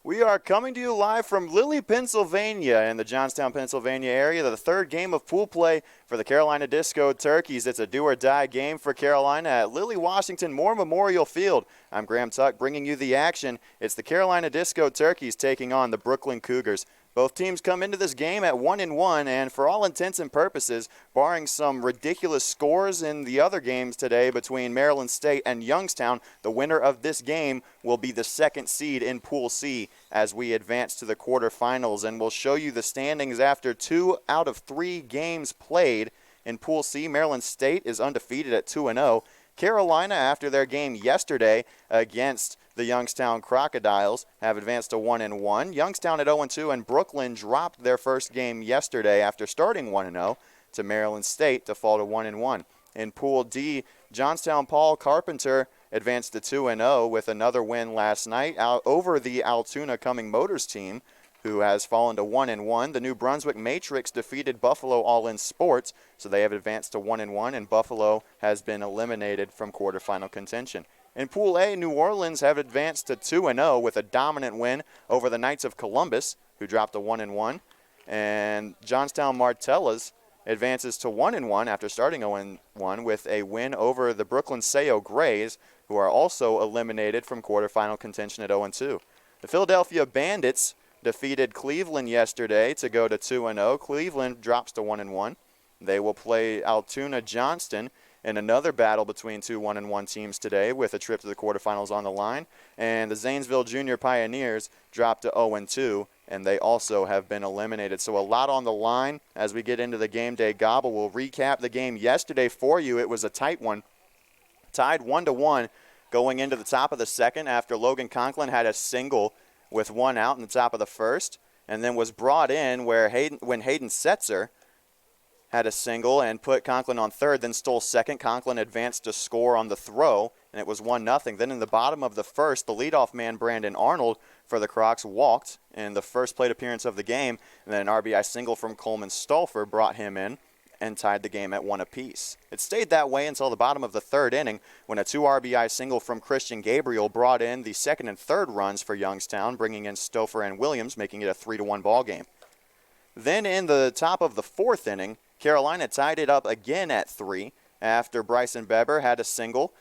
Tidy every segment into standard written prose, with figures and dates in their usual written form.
We are coming to you live from Lilly, Pennsylvania, in the Johnstown, Pennsylvania area. The third game of pool play for the Carolina Disco Turkeys. It's a do-or-die game for Carolina at Lilly, Washington Moore Memorial Field. I'm Graham Tuck bringing you the action. It's the Carolina Disco Turkeys taking on the Brooklyn Cougars. Both teams come into this game at 1-1, and for all intents and purposes, barring some ridiculous scores in the other games today between Maryland State and Youngstown, the winner of this game will be the second seed in Pool C as we advance to the quarterfinals. And we'll show you the standings after 2 out of 3 games played in Pool C. Maryland State is undefeated at 2-0. Carolina, after their game yesterday against the Youngstown Crocodiles, have advanced to 1-1. Youngstown at 0-2, and Brooklyn dropped their first game yesterday after starting 1-0 to Maryland State to fall to 1-1. In Pool D, Johnstown Paul Carpenter advanced to 2-0 with another win last night over the Altoona Cumming Motors team, who has fallen to 1-1. The New Brunswick Matrix defeated Buffalo All-In Sports, so they have advanced to 1-1, and Buffalo has been eliminated from quarterfinal contention. In Pool A, New Orleans have advanced to 2-0 with a dominant win over the Knights of Columbus, who dropped to 1-1. And Johnstown Martellas advances to 1-1 after starting 0-1 with a win over the Brooklyn Sayo Grays, who are also eliminated from quarterfinal contention at 0-2. The Philadelphia Bandits defeated Cleveland yesterday to go to 2-0. Cleveland drops to 1-1. They will play Altoona Johnston in another battle between two 1-1 teams today with a trip to the quarterfinals on the line. And the Zanesville Junior Pioneers dropped to 0-2, and they also have been eliminated. So a lot on the line as we get into the game day gobble. We'll recap the game yesterday for you. It was a tight one, tied 1-1 going into the top of the second after Logan Conklin had a single with 1 out in the top of the first, and then was brought in when Hayden Setzer had a single and put Conklin on third, then stole second. Conklin advanced to score on the throw, and it was 1-0. Then in the bottom of the first, the leadoff man, Brandon Arnold, for the Crocs walked in the first plate appearance of the game, and then an RBI single from Coleman Stolfer brought him in and tied the game at 1 apiece. It stayed that way until the bottom of the third inning when a 2 RBI single from Christian Gabriel brought in the second and third runs for Youngstown, bringing in Stolfer and Williams, making it a 3-1 ball game. Then in the top of the fourth inning, Carolina tied it up again at 3 after Bryson Beber had a single.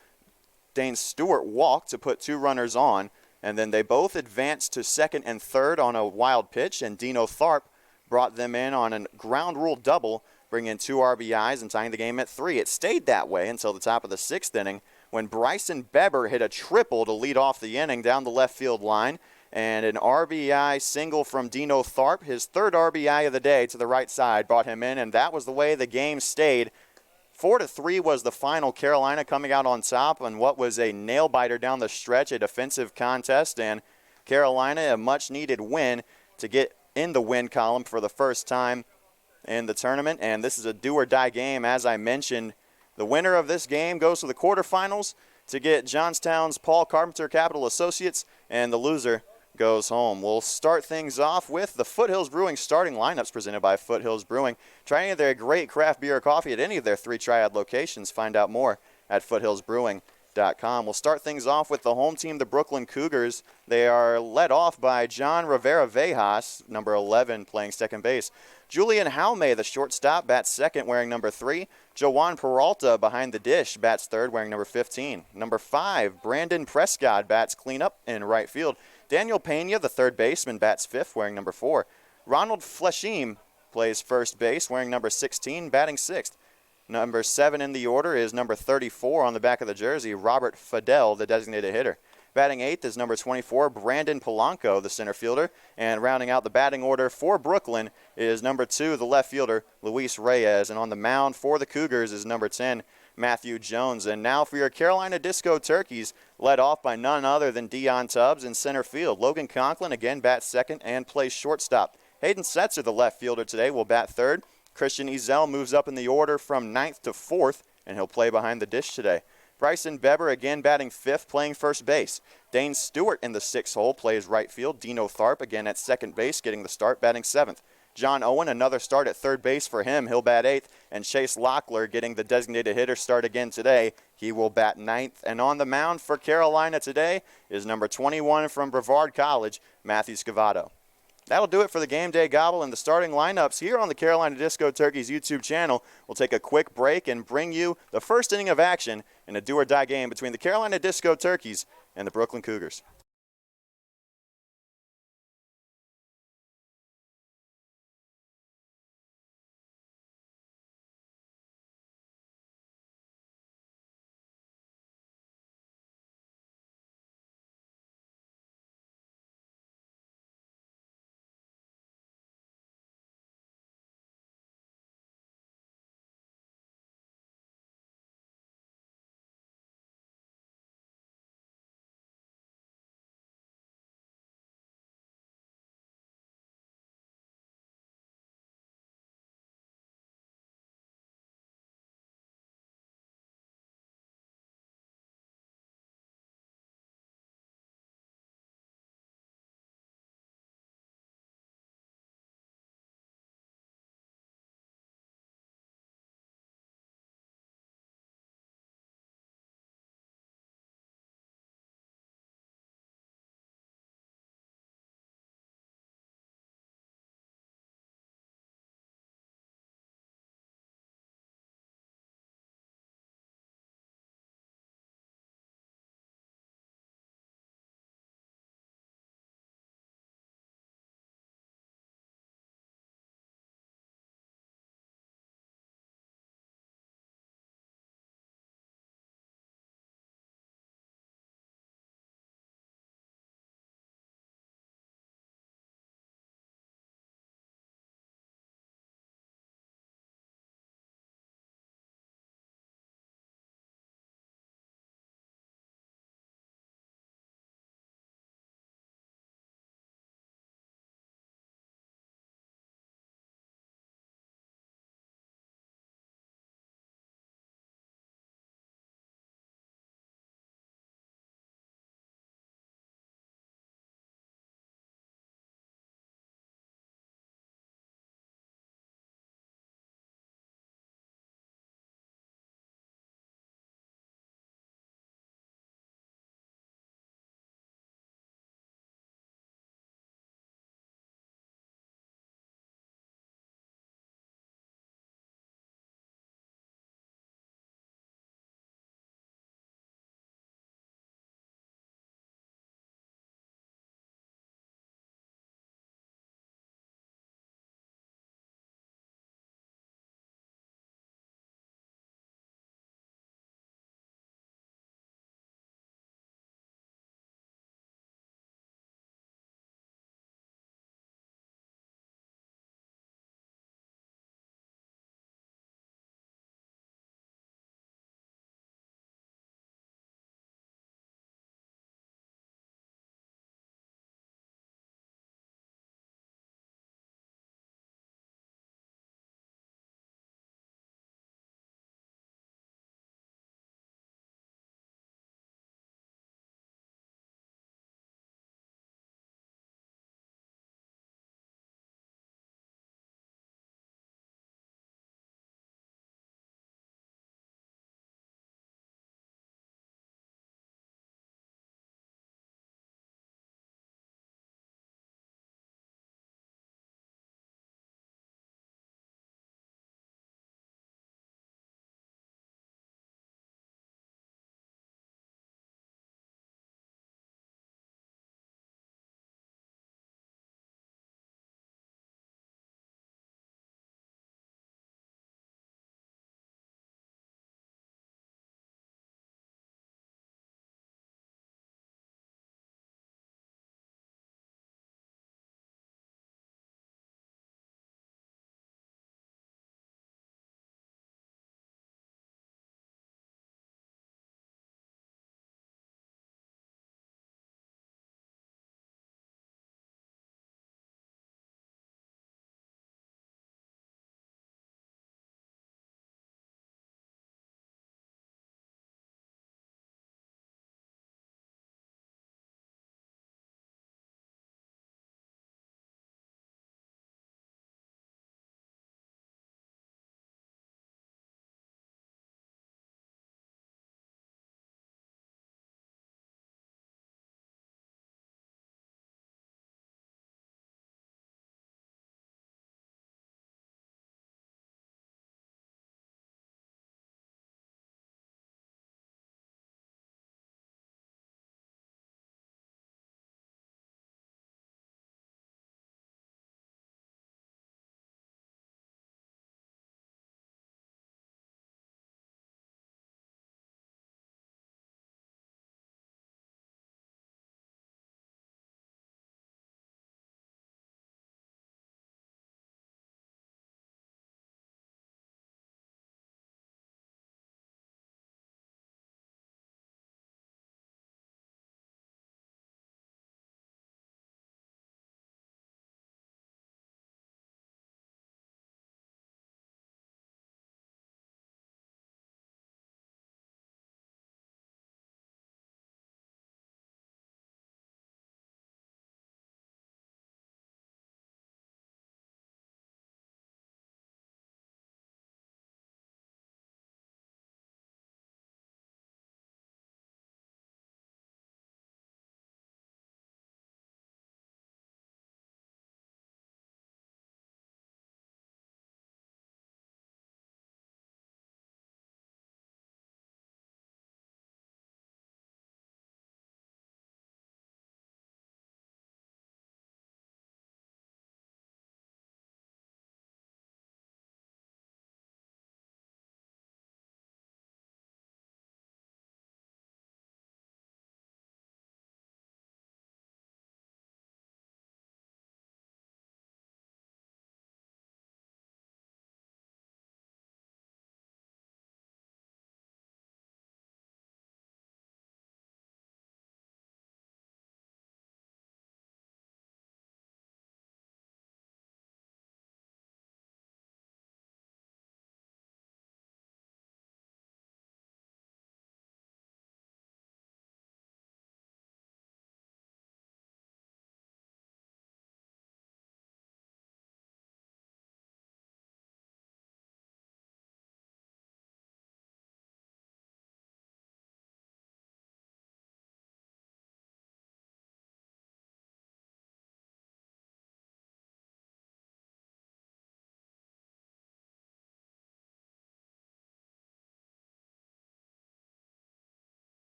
Dane Stewart walked to put 2 runners on, and then they both advanced to second and third on a wild pitch, and Dino Tharp brought them in on a ground rule double, bringing in 2 RBIs and tying the game at 3. It stayed that way until the top of the sixth inning when Bryson Beber hit a triple to lead off the inning down the left field line, and an RBI single from Dino Tharp, his third RBI of the day to the right side, brought him in, and that was the way the game stayed. 4-3 was the final, Carolina coming out on top on what was a nail-biter down the stretch, a defensive contest, and Carolina a much-needed win to get in the win column for the first time in the tournament, and this is a do-or-die game. As I mentioned, the winner of this game goes to the quarterfinals to get Johnstown's Paul Carpenter Capital Associates, and the loser goes home. We'll start things off with the Foothills Brewing starting lineups presented by Foothills Brewing. Try any of their great craft beer or coffee at any of their 3 Triad locations. Find out more at foothillsbrewing.com. We'll start things off with the home team, the Brooklyn Cougars. They are led off by John Rivera-Vejas, number 11, playing second base. Julian Jaume, the shortstop, bats second, wearing number 3. Joan Peralta behind the dish, bats third, wearing number 15. Number 5, Brandon Prescott, bats cleanup in right field. Daniel Pena, the third baseman, bats fifth, wearing number 4. Ronald Fleshim plays first base, wearing number 16, batting sixth. Number 7 in the order is number 34 on the back of the jersey, Robert Fidel, the designated hitter. Batting eighth is number 24, Brandon Polanco, the center fielder. And rounding out the batting order for Brooklyn is number 2, the left fielder, Luis Reyes. And on the mound for the Cougars is number 10, Matthew Jones. And now for your Carolina Disco Turkeys, led off by none other than Dion Tubbs in center field. Logan Conklin again bats second and plays shortstop. Hayden Setzer, the left fielder today, will bat third. Christian Ezel moves up in the order from 9th to 4th, and he'll play behind the dish today. Bryson Beber again batting fifth, playing first base. Dane Stewart in the sixth hole plays right field. Dino Tharp again at second base, getting the start, batting seventh. John Owen, another start at third base for him. He'll bat 8th. And Chase Locklear getting the designated hitter start again today. He will bat 9th. And on the mound for Carolina today is number 21 from Brevard College, Matthew Scavato. That'll do it for the Game Day Gobble and the starting lineups here on the Carolina Disco Turkeys YouTube channel. We'll take a quick break and bring you the first inning of action in a do-or-die game between the Carolina Disco Turkeys and the Brooklyn Cougars.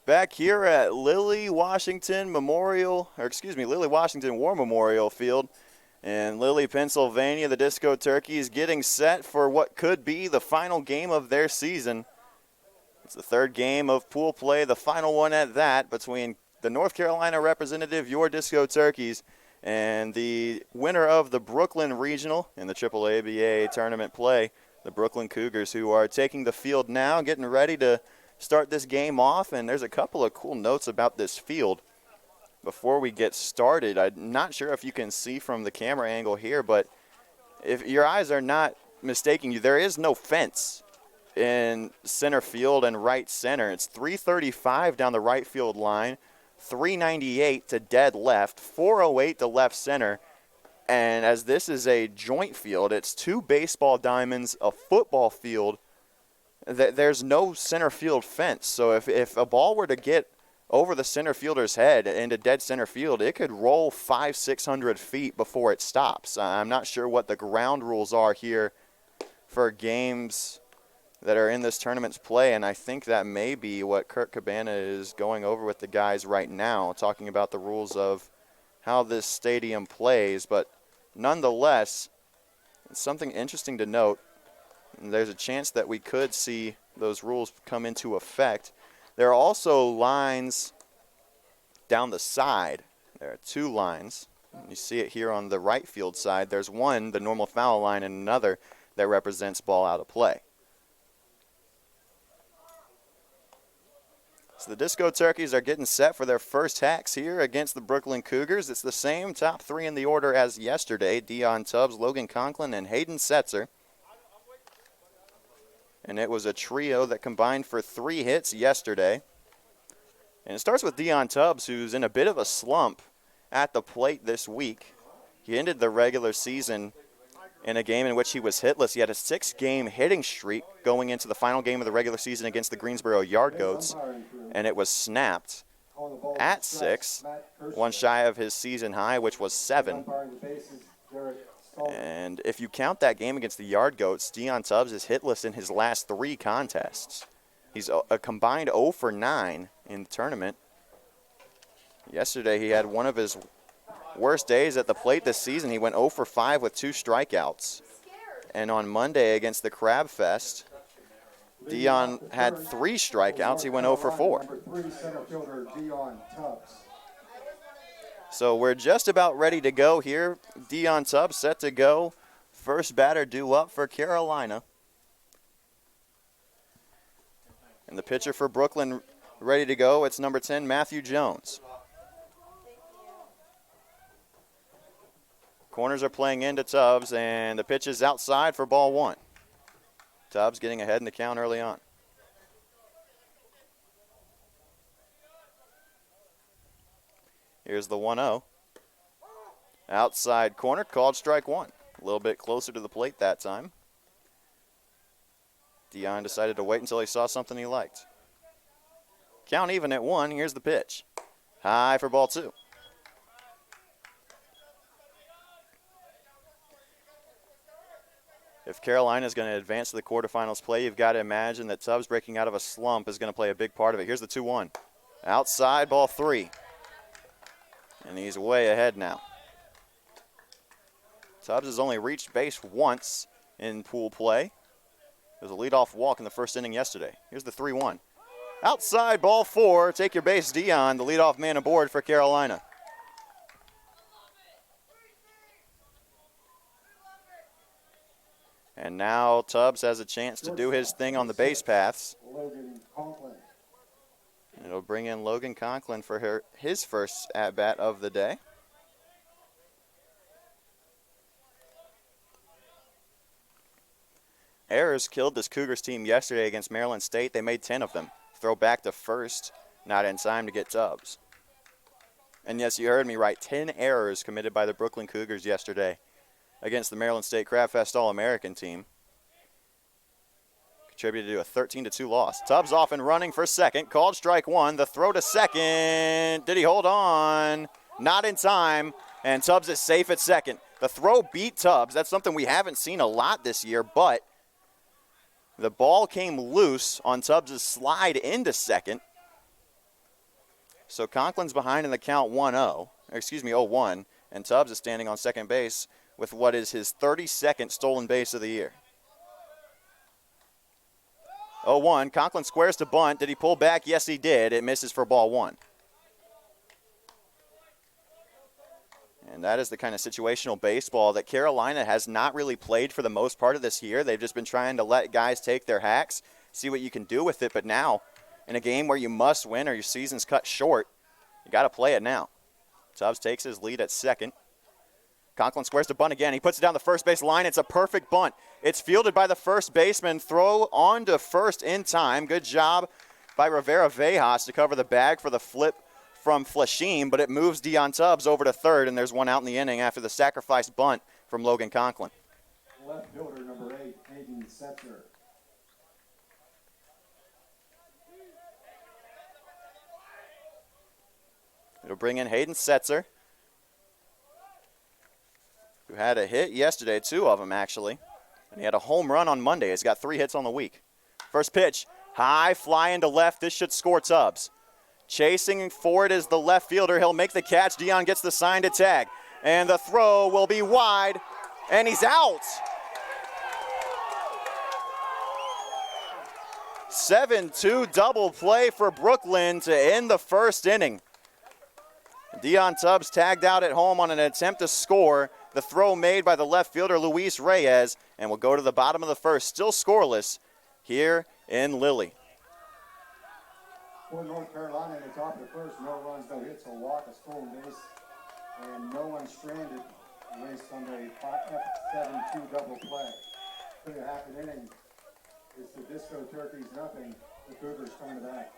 Back here at Lily Washington War Memorial Field in Lily, Pennsylvania, the Disco Turkeys getting set for what could be the final game of their season. It's the third game of pool play, the final one at that, between the North Carolina representative, your Disco Turkeys, and the winner of the Brooklyn Regional in the AAABA tournament play, the Brooklyn Cougars, who are taking the field now, getting ready to start this game off. And there's a couple of cool notes about this field before we get started. I'm not sure if you can see from the camera angle here, but if your eyes are not mistaking you, there is no fence in center field and right center. It's 335 down the right field line, 398 to dead left, 408 to left center. And as this is a joint field, it's 2 baseball diamonds, a football field. There's no center field fence. So if a ball were to get over the center fielder's head into dead center field, it could roll 500-600 feet before it stops. I'm not sure what the ground rules are here for games that are in this tournament's play, and I think that may be what Kurt Cabana is going over with the guys right now, talking about the rules of how this stadium plays. But nonetheless, it's something interesting to note. There's a chance that we could see those rules come into effect. There are also lines down the side. There are 2 lines. You see it here on the right field side. There's one, the normal foul line, and another that represents ball out of play. So the Disco Turkeys are getting set for their first hacks here against the Brooklyn Cougars. It's the same top 3 in the order as yesterday: Dion Tubbs, Logan Conklin, and Hayden Setzer. And it was a trio that combined for 3 hits yesterday. And it starts with Dion Tubbs, who's in a bit of a slump at the plate this week. He ended the regular season in a game in which he was hitless. He had a 6-game hitting streak going into the final game of the regular season against the Greensboro Yard Goats, and it was snapped at 6, one shy of his season high, which was 7. And if you count that game against the Yard Goats, Dion Tubbs is hitless in his last 3 contests. He's a combined 0 for 9 in the tournament. Yesterday he had one of his worst days at the plate this season. He went 0 for 5 with 2 strikeouts. And on Monday against the Crab Fest, Dion had 3 strikeouts. He went 0 for 4. So we're just about ready to go here. Dion Tubbs set to go. First batter due up for Carolina. And the pitcher for Brooklyn ready to go. It's number 10, Matthew Jones. Corners are playing into Tubbs, and the pitch is outside for ball 1. Tubbs getting ahead in the count early on. Here's the 1-0. Outside corner, called strike 1. A little bit closer to the plate that time. Dion decided to wait until he saw something he liked. Count even at 1. Here's the pitch. High for ball 2. If Carolina is going to advance to the quarterfinals play, you've got to imagine that Tubbs breaking out of a slump is going to play a big part of it. Here's the 2-1. Outside, ball 3. And he's way ahead now. Tubbs has only reached base once in pool play. There was a leadoff walk in the first inning yesterday. Here's the 3-1. Outside, ball 4. Take your base, Dion, the leadoff man aboard for Carolina. And now Tubbs has a chance to do his thing on the base paths. And it'll bring in Logan Conklin for his first at-bat of the day. Errors killed this Cougars team yesterday against Maryland State. They made 10 of them. Throw back to first, not in time to get Tubbs. And yes, you heard me right, 10 errors committed by the Brooklyn Cougars yesterday against the Maryland State Crab Fest All-American team. Contributed to a 13-2 loss. Tubbs off and running for second. Called strike 1. The throw to second. Did he hold on? Not in time. And Tubbs is safe at second. The throw beat Tubbs. That's something we haven't seen a lot this year, but the ball came loose on Tubbs' slide into second. So Conklin's behind in the count 0-1, and Tubbs is standing on second base with what is his 32nd stolen base of the year. 0-1, Conklin squares to bunt. Did he pull back? Yes, he did. It misses for ball one. And that is the kind of situational baseball that Carolina has not really played for the most part of this year. They've just been trying to let guys take their hacks, see what you can do with it. But now, in a game where you must win or your season's cut short, you got to play it now. Tubbs takes his lead at second. Conklin squares to bunt again. He puts it down the first base line. It's a perfect bunt. It's fielded by the first baseman. Throw on to first in time. Good job by Rivera-Vejas to cover the bag for the flip from Flashim, but it moves Dion Tubbs over to third, and there's one out in the inning after the sacrifice bunt from Logan Conklin. Left fielder number 8, Hayden Setzer. It'll bring in Hayden Setzer, who had a hit yesterday, 2 of them actually, and he had a home run on Monday. He's got 3 hits on the week. First pitch, high fly into left. This should score Tubbs. Chasing for it is the left fielder. He'll make the catch. Dion gets the sign to tag. And the throw will be wide, and he's out. 7-2 double play for Brooklyn to end the first inning. Dion Tubbs tagged out at home on an attempt to score. The throw made by the left fielder, Luis Reyes, and will go to the bottom of the first, still scoreless here in Lilly. For North Carolina, in the top of the first, no runs, no hits, a walk, a stolen base, and no one stranded. Raced on the 7-2 double play. For the half an inning, it's the Disco Turkeys nothing. The Cougars coming back.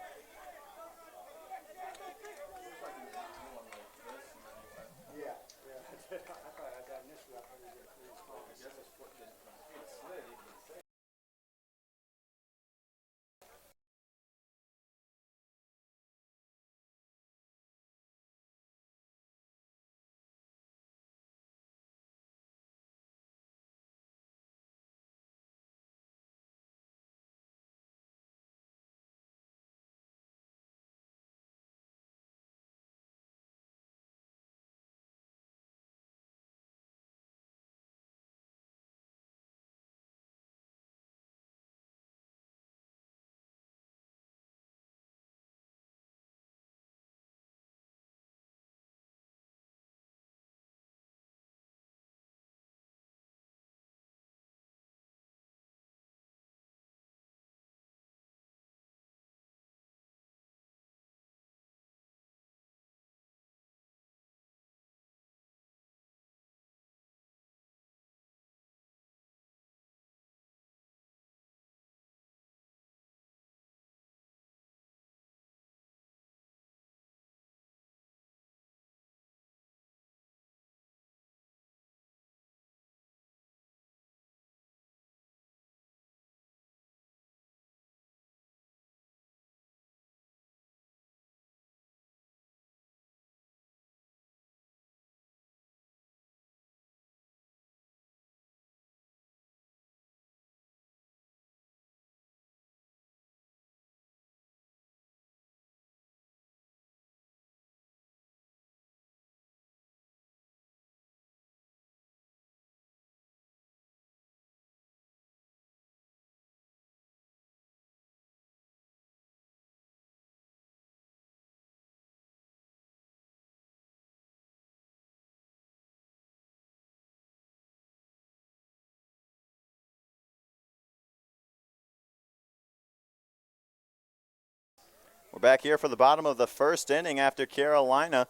We're back here for the bottom of the first inning after Carolina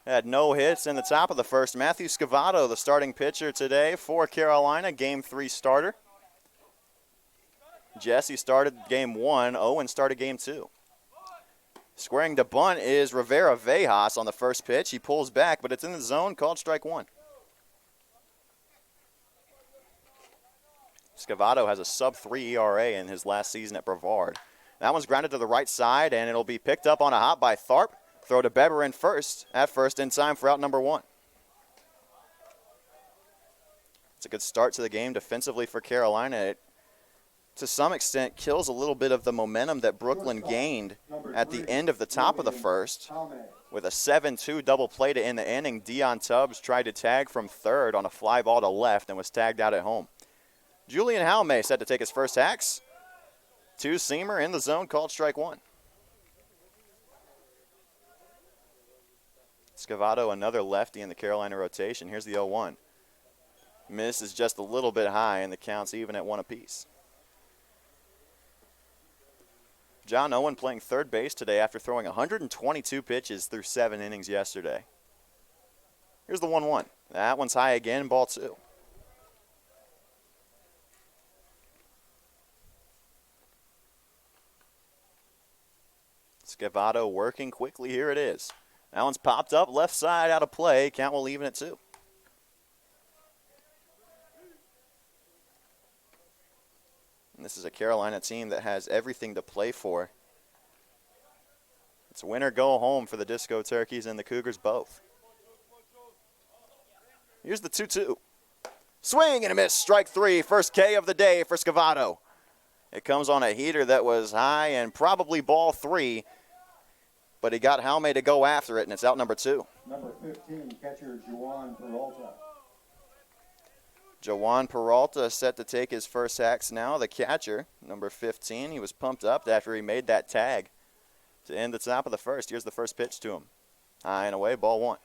had no hits in the top of the first. Matthew Scavato, the starting pitcher today for Carolina, Game 3 starter. Jesse started Game 1, Owen started Game 2. Squaring to bunt is Rivera-Vejas on the first pitch. He pulls back, but it's in the zone, called strike 1. Scavato has a sub-3 ERA in his last season at Brevard. That one's grounded to the right side, and it'll be picked up on a hop by Tharp. Throw to Beber in first, at first in time for out number 1. It's a good start to the game defensively for Carolina. It to some extent kills a little bit of the momentum that Brooklyn gained at the end of the top of the first. With a 7-2 double play to end the inning, Dion Tubbs tried to tag from third on a fly ball to left and was tagged out at home. Julian Jaume set to take his first hacks. Two-seamer in the zone, called strike one. Scavato, another lefty in the Carolina rotation. Here's the 0-1. Miss is just a little bit high, and the count's even at one apiece. John Owen playing third base today after throwing 122 pitches through 7 innings yesterday. Here's the 1-1. That one's high again, ball 2. Scavato working quickly. Here it is. That one's popped up, left side out of play. Count will even at 2. And this is a Carolina team that has everything to play for. It's win or go home for the Disco Turkeys and the Cougars both. Here's the 2-2. Swing and a miss, strike 3, first K of the day for Scavato. It comes on a heater that was high and probably ball 3, but he got Jaume to go after it, and it's out number 2. Number 15, catcher Juan Peralta. Juan Peralta set to take his first hacks now. The catcher, number 15, he was pumped up after he made that tag to end the top of the first. Here's the first pitch to him. High and away, ball 1.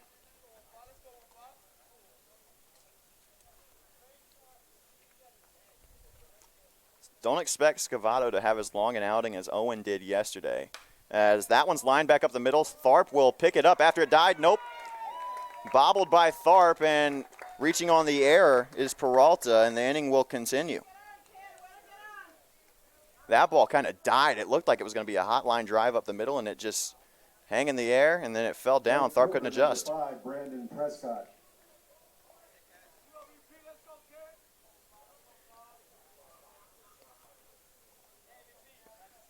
Don't expect Scavato to have as long an outing as Owen did yesterday. As that one's lined back up the middle, Tharp will pick it up after it died. Nope. Bobbled by Tharp, and reaching on the air is Peralta, and the inning will continue. That ball kind of died. It looked like it was going to be a hot line drive up the middle, and it just hang in the air, and then it fell down. Tharp couldn't adjust. Brandon Prescott.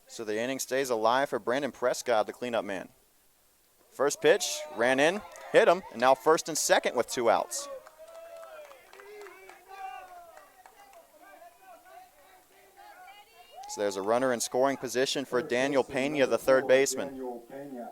So the inning stays alive for Brandon Prescott, the cleanup man. First pitch, ran in, hit him, and now first and second with 2 outs. So there's a runner in scoring position for Daniel Pena, the third baseman. Daniel Pena.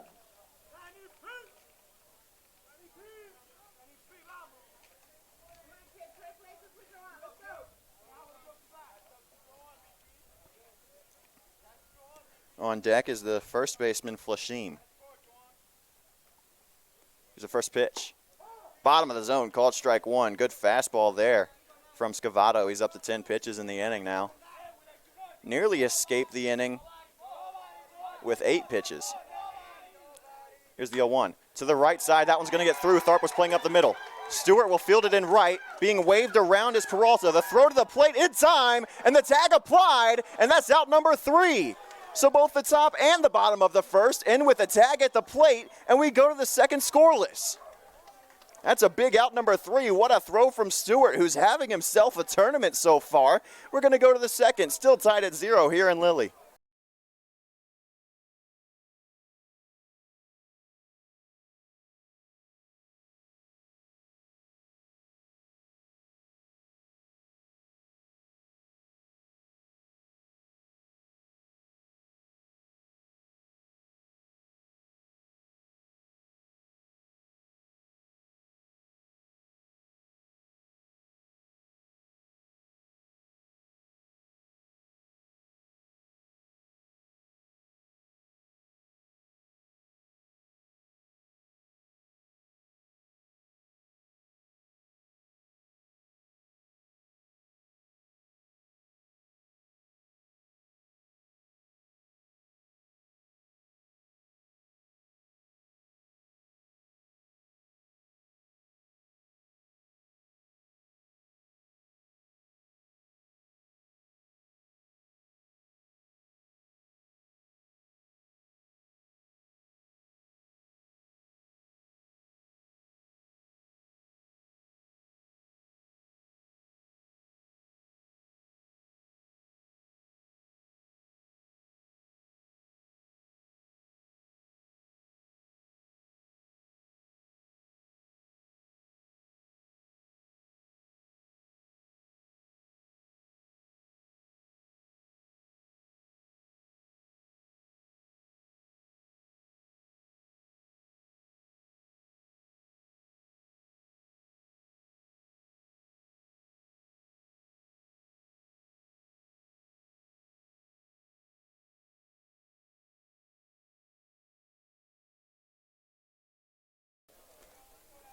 On deck is the first baseman, Flashim. Here's the first pitch. Bottom of the zone, called strike 1. Good fastball there from Scavato. He's up to 10 pitches in the inning now. Nearly escaped the inning with 8 pitches. Here's the 0-1. To the right side, that one's going to get through. Tharp was playing up the middle. Stewart will field it in right. Being waved around is Peralta. The throw to the plate in time, and the tag applied, and that's out number 3. So both the top and the bottom of the first end with a tag at the plate, and we go to the second scoreless. That's a big out number 3. What a throw from Stewart, who's having himself a tournament so far. We're going to go to the second, still tied at 0 here in Lilly.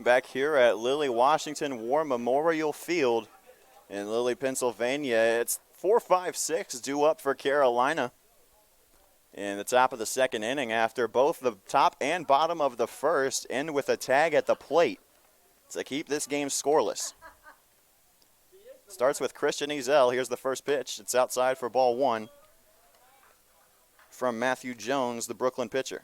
back here at Lilly Washington War Memorial Field in Lilly, Pennsylvania. It's 4-5-6 due up for Carolina in the top of the second inning after both the top and bottom of the first end with a tag at the plate to keep this game scoreless. Starts with Christian Ezel. Here's the first pitch. It's outside for ball one from Matthew Jones, the Brooklyn pitcher.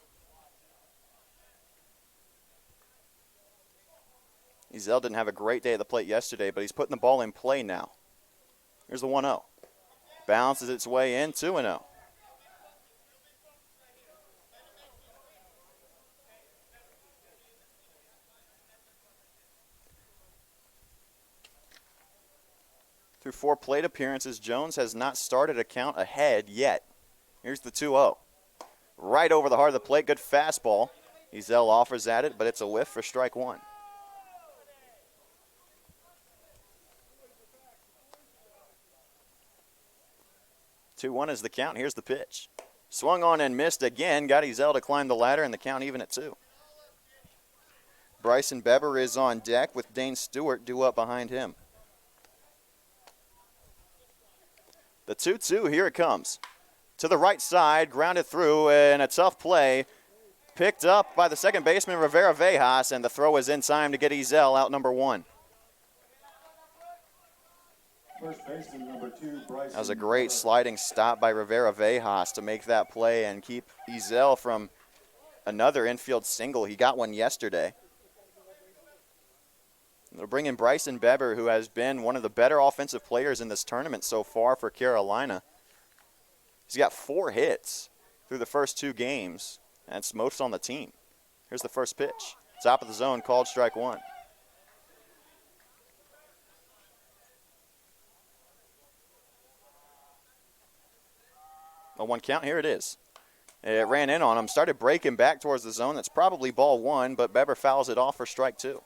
Ezel didn't have a great day at the plate yesterday, but he's putting the ball in play now. Here's the 1-0. Bounces its way in, 2-0. Through 4 plate appearances, Jones has not started a count ahead yet. Here's the 2-0. Right over the heart of the plate, good fastball. Ezel offers at it, but it's a whiff for strike one. Two-one is the count. Here's the pitch. Swung on and missed again. Got Ezel to climb the ladder, and the count even at 2. Bryson Beber is on deck with Dane Stewart due up behind him. The 2-2, here it comes. To the right side, grounded through, and a tough play. Picked up by the second baseman, Rivera Vejas, and the throw is in time to get Ezel out number 1. First baseman, number 2, Bryson. That was a great sliding stop by Rivera Vejas to make that play and keep Ezel from another infield single. He got one yesterday. They'll bring in Bryson Beber, who has been one of the better offensive players in this tournament so far for Carolina. He's got 4 hits through the first 2 games. That's most on the team. Here's the first pitch. Top of the zone, called strike 1. A 1 count, here it is. It ran in on him, started breaking back towards the zone. That's probably ball 1, but Beber fouls it off for strike 2.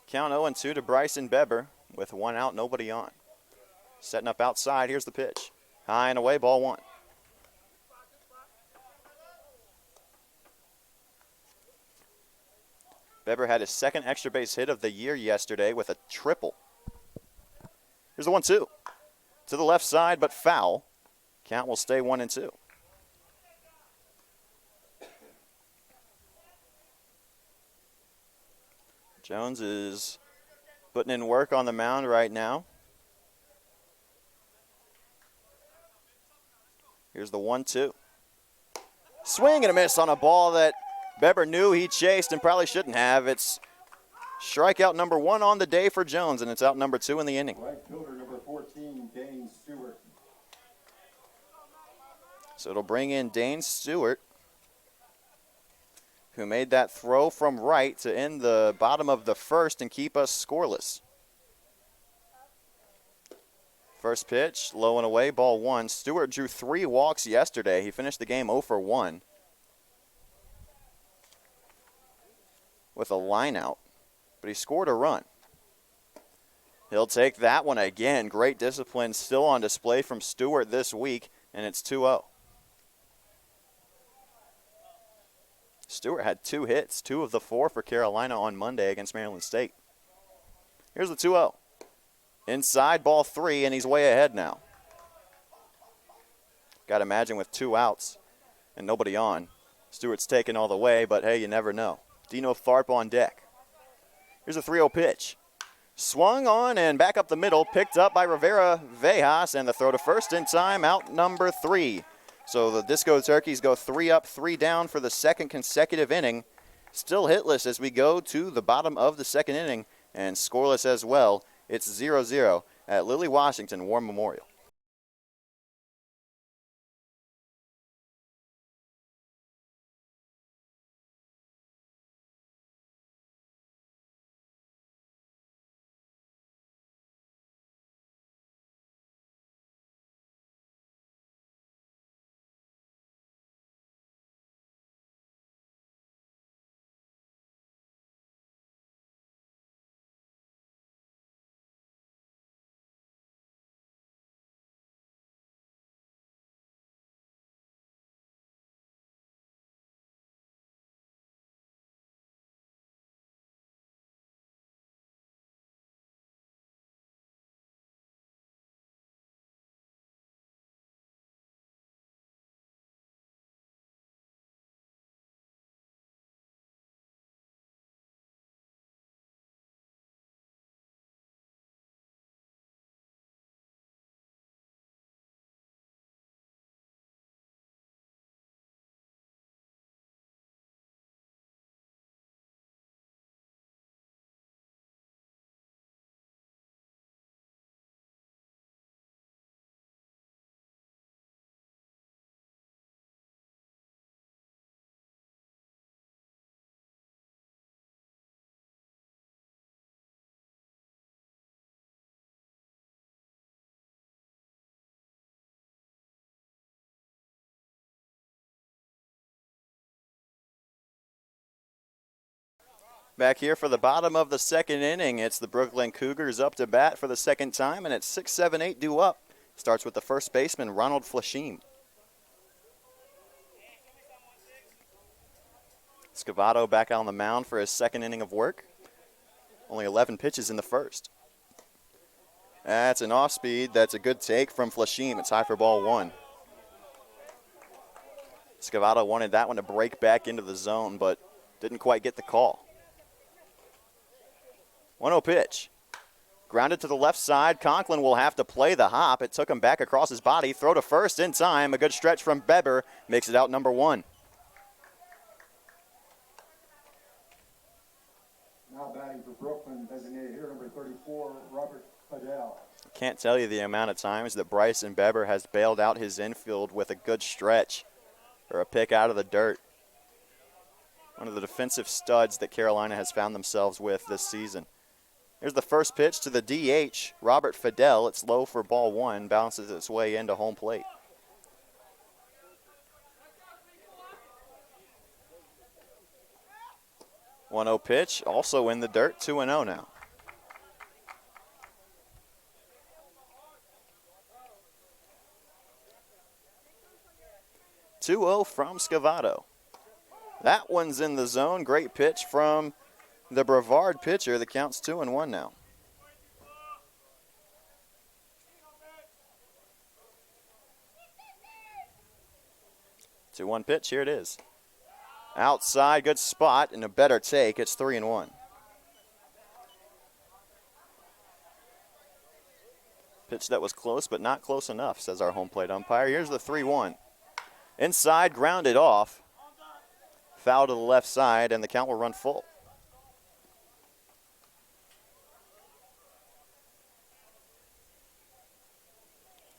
Count 0-2 to Bryson Beber with 1 out, nobody on. Setting up outside, here's the pitch. High and away, ball 1. Beber had his second extra base hit of the year yesterday with a triple. Here's the 1-2. To the left side, but foul. Count will stay 1-2. Jones is putting in work on the mound right now. Here's the 1-2. Swing and a miss on a ball that Beber knew he chased and probably shouldn't have. It's strikeout number 1 on the day for Jones, and it's out number 2 in the inning. Right fielder, number 14, Dane Stewart. So it'll bring in Dane Stewart, who made that throw from right to end the bottom of the first and keep us scoreless. First pitch, low and away, ball 1. Stewart drew 3 walks yesterday. He finished the game 0 for 1 with a line out, but he scored a run. He'll take that one again. Great discipline still on display from Stewart this week, and it's 2-0. Stewart had 2 hits, 2 of the 4 for Carolina on Monday against Maryland State. Here's the 2-0. Inside, ball 3, and he's way ahead now. Got to imagine with 2 outs and nobody on, Stewart's taking all the way, but hey, you never know. Dino Tharp on deck. Here's a 3-0 pitch. Swung on and back up the middle, picked up by Rivera Vejas, and the throw to first in time, out number 3. So the Disco Turkeys go 3 up, 3 down for the second consecutive inning. Still hitless as we go to the bottom of the second inning and scoreless as well. It's 0-0 at Lilly Washington War Memorial. Back here for the bottom of the second inning, it's the Brooklyn Cougars up to bat for the second time, and it's 6-7-8 due up. Starts with the first baseman, Ronald Flashim. Scavato back on the mound for his second inning of work. Only 11 pitches in the first. That's an off-speed. That's a good take from Flashim. It's high for ball one. Scavato wanted that one to break back into the zone, but didn't quite get the call. 1-0 pitch. Grounded to the left side. Conklin will have to play the hop. It took him back across his body. Throw to first in time. A good stretch from Beber. Makes it out number one. Now batting for Brooklyn, designated hitter number 34, Robert Fidel. Can't tell you the amount of times that Bryson Beber has bailed out his infield with a good stretch or a pick out of the dirt. One of the defensive studs that Carolina has found themselves with this season. Here's the first pitch to the DH, Robert Fidel. It's low for ball one, bounces its way into home plate. One 0 pitch, also in the dirt, 2-0 now. 2-0 from Scavato. That one's in the zone. Great pitch from the Brevard pitcher. The count's 2-1 now. Two-one pitch. Here it is. Outside, good spot, and a better take. It's 3-1. Pitch that was close, but not close enough, says our home plate umpire. Here's the 3-1. Inside, grounded off. Foul to the left side, and the count will run full.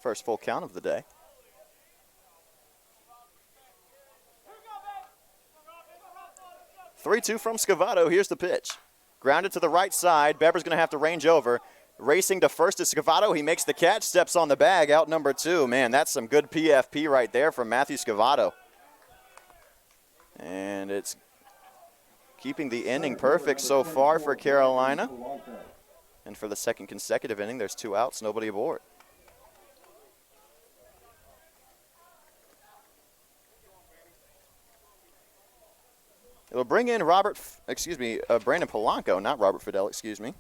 First full count of the day. Three-two from Scavato. Here's the pitch. Grounded to the right side. Beber's going to have to range over. Racing to first is Scavato. He makes the catch, steps on the bag, out number two. Man, that's some good PFP right there from Matthew Scavato. And it's keeping the inning perfect so far for Carolina. And for the second consecutive inning, there's two outs, nobody aboard. It'll bring in Brandon Polanco, not Robert Fidel, excuse me.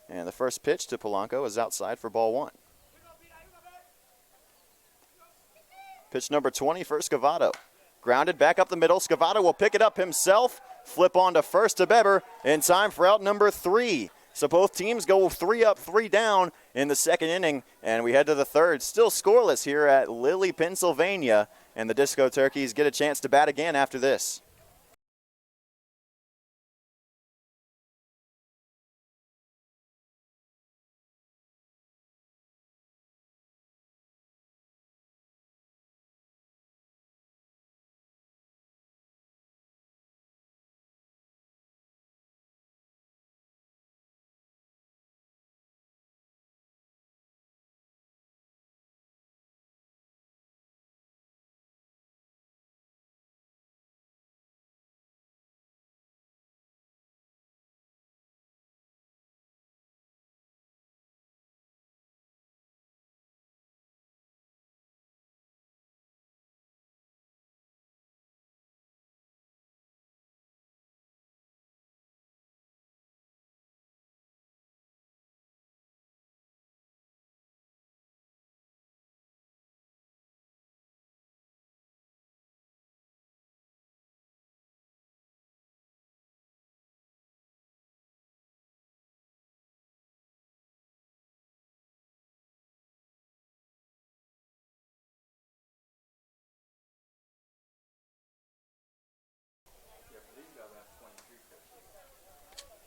And the first pitch to Polanco is outside for ball one. Pitch number 20 for Scavato. Grounded back up the middle. Scavato will pick it up himself. Flip on to first to Beber in time for out number three. So both teams go 3 up, 3 down in the second inning. And we head to the third. Still scoreless here at Lilly, Pennsylvania. And the Disco Turkeys get a chance to bat again after this.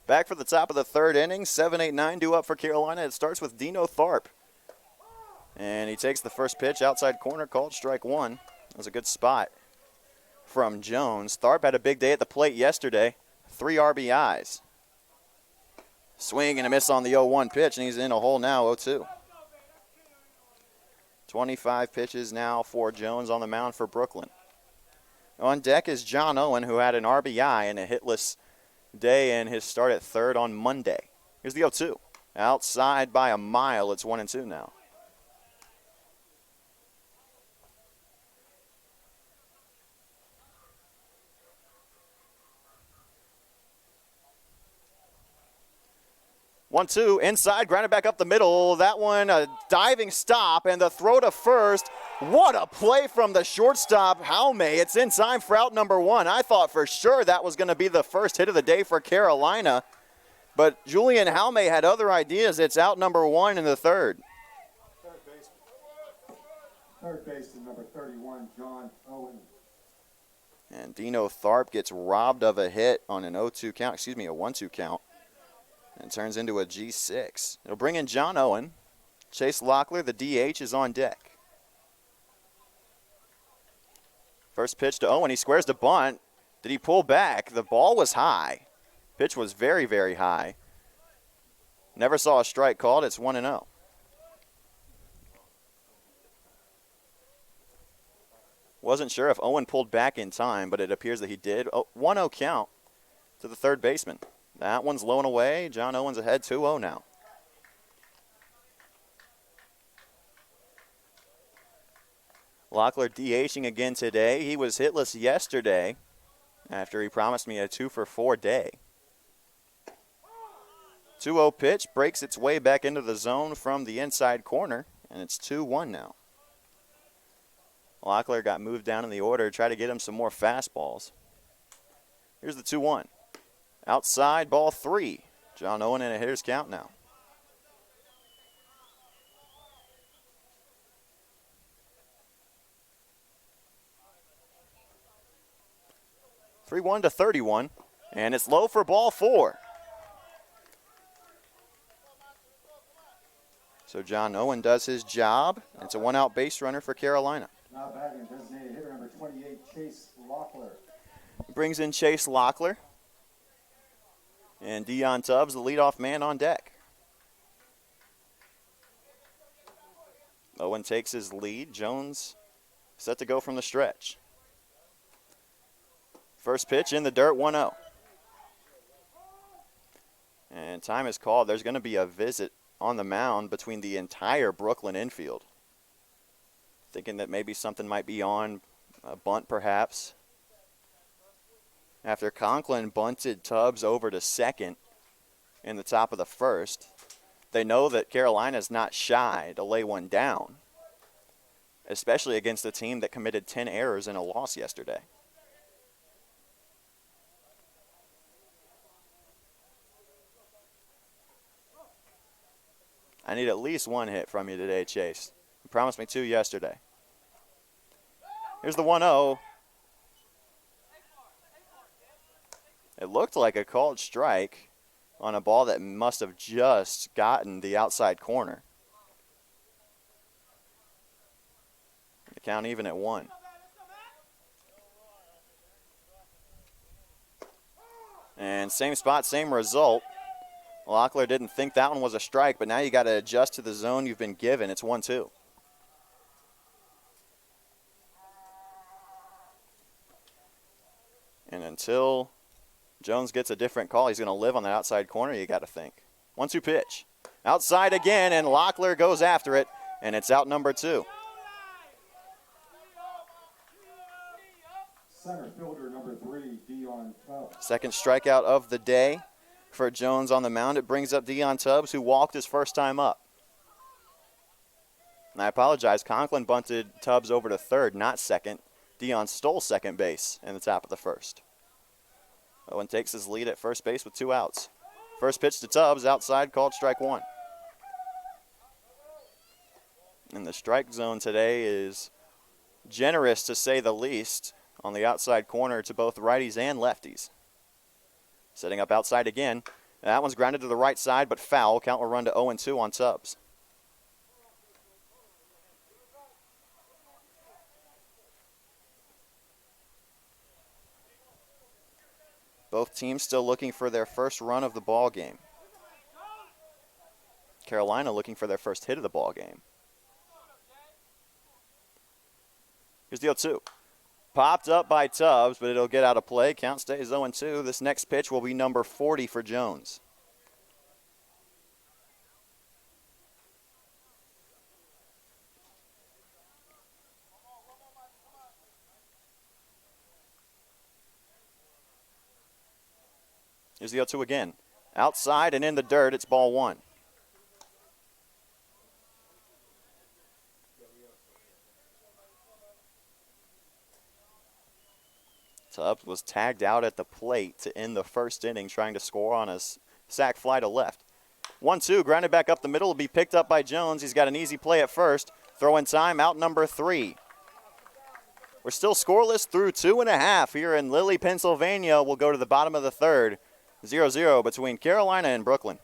Back for the top of the third inning, 7-8-9 due up for Carolina. It starts with Dino Tharp. And he takes the first pitch, outside corner, called strike one. That was a good spot from Jones. Tharp had a big day at the plate yesterday, 3 RBIs. Swing and a miss on the 0-1 pitch, and he's in a hole now, 0-2. 25 pitches now for Jones on the mound for Brooklyn. On deck is John Owen, who had an RBI and a hitless day in his start at third on Monday. Here's the 0-2. Outside by a mile. It's 1-2 now. One, two, inside, grounded back up the middle. That one, a diving stop, and the throw to first. What a play from the shortstop, Jaume. It's in time for out number one. I thought for sure that was going to be the first hit of the day for Carolina, but Julian Jaume had other ideas. It's out number one in the third. Third baseman, number 31, John Owen. And Dino Tharp gets robbed of a hit on an 0-2 count, a 1-2 count. And turns into a G6. It'll bring in John Owen. Chase Locklear, the DH, is on deck. First pitch to Owen. He squares the bunt. Did he pull back? The ball was high. Pitch was very, very high. Never saw a strike called. It's 1-0. Wasn't sure if Owen pulled back in time, but it appears that he did. 1-0 count to the third baseman. That one's low and away. John Owen's ahead 2-0 now. Locklear DHing again today. He was hitless yesterday after he promised me a 2-for-4 day. 2-0 pitch breaks its way back into the zone from the inside corner, and it's 2-1 now. Locklear got moved down in the order, try to get him some more fastballs. Here's the 2-1. Outside, ball 3. John Owen in a hitter's count now. (3-1 to 31), and it's low for ball 4. So John Owen does his job. It's a one-out base runner for Carolina. Now batting, designated hitter number 28, Chase Locklear. Brings in Chase Locklear. And Dion Tubbs, the leadoff man, on deck. Owen takes his lead. Jones set to go from the stretch. First pitch in the dirt, 1-0. And time is called. There's going to be a visit on the mound between the entire Brooklyn infield. Thinking that maybe something might be on a bunt perhaps. After Conklin bunted Tubbs over to second in the top of the first, they know that Carolina's not shy to lay one down, especially against a team that committed 10 errors in a loss yesterday. I need at least one hit from you today, Chase. You promised me 2 yesterday. Here's the 1-0. It looked like a called strike on a ball that must have just gotten the outside corner. The count even at 1. And same spot, same result. Locklear didn't think that one was a strike, but now you got to adjust to the zone you've been given. It's 1-2. And until Jones gets a different call, he's going to live on the outside corner, you got to think. 1-2 pitch. Outside again, and Locklear goes after it, and it's out number 2. Center fielder number 3, Dion Tubbs. Second strikeout of the day for Jones on the mound. It brings up Dion Tubbs, who walked his first time up. And I apologize, Conklin bunted Tubbs over to third, not second. Dion stole second base in the top of the first. Owen takes his lead at first base with 2 outs. First pitch to Tubbs, outside, called strike 1. And the strike zone today is generous, to say the least, on the outside corner to both righties and lefties. Setting up outside again. That one's grounded to the right side, but foul. Count will run to 0-2 on Tubbs. Both teams still looking for their first run of the ball game. Carolina looking for their first hit of the ball game. Here's the 0-2. popped up by Tubbs, but it'll get out of play. Count stays 0-2. This next pitch will be number 40 for Jones. Here's the 0-2 again. Outside and in the dirt, it's ball 1. Tubbs was tagged out at the plate to end the first inning, trying to score on a sac fly to left. 1-2, grounded back up the middle, will be picked up by Jones. He's got an easy play at first. Throw in time, out number 3. We're still scoreless through 2.5 here in Lilly, Pennsylvania. We'll go to the bottom of the third. 0-0 between Carolina and Brooklyn.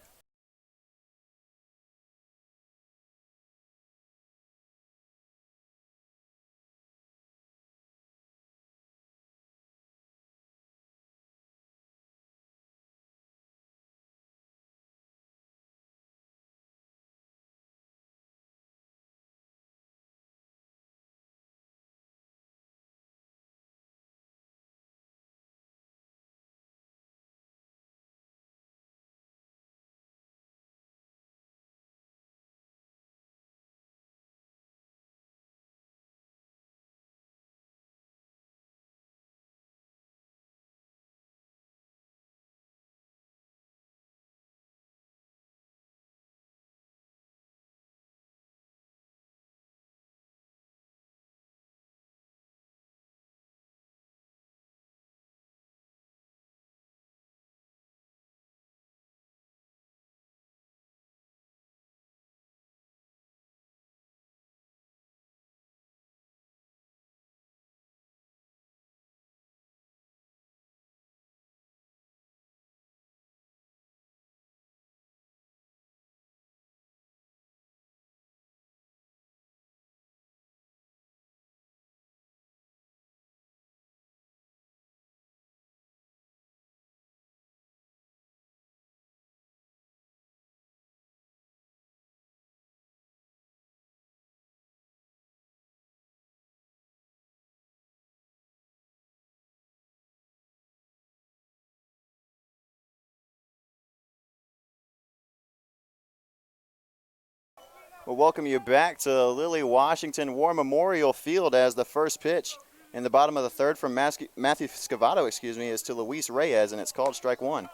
We'll welcome you back to Lilly Washington War Memorial Field as the first pitch in the bottom of the third from Matthew Scavato, is to Luis Reyes, and it's called strike 1.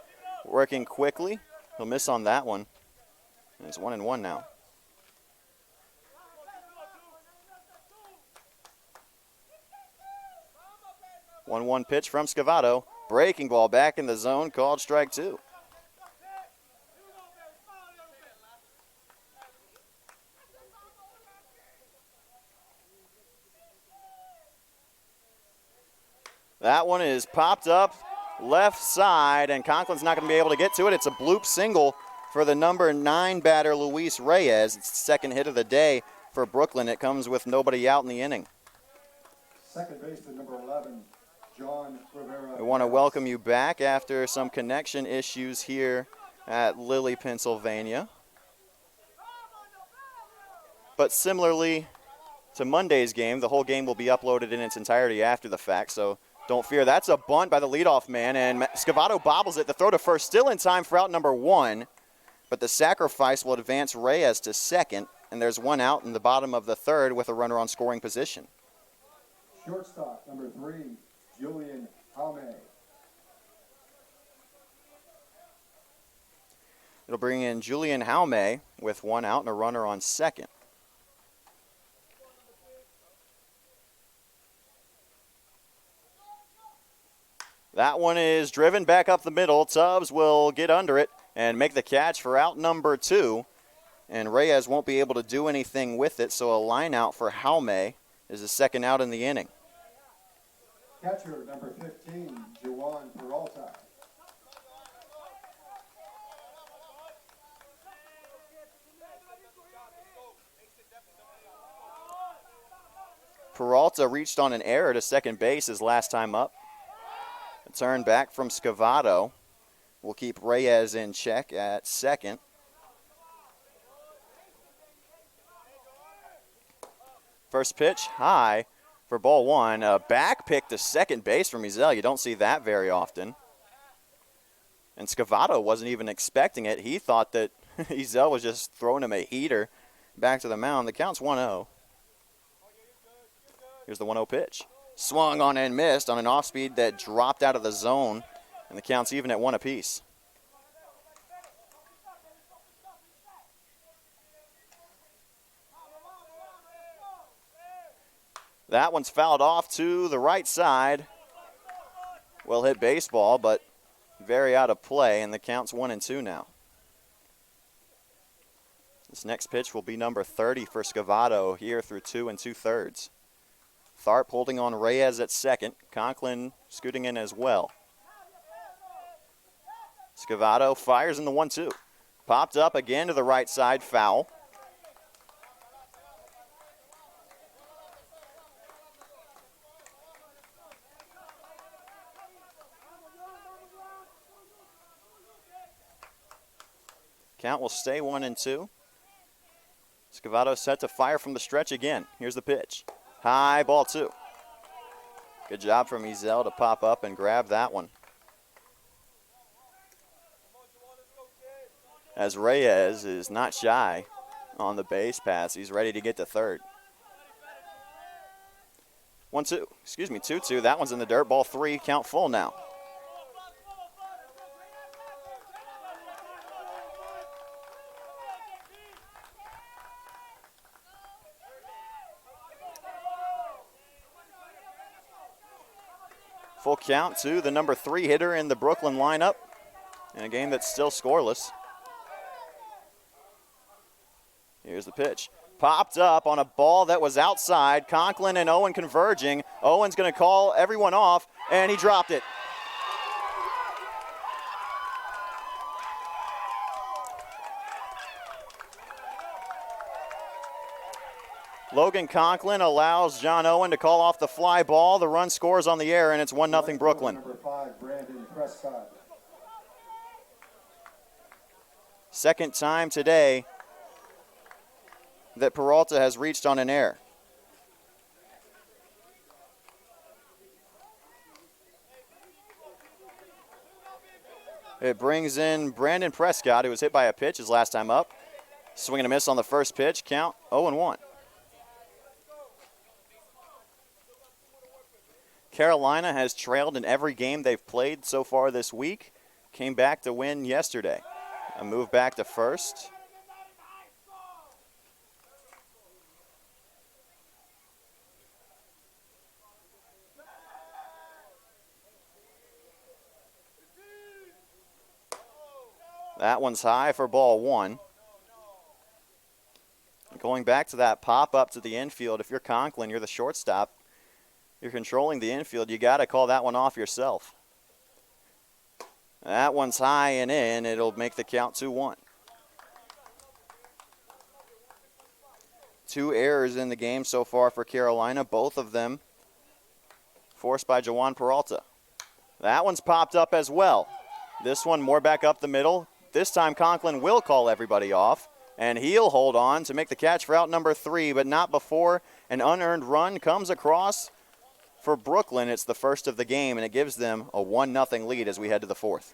Working quickly. He'll miss on that one. And it's 1-1 now. One pitch from Scavato. Breaking ball back in the zone, called strike 2. That one is popped up left side, and Conklin's not going to be able to get to it. It's a bloop single for the number 9 batter, Luis Reyes. It's the second hit of the day for Brooklyn. It comes with nobody out in the inning. Second baseman, number 11, John Rivera. We want to welcome you back after some connection issues here at Lilly, Pennsylvania. But similarly to Monday's game, the whole game will be uploaded in its entirety after the fact, so don't fear. That's a bunt by the leadoff man, and Scavato bobbles it. The throw to first, still in time for out number 1, but the sacrifice will advance Reyes to second, and there's one out in the bottom of the third with a runner on scoring position. Shortstop, number 3, Julian Jaume. It'll bring in Julian Jaume with one out and a runner on second. That one is driven back up the middle. Tubbs will get under it and make the catch for out number 2. And Reyes won't be able to do anything with it, so a line out for Jaume is the second out in the inning. Catcher, number 15, Juan Peralta. Peralta reached on an error to second base his last time up. A turn back from Scavato will keep Reyes in check at second. First pitch, high, for ball one. A back pick to second base from Ezel. You don't see that very often. And Scavato wasn't even expecting it. He thought that Ezel was just throwing him a heater back to the mound. The count's 1-0. Here's the 1-0 pitch. Swung on and missed on an off-speed that dropped out of the zone. And the count's even at 1 apiece. That one's fouled off to the right side. Well hit baseball, but very out of play, and the count's 1-2 now. This next pitch will be number 30 for Scavato here through 2 2/3. Tharp holding on Reyes at second. Conklin scooting in as well. Scavato fires in the 1-2. Popped up again to the right side, foul. Count will stay 1-2. Scavato set to fire from the stretch again. Here's the pitch. High, ball 2. Good job from Ezel to pop up and grab that one. As Reyes is not shy on the base pass. He's ready to get to third. 2-2. That one's in the dirt. Ball 3, count full now. Full count to the number 3 hitter in the Brooklyn lineup in a game that's still scoreless. Here's the pitch. Popped up on a ball that was outside. Conklin and Owen converging. Owen's going to call everyone off, and he dropped it. Logan Conklin allows John Owen to call off the fly ball. The run scores on the air, and it's 1-0 Brooklyn. Number 5, Brandon Prescott. Second time today that Peralta has reached on an error. It brings in Brandon Prescott, who was hit by a pitch his last time up. Swing and a miss on the first pitch. Count 0-1. Carolina has trailed in every game they've played so far this week. Came back to win yesterday. A move back to first. That one's high for ball 1. Going back to that pop up to the infield, if you're Conklin, you're the shortstop, you're controlling the infield, you got to call that one off yourself. That one's high and in. It'll make the count 2-1. 2 errors in the game so far for Carolina, both of them forced by Juwan Peralta. That one's popped up as well. This one more back up the middle. This time Conklin will call everybody off, and he'll hold on to make the catch for out number 3, but not before an unearned run comes across for Brooklyn. It's the first of the game, and it gives them a 1-0 lead as we head to the 4th.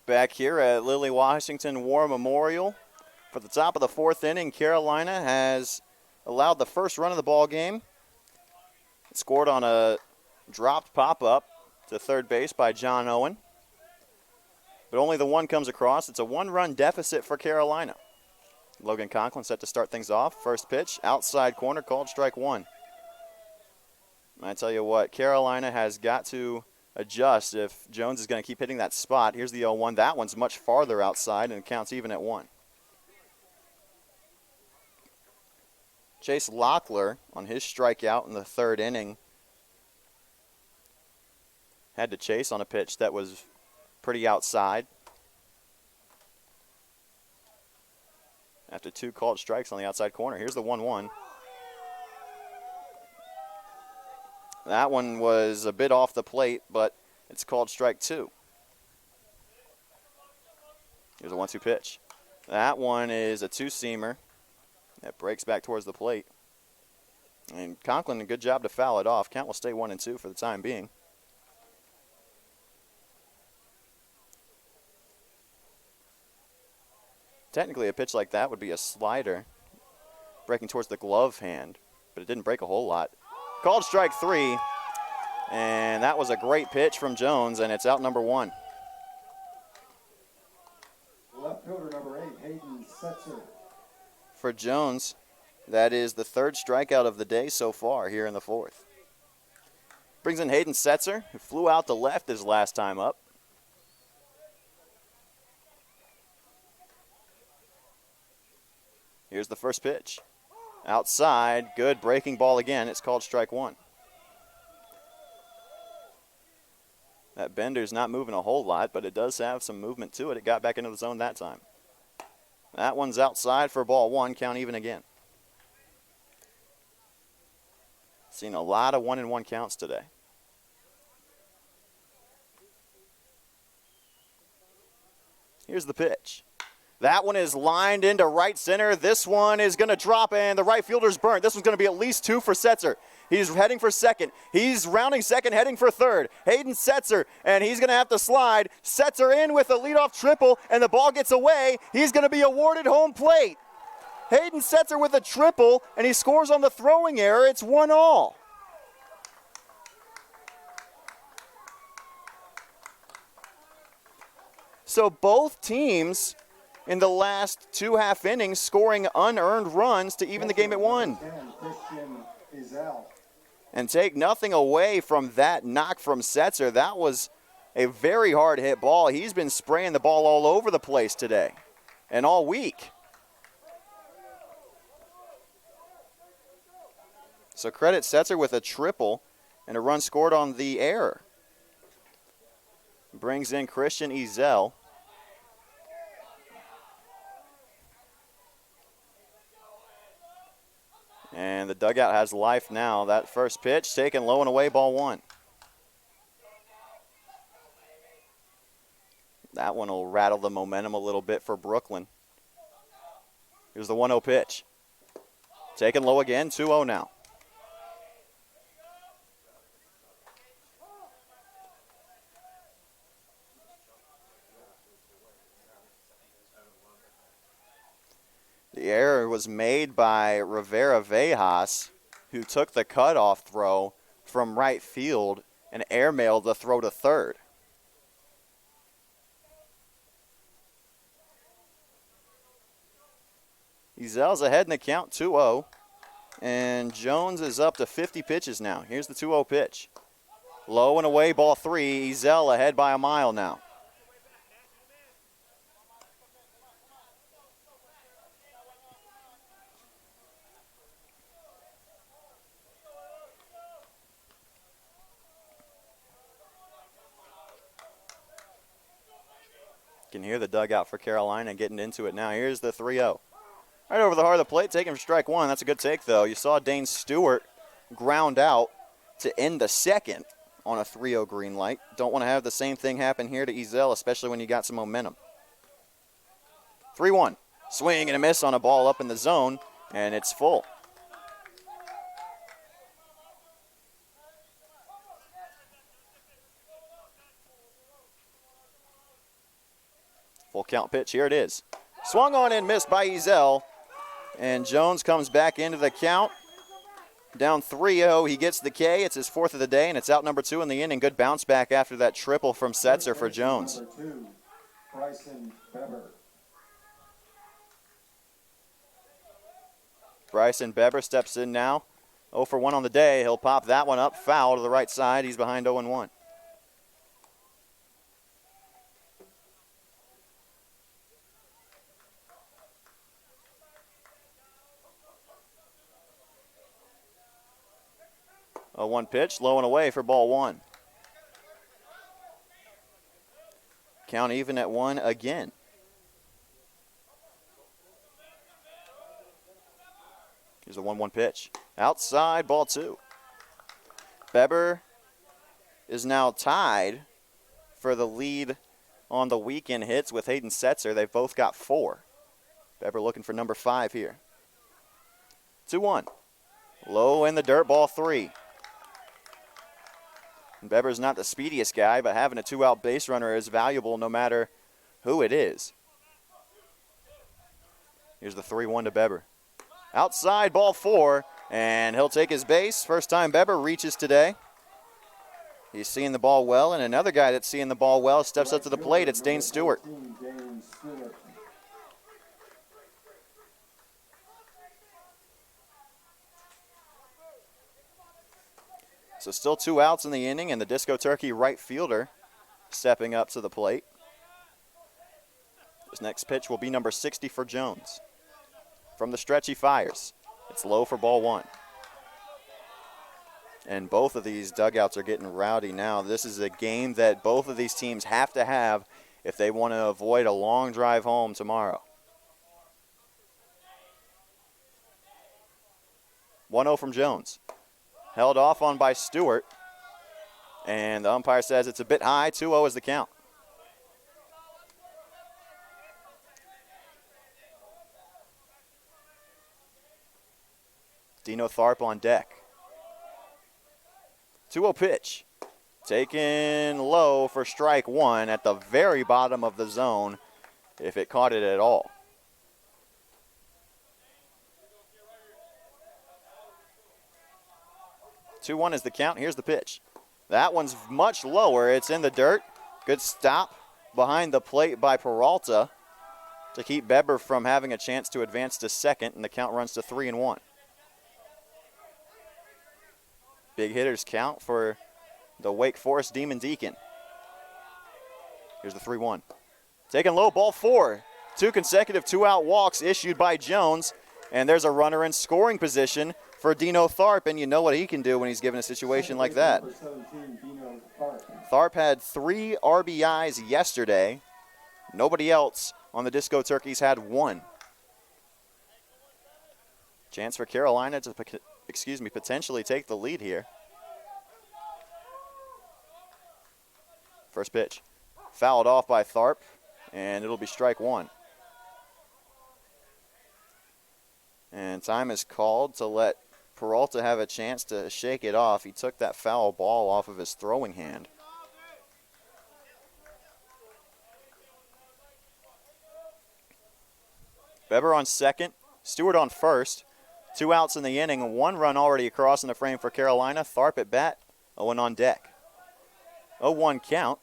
Back here at Lily Washington War Memorial. For the top of the fourth inning, Carolina has allowed the first run of the ball game. It scored on a dropped pop-up to third base by John Owen. But only the one comes across. It's a one-run deficit for Carolina. Logan Conklin set to start things off. First pitch, outside corner, called strike one. I tell you what, Carolina has got to adjust if Jones is going to keep hitting that spot. Here's the 0-1. That one's much farther outside and counts even at one. Chase Locklear on his strikeout in the third inning had to chase on a pitch that was pretty outside. After two called strikes on the outside corner. Here's the 1-1. That one was a bit off the plate, but it's called strike two. Here's a 1-2 pitch. That one is a two-seamer that breaks back towards the plate. And Conklin, a good job to foul it off. Count will stay 1-2 for the time being. Technically, a pitch like that would be a slider breaking towards the glove hand, but it didn't break a whole lot. Called strike three, and that was a great pitch from Jones, and it's out number one. Left fielder number 8, Hayden Setzer. For Jones, that is the third strikeout of the day so far here in the fourth. Brings in Hayden Setzer, who flew out to left his last time up. Here's the first pitch. Outside, good breaking ball again. It's called strike one. That bender's not moving a whole lot, but it does have some movement to it. It got back into the zone that time. That one's outside for ball one, count even again. Seen a lot of 1-1 counts today. Here's the pitch. That one is lined into right center. This one is going to drop, and the right fielder's burnt. This one's going to be at least two for Setzer. He's heading for second. He's rounding second, heading for third. Hayden Setzer, and he's going to have to slide. Setzer in with a leadoff triple, and the ball gets away. He's going to be awarded home plate. Hayden Setzer with a triple, and he scores on the throwing error. It's 1-1. So both teams in the last two half innings scoring unearned runs to even the game at one. And take nothing away from that knock from Setzer. That was a very hard hit ball. He's been spraying the ball all over the place today and all week. So credit Setzer with a triple and a run scored on the error. Brings in Christian Ezel. And the dugout has life now. That first pitch taken low and away, ball one. That one will rattle the momentum a little bit for Brooklyn. Here's the 1-0 pitch. Taken low again, 2-0 now. The error was made by Rivera Vejas, who took the cutoff throw from right field and airmailed the throw to third. Ezel's ahead in the count, 2-0. And Jones is up to 50 pitches now. Here's the 2-0 pitch. Low and away, ball three. Ezel ahead by a mile now. Can hear the dugout for Carolina getting into it now. Here's the 3-0. Right over the heart of the plate, taking for strike one. That's a good take, though. You saw Dane Stewart ground out to end the second on a 3-0 green light. Don't want to have the same thing happen here to Ezel, especially when you got some momentum. 3-1. Swing and a miss on a ball up in the zone, and it's full. count pitch. Here it is. Swung on and missed by Ezel. And Jones comes back into the count. Down 3-0. He gets the K. It's his 4th of the day, and it's out number 2 in the inning. Good bounce back after that triple from Setzer for Jones. Number 2, Bryson Beber. Bryson Beber steps in now. 0 for 1 on the day. He'll pop that one up. Foul to the right side. He's behind 0-1. A 1 pitch, low and away for ball 1. Count even at 1 again. Here's a 1-1 pitch. Outside, ball 2. Beber is now tied for the lead on the weekend hits with Hayden Setzer. They've both got 4. Beber looking for number 5 here. 2-1. Low in the dirt, ball 3. Beber's not the speediest guy, but having a 2-out base runner is valuable no matter who it is. Here's the 3-1 to Beber. Outside, ball 4, and he'll take his base. First time Beber reaches today. He's seeing the ball well, and another guy that's seeing the ball well steps up to the plate. It's Dane Stewart. So still 2 outs in the inning, and the Disco Turkey right fielder stepping up to the plate. This next pitch will be number 60 for Jones. From the stretch he fires. It's low for ball 1. And both of these dugouts are getting rowdy now. This is a game that both of these teams have to have if they want to avoid a long drive home tomorrow. 1-0 from Jones. Held off on by Stewart. And the umpire says it's a bit high. 2-0 is the count. Dino Tharp on deck. 2-0 pitch. Taken low for strike 1 at the very bottom of the zone, if it caught it at all. Two 1 is the count. Here's the pitch. That one's much lower. It's in the dirt. Good stop behind the plate by Peralta to keep Beber from having a chance to advance to second, and the count runs to 3-1. Big hitters count for the Wake Forest Demon Deacon. Here's the 3-1. Taken low, ball 4. 2 consecutive 2-out walks issued by Jones, and there's a runner in scoring position for Dino Tharp, and you know what he can do when he's given a situation like that. Tharp had 3 RBIs yesterday. Nobody else on the Disco Turkeys had 1. Chance for Carolina to potentially take the lead here. First pitch. Fouled off by Tharp, and it'll be strike 1. And time is called to let Peralta have a chance to shake it off. He took that foul ball off of his throwing hand. Beber on second, Stewart on first. 2 outs in the inning, 1 run already across in the frame for Carolina. Tharp at bat, Owen on deck. 0-1 count.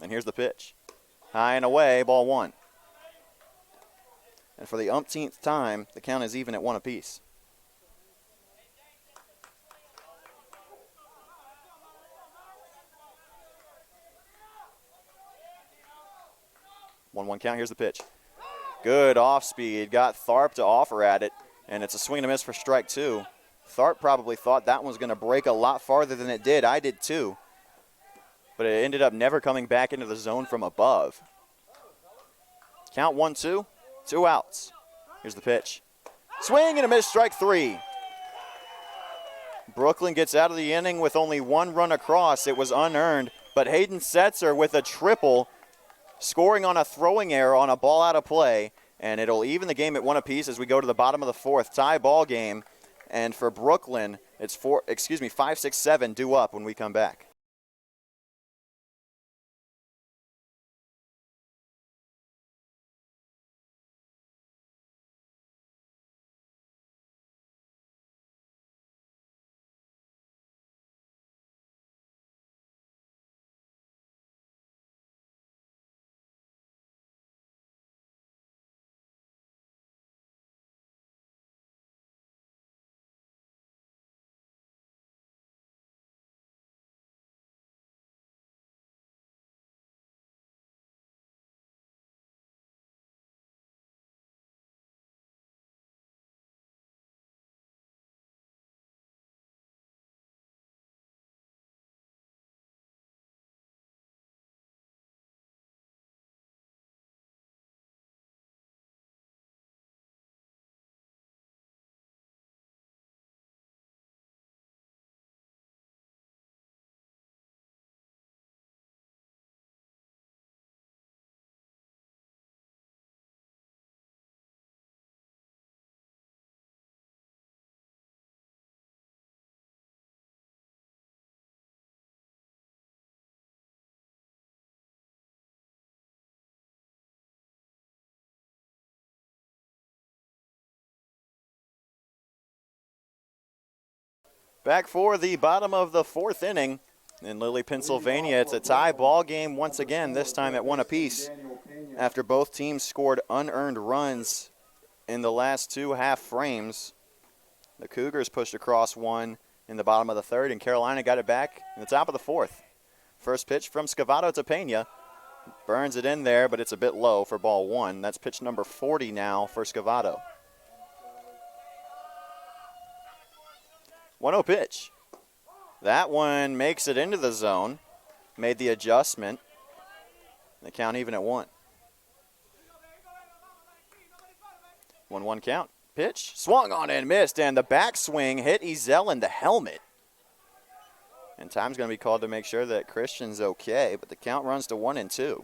And here's the pitch. High and away, ball 1. And for the umpteenth time, the count is even at 1 apiece. One count, here's the pitch. Good off speed, got Tharp to offer at it, and it's a swing and a miss for strike 2. Tharp probably thought that one was going to break a lot farther than it did. I did too. But it ended up never coming back into the zone from above. Count 1-2, 2 outs. Here's the pitch. Swing and a miss, strike 3. Brooklyn gets out of the inning with only 1 run across. It was unearned, but Hayden Setzer with a triple, scoring on a throwing error on a ball out of play, and it'll even the game at 1 apiece as we go to the bottom of the 4th. Tie ball game, and for Brooklyn, it's 5-6-7 due up when we come back. Back for the bottom of the fourth inning in Lilly, Pennsylvania. It's a tie ball game once again, this time at one apiece, after both teams scored unearned runs in the last two half frames. The Cougars pushed across one in the bottom of the third, and Carolina got it back in the top of the fourth. First pitch from Scavato to Pena. Burns it in there, but it's a bit low for ball one. That's pitch number 40 now for Scavato. 1-0 pitch. That one makes it into the zone. Made the adjustment. The count even at 1. 1-1 count. Pitch. Swung on and missed, and the backswing hit Ezel in the helmet. And time's going to be called to make sure that Christian's okay, but the count runs to 1-2.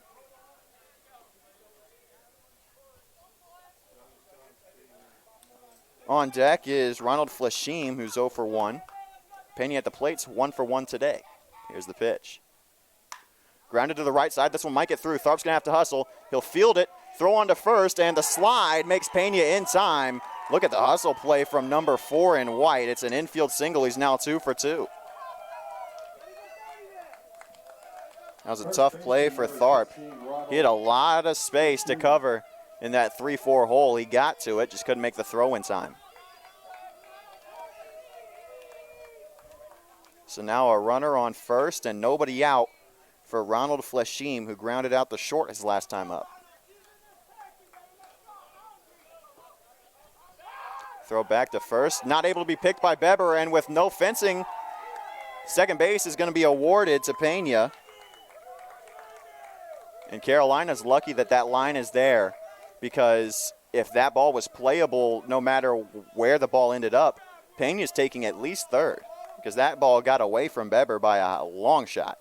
On deck is Ronald Flashim, who's 0 for 1. Pena at the plate's 1 for 1 today. Here's the pitch. Grounded to the right side. This one might get through. Tharp's going to have to hustle. He'll field it, throw on to first, and the slide makes Pena in time. Look at the hustle play from number 4 in white. It's an infield single. He's now 2 for 2. That was a tough play for Tharp. He had a lot of space to cover in that 3-4 hole. He got to it, just couldn't make the throw in time. So now a runner on first and nobody out for Ronald Flashim, who grounded out the short his last time up. Throw back to first, not able to be picked by Beber, and with no fencing, second base is going to be awarded to Pena. And Carolina's lucky that that line is there, because if that ball was playable, no matter where the ball ended up, Pena's taking at least third, because that ball got away from Beber by a long shot.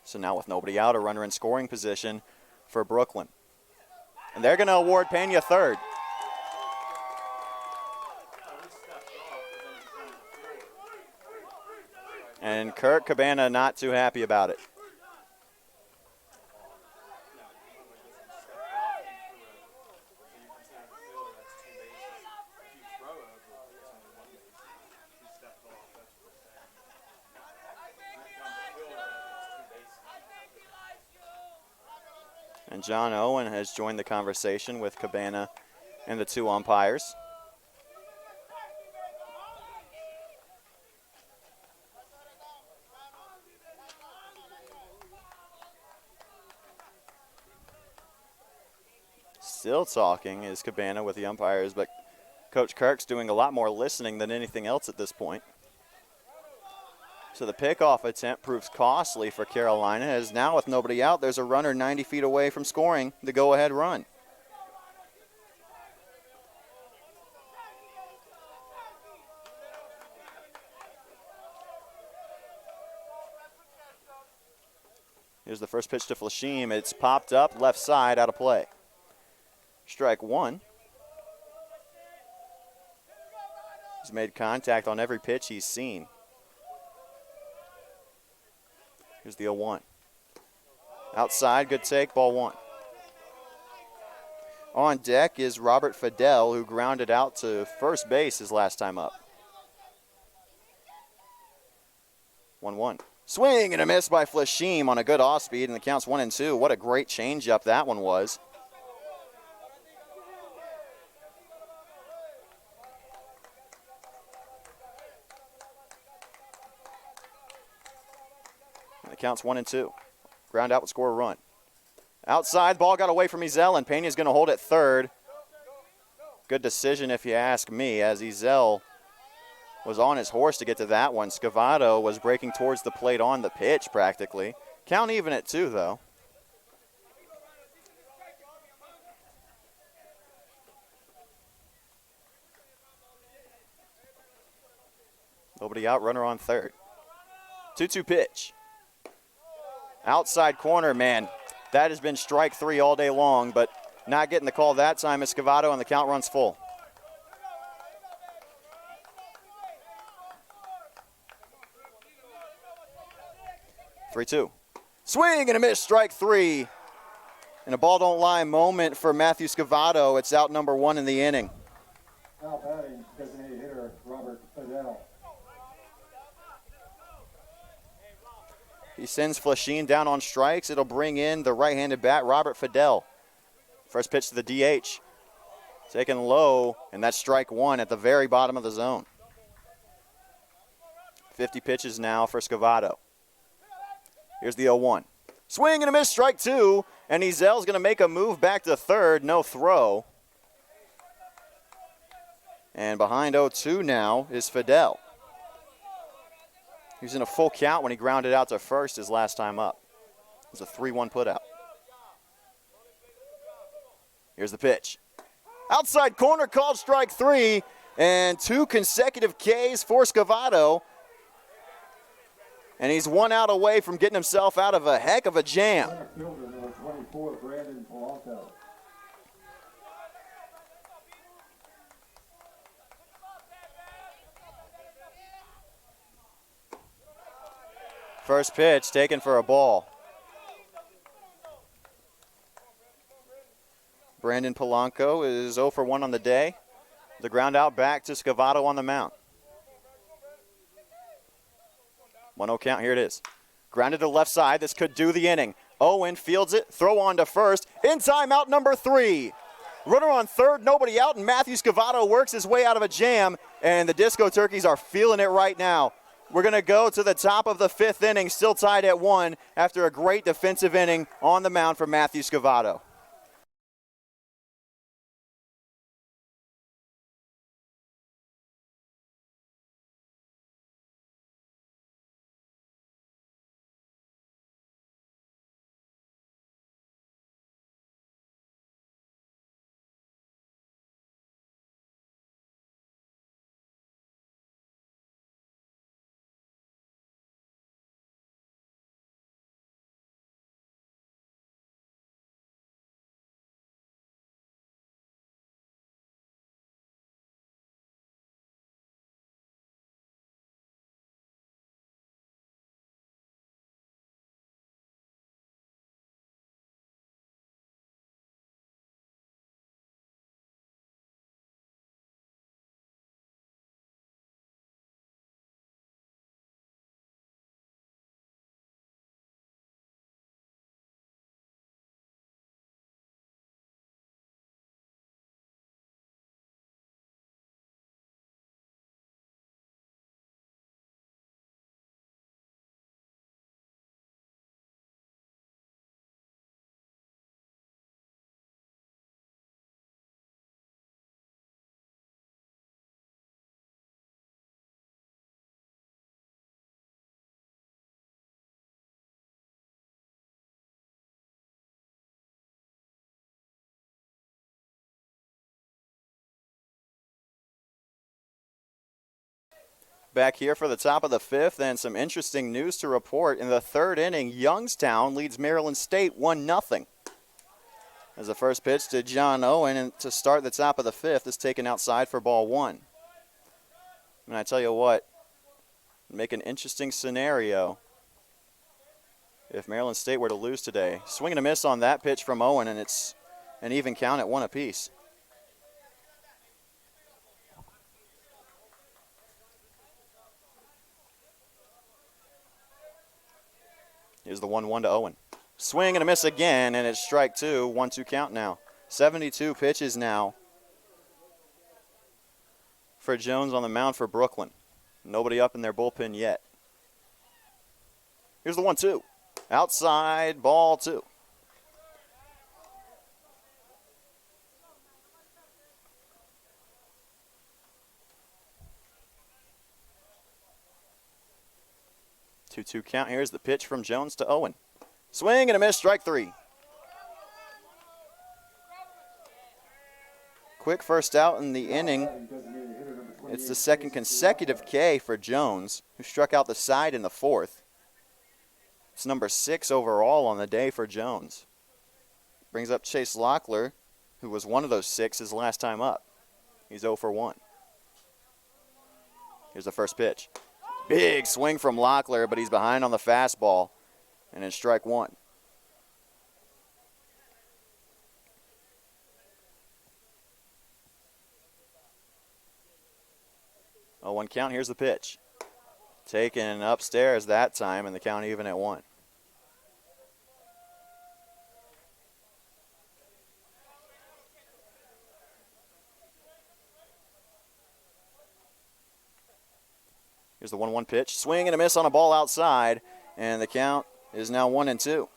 So now with nobody out, a runner in scoring position for Brooklyn. And they're going to award Pena third. And Kurt Cabana not too happy about it. And John Owen has joined the conversation with Cabana and the two umpires. Still talking is Cabana with the umpires, but Coach Kirk's doing a lot more listening than anything else at this point. So the pickoff attempt proves costly for Carolina, as now with nobody out, there's a runner 90 feet away from scoring the go-ahead run. Here's the first pitch to Flashim. It's popped up, left side, out of play. Strike one. He's made contact on every pitch he's seen. Here's the 0-1. Outside, good take, ball one. On deck is Robert Fidel, who grounded out to first base his last time up. 1-1. Swing and a miss by Flashim on a good off-speed, and the count's 1-2. What a great changeup that one was. And the count's 1-2. Ground out will score a run. Outside, ball got away from Ezel, and Pena's going to hold it third. Good decision if you ask me, as Ezel was on his horse to get to that one. Scavato was breaking towards the plate on the pitch practically. Count even at 2, though. Nobody out, runner on third. 2-2 pitch. Outside corner, man. That has been strike 3 all day long, but not getting the call that time is Scavato, and the count runs full. Three-two. Swing and a miss, strike 3. And a ball don't lie moment for Matthew Scavato. It's out number 1 in the inning. Now batting, designated hitter He sends Flasheen down on strikes. It'll bring in the right-handed bat, Robert Fidel. First pitch to the DH. Taken low, and that's strike one at the very bottom of the zone. 50 pitches now for Scavato. Here's the 0-1. Swing and a miss, strike two, and Ezel's going to make a move back to third, no throw. And behind 0-2 now is Fidel. He was in a full count when he grounded out to first his last time up. It was a 3-1 putout. Here's the pitch. Outside corner called strike three, and 2 consecutive Ks for Scavato. And he's 1 out away from getting himself out of a heck of a jam. Center fielder, number 24, Brandon Polanco. First pitch taken for a ball. Brandon Polanco is 0 for 1 on the day. The ground out back to Scavato on the mound. 1-0 count, here it is. Grounded to the left side, this could do the inning. Owen fields it, throw on to first, in timeout number 3. Runner on third, nobody out, and Matthew Scavato works his way out of a jam, and the Disco Turkeys are feeling it right now. We're going to go to the top of the 5th inning, still tied at 1 after a great defensive inning on the mound for Matthew Scavato. Back here for the top of the 5th, and some interesting news to report. In the 3rd inning, Youngstown leads Maryland State 1-0. As the first pitch to John Owen, and to start the top of the 5th is taken outside for ball 1. And I tell you what, make an interesting scenario if Maryland State were to lose today. Swing and a miss on that pitch from Owen, and it's an even count at 1 apiece. Here's the 1-1 to Owen. Swing and a miss again, and it's strike 2, 1-2 count now. 72 pitches now for Jones on the mound for Brooklyn. Nobody up in their bullpen yet. Here's the 1-2. Outside, ball 2. Two count. Here's the pitch from Jones to Owen. Swing and a miss, strike 3. Quick first out in the inning. It's the 2nd consecutive K for Jones, who struck out the side in the 4th. It's number 6 overall on the day for Jones. Brings up Chase Locklear, who was one of those 6 his last time up. He's 0 for 1. Here's the first pitch. Big swing from Locklear, but he's behind on the fastball, and it's strike 1. Oh, 1 count. Here's the pitch. taken upstairs that time, and the count even at 1. Here's the 1-1 pitch. Swing and a miss on a ball outside, and the count is now 1-2.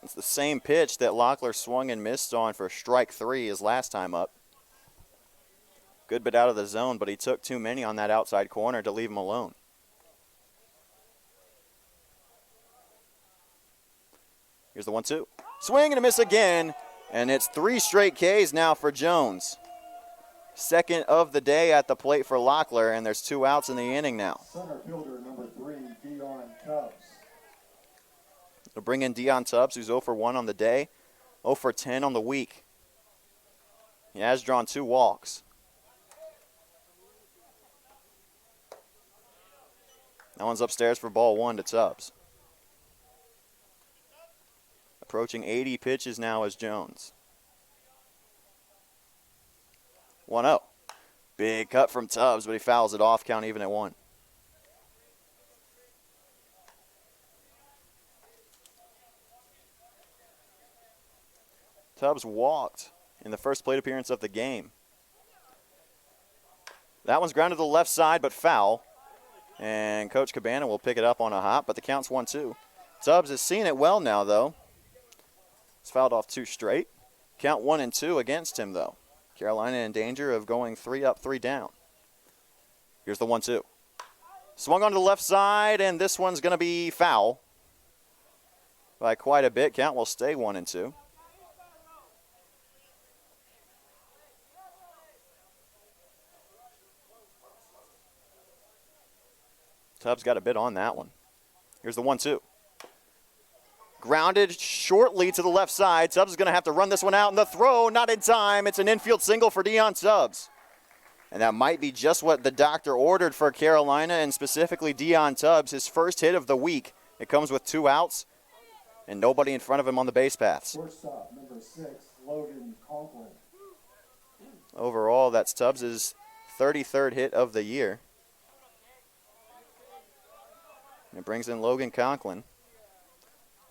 It's the same pitch that Locklear swung and missed on for strike 3 his last time up. Good bit out of the zone, but he took too many on that outside corner to leave him alone. Here's the 1-2. Swing and a miss again, and it's 3 straight Ks now for Jones. Second of the day at the plate for Locklear, and there's 2 outs in the inning now. Center fielder number 3, Dion Tubbs. They'll bring in Dion Tubbs, who's 0 for 1 on the day, 0 for 10 on the week. He has drawn 2 walks. That one's upstairs for ball 1 to Tubbs. Approaching 80 pitches now as Jones. 1-0. Big cut from Tubbs, but he fouls it off, count even at 1. Tubbs walked in the first plate appearance of the game. That one's grounded to the left side, but foul. And Coach Cabana will pick it up on a hop, but the count's 1-2. Tubbs has seen it well now, though. He's fouled off 2 straight. Count 1-2 against him, though. Carolina in danger of going 3 up, 3 down. Here's the 1-2. Swung onto the left side, and this one's going to be foul by quite a bit. Count will stay 1-2. Tubbs got a bit on that one. Here's the 1-2. Grounded shortly to the left side. Tubbs is going to have to run this one out, and the throw not in time. It's an infield single for Dion Tubbs. And that might be just what the doctor ordered for Carolina, and specifically Dion Tubbs, his first hit of the week. It comes with 2 outs and nobody in front of him on the base paths. Shortstop number 6, Logan Conklin. Overall, that's Tubbs' 33rd hit of the year. And it brings in Logan Conklin.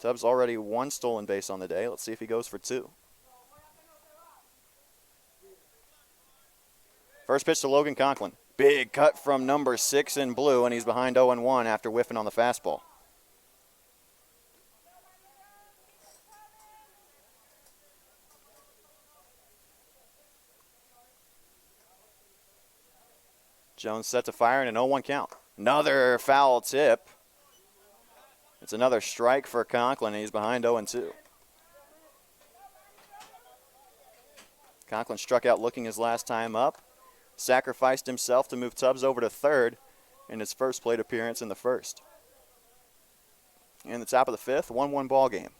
Tubbs already 1 stolen base on the day. Let's see if he goes for 2. First pitch to Logan Conklin. Big cut from number 6 in blue, and he's behind 0-1 after whiffing on the fastball. Jones set to fire in an 0-1 count. Another foul tip. It's another strike for Conklin, and he's behind 0-2. Conklin struck out looking his last time up. Sacrificed himself to move Tubbs over to third in his first plate appearance in the first. In the top of the 5th, 1-1 ball game.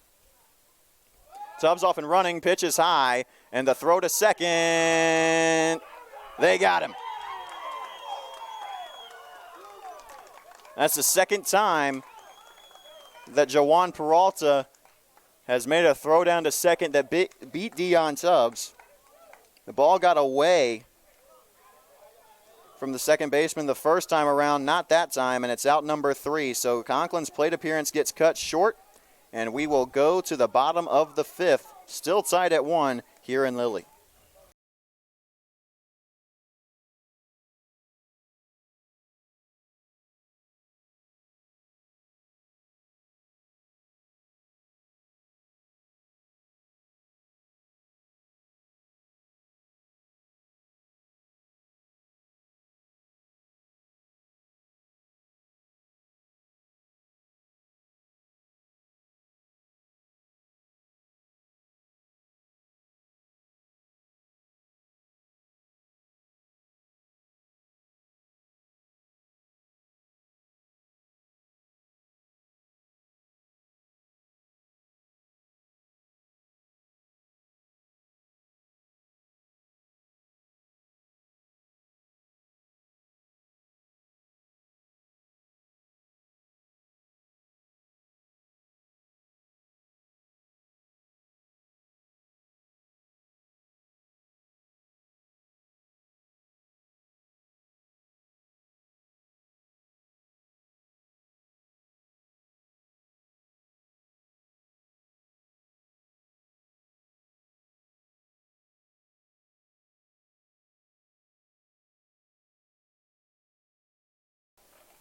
Tubbs off and running, pitches high, and the throw to second. They got him. That's the second time that Jawan Peralta has made a throw down to second that beat Dion Tubbs. The ball got away from the second baseman the first time around, not that time, and it's out number 3. So Conklin's plate appearance gets cut short, and we will go to the bottom of the 5th, still tied at 1 here in Lilly.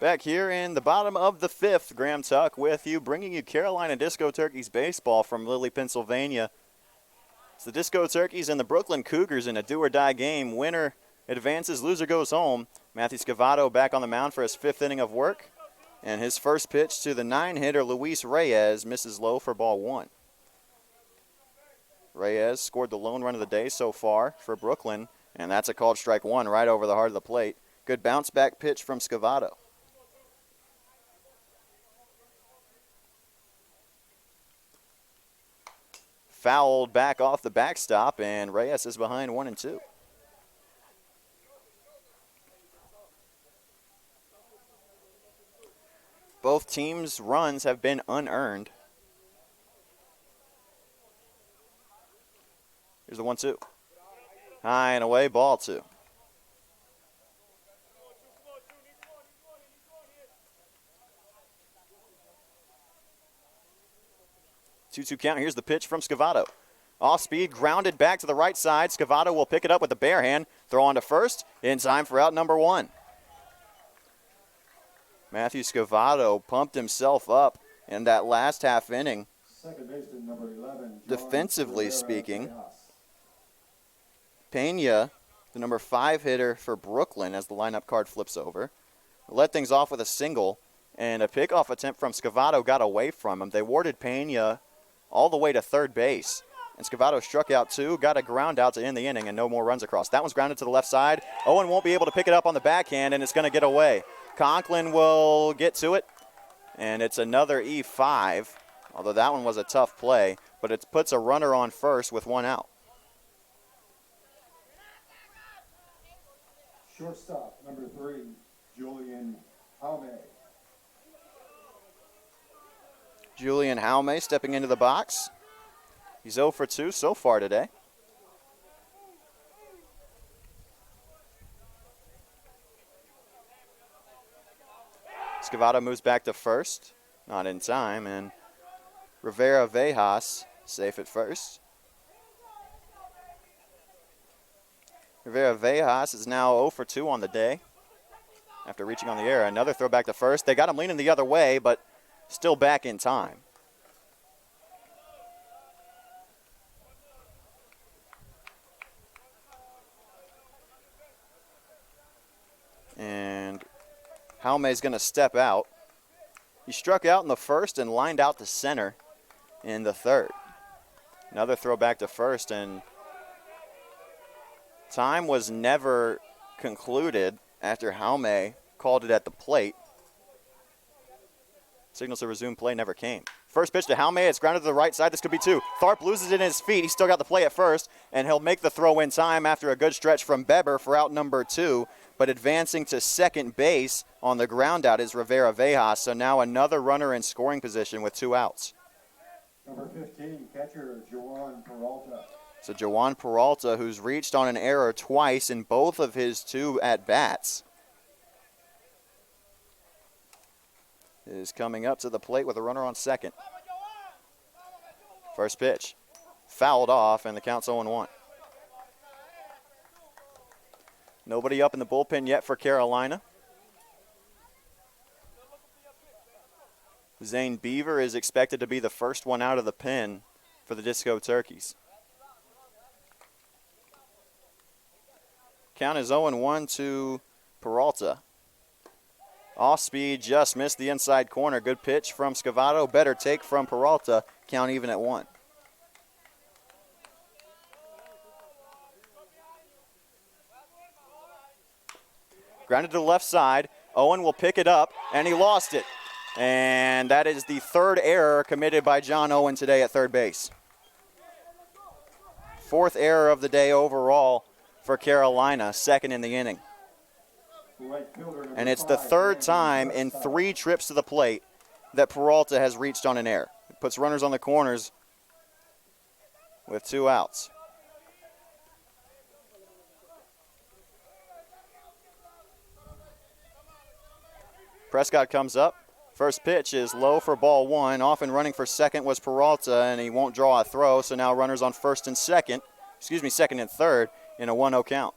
Back here in the bottom of the fifth, Graham Tuck with you, bringing you Carolina Disco Turkeys baseball from Lilly, Pennsylvania. It's the Disco Turkeys and the Brooklyn Cougars in a do-or-die game. Winner advances, loser goes home. Matthew Scavato back on the mound for his fifth inning of work. And his first pitch to the 9-hitter, Luis Reyes, misses low for ball one. Reyes scored the lone run of the day so far for Brooklyn, and that's a called strike one right over the heart of the plate. Good bounce-back pitch from Scavato. Fouled back off the backstop, and Reyes is behind 1-2. Both teams' runs have been unearned. Here's the 1-2. High and away, ball two. Two-two count. Here's the pitch from Scavato. Off speed, grounded back to the right side. Scavato will pick it up with the bare hand. Throw on to first. In time for out number one. Matthew Scavato pumped himself up in that last half inning. Second baseman, number 11. Defensively speaking, Pena, the number 5 hitter for Brooklyn as the lineup card flips over, led things off with a single, and a pickoff attempt from Scavato got away from him. They warded Pena all the way to third base, and Scavato struck out two, got a ground out to end the inning, and no more runs across. That one's grounded to the left side. Owen won't be able to pick it up on the backhand, and it's going to get away. Conklin will get to it, and it's another E5, although that one was a tough play, but it puts a runner on first with one out. Shortstop, number 3, Julian Jaume. Julian Jaume stepping into the box. He's 0 for 2 so far today. Scavato moves back to first, not in time, and Rivera Vejas safe at first. Rivera Vejas is now 0 for 2 on the day after reaching on the air. Another throw back to first. They got him leaning the other way, but still back in time. And Jaume's going to step out. He struck out in the first and lined out to center in the third. Another throw back to first, and time was never concluded after Jaume called it at the plate. Signals to resume play never came. First pitch to Jaume, it's grounded to the right side. This could be two. Tharp loses it in his feet. He's still got the play at first, and he'll make the throw in time after a good stretch from Beber for out number 2. But advancing to second base on the ground out is Rivera Vejas. So now another runner in scoring position with 2 outs. Number 15, catcher Joan Peralta. So Joan Peralta, who's reached on an error twice in both of his 2 at-bats, is coming up to the plate with a runner on second. First pitch, fouled off, and the count's 0-1. Nobody up in the bullpen yet for Carolina. Zane Beaver is expected to be the first one out of the pen for the Disco Turkeys. Count is 0-1 to Peralta. Off speed, just missed the inside corner. Good pitch from Scavato. Better take from Peralta. Count even at 1. Grounded to the left side. Owen will pick it up, and he lost it. And that is the third error committed by John Owen today at third base. 4th error of the day overall for Carolina, second in the inning. And it's the 3rd time in 3 trips to the plate that Peralta has reached on an error. It puts runners on the corners with 2 outs. Prescott comes up. First pitch is low for ball 1. Off and running for second was Peralta, and he won't draw a throw, so now runners on second and third in a 1-0 count.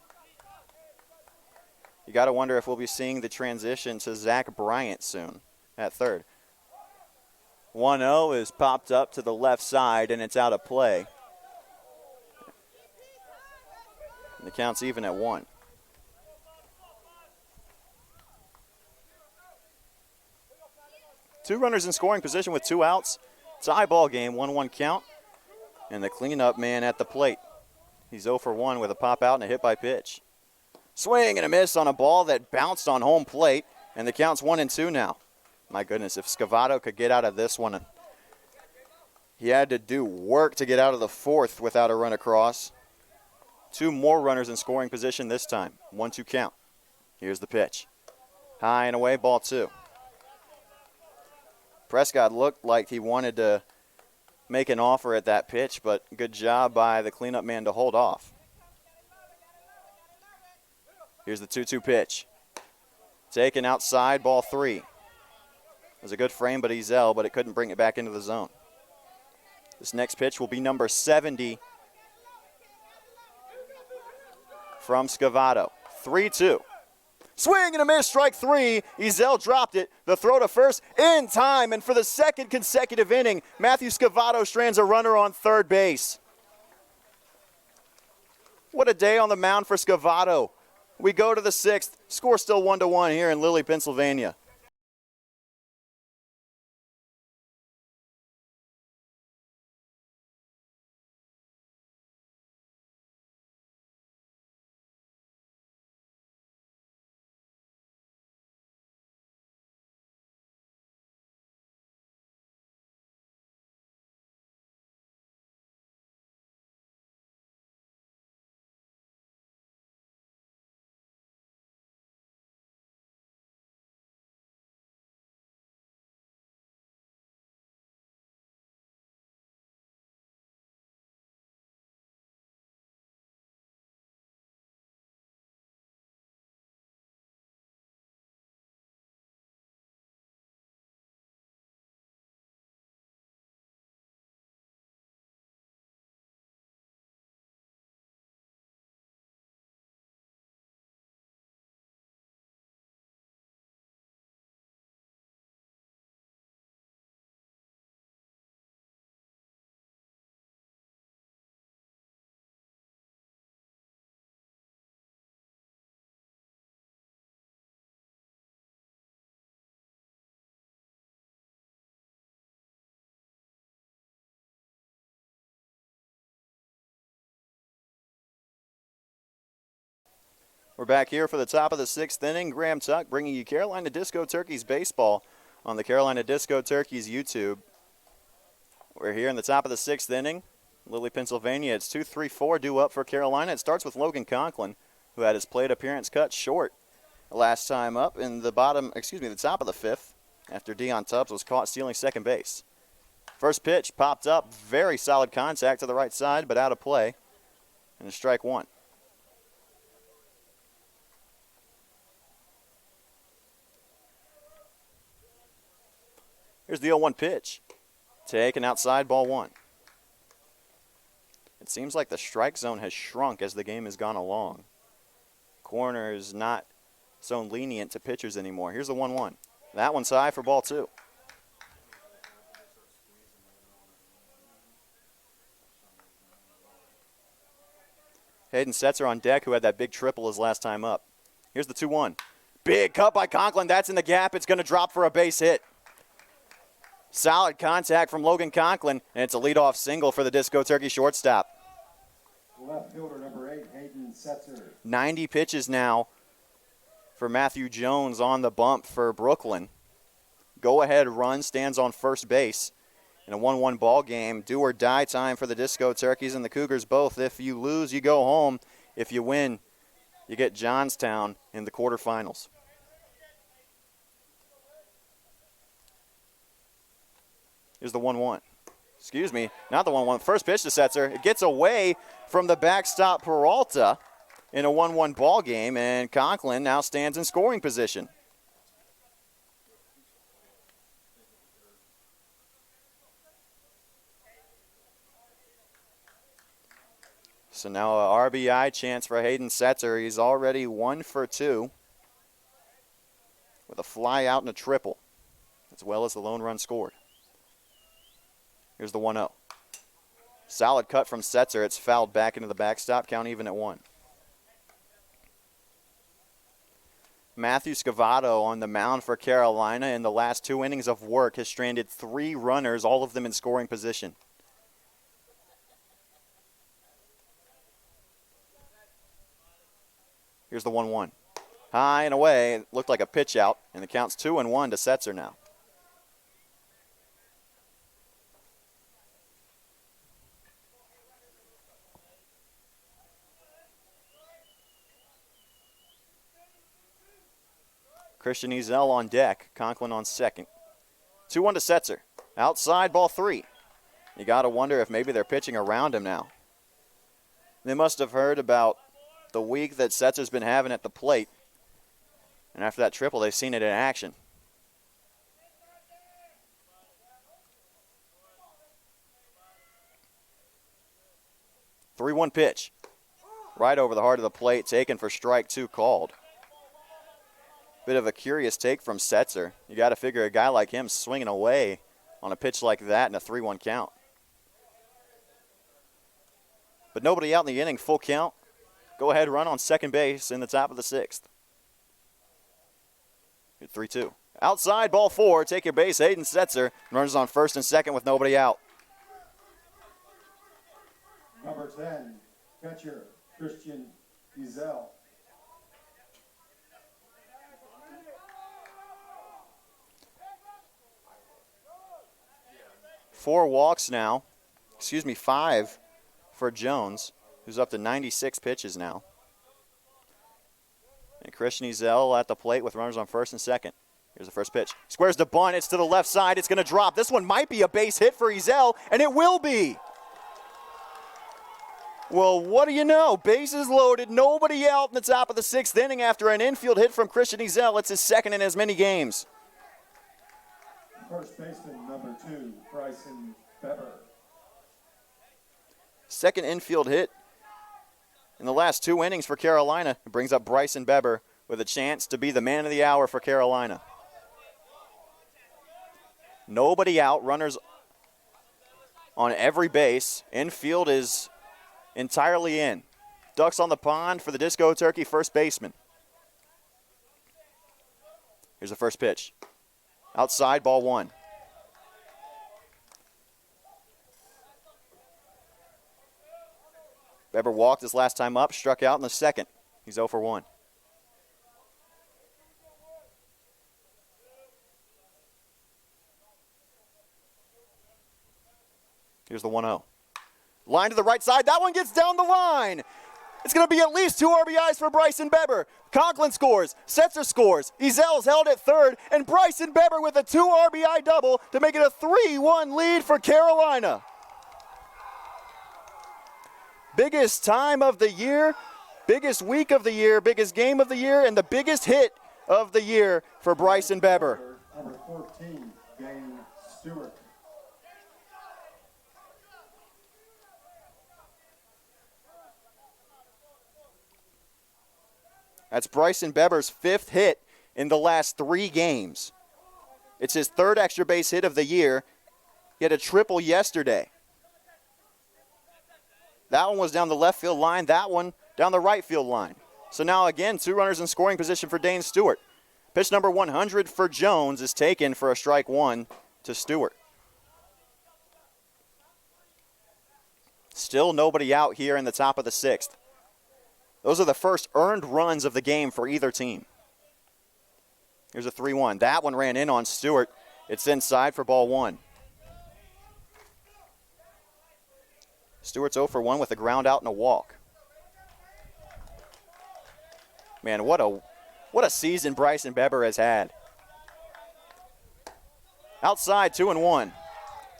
You got to wonder if we'll be seeing the transition to Zach Bryant soon at third. 1-0 is popped up to the left side, and it's out of play. And the count's even at 1. Two runners in scoring position with 2 outs. Tie ball game, 1-1 count. And the cleanup man at the plate. He's 0 for 1 with a pop out and a hit by pitch. Swing and a miss on a ball that bounced on home plate, and the count's 1-2 now. My goodness, if Scavato could get out of this one. He had to do work to get out of the 4th without a run across. 2 more runners in scoring position this time. 1-2 count. Here's the pitch. High and away, ball 2. Prescott looked like he wanted to make an offer at that pitch, but good job by the cleanup man to hold off. Here's the 2-2 pitch. Taken outside, ball 3. It was a good frame, but Ezel, but it couldn't bring it back into the zone. This next pitch will be number 70 from Scavato. 3-2. Swing and a miss, strike 3. Ezel dropped it. The throw to first in time, and for the second consecutive inning, Matthew Scavato strands a runner on third base. What a day on the mound for Scavato. We go to the 6th. Score still 1-1 here in Lilly, Pennsylvania. We're back here for the top of the 6th inning. Graham Tuck bringing you Carolina Disco Turkeys baseball on the Carolina Disco Turkeys YouTube. We're here in the top of the 6th inning. Lilly, Pennsylvania. It's 2-3-4 due up for Carolina. It starts with Logan Conklin, who had his plate appearance cut short last time up in the top of the 5th after Deion Tubbs was caught stealing second base. First pitch popped up. Very solid contact to the right side, but out of play. And a strike 1. Here's the 0-1 pitch. Taken outside, ball 1. It seems like the strike zone has shrunk as the game has gone along. Corner is not so lenient to pitchers anymore. Here's the 1-1. That one's high for ball 2. Hayden Setzer on deck, who had that big triple his last time up. Here's the 2-1. Big cut by Conklin. That's in the gap. It's going to drop for a base hit. Solid contact from Logan Conklin, and it's a leadoff single for the Disco Turkey shortstop. Left fielder number 8, Hayden Setzer. 90 pitches now for Matthew Jones on the bump for Brooklyn. Go-ahead run stands on first base in a 1-1 ball game. Do or die time for the Disco Turkeys and the Cougars both. If you lose, you go home. If you win, you get Johnstown in the quarterfinals. Here's the 1-1. Excuse me, not the 1-1. First pitch to Setzer. It gets away from the backstop Peralta in a 1-1 ball game, and Conklin now stands in scoring position. So now a RBI chance for Hayden Setzer. He's already 1 for 2. with a fly out and a triple, as well as the lone run scored. Here's the 1-0. Solid cut from Setzer. It's fouled back into the backstop. Count even at 1. Matthew Scavato on the mound for Carolina in the last 2 innings of work has stranded 3 runners, all of them in scoring position. Here's the 1-1. High and away. It looked like a pitch out, and the count's 2-1 to Setzer now. Christian Ezel on deck. Conklin on second. 2-1 to Setzer. Outside, ball 3. You got to wonder if maybe they're pitching around him now. They must have heard about the week that Setzer's been having at the plate. And after that triple, they've seen it in action. – 3-1 pitch. Right over the heart of the plate, taken for strike 2 called. Bit of a curious take from Setzer. You got to figure a guy like him swinging away on a pitch like that in a 3-1 count. But nobody out in the inning, full count. Go ahead run on second base in the top of the 6th. 3-2. Outside, ball 4. Take your base, Hayden Setzer. Runners on first and second with nobody out. Number 10, catcher, Christian Ezel. 4 walks now. 5 for Jones, who's up to 96 pitches now. And Christian Ezel at the plate with runners on first and second. Here's the first pitch. Squares the bunt. It's to the left side. It's going to drop. This one might be a base hit for Ezel, and it will be. Well, what do you know? Bases loaded. Nobody out in the top of the 6th inning after an infield hit from Christian Ezel. It's his second in as many games. First baseman, number 2, Bryson Beber. Second infield hit in the last 2 innings for Carolina. It brings up Bryson Beber with a chance to be the man of the hour for Carolina. Nobody out. Runners on every base. Infield is entirely in. Ducks on the pond for the Disco Turkey first baseman. Here's the first pitch. Outside, ball 1. Beber walked his last time up, struck out in the second. He's 0 for 1. Here's the 1-0. Line to the right side. That one gets down the line. It's going to be at least 2 RBIs for Bryson Beber. Conklin scores. Setzer scores. Ezel's held at third. And Bryson Beber with a 2 RBI double to make it a 3-1 lead for Carolina. Biggest time of the year, biggest week of the year, biggest game of the year, and the biggest hit of the year for Bryson Beber. Number 14, Dane Stewart. That's Bryson Beber's 5th hit in the last 3 games. It's his 3rd extra base hit of the year. He had a triple yesterday. That one was down the left field line. That one down the right field line. So now again, 2 runners in scoring position for Dane Stewart. Pitch number 100 for Jones is taken for a strike 1 to Stewart. Still nobody out here in the top of the 6th. Those are the first earned runs of the game for either team. Here's a 3-1. That one ran in on Stewart. It's inside for ball 1. Stewart's 0 for 1 with a ground out and a walk. Man, what a season Bryson Beber has had. Outside, 2-1.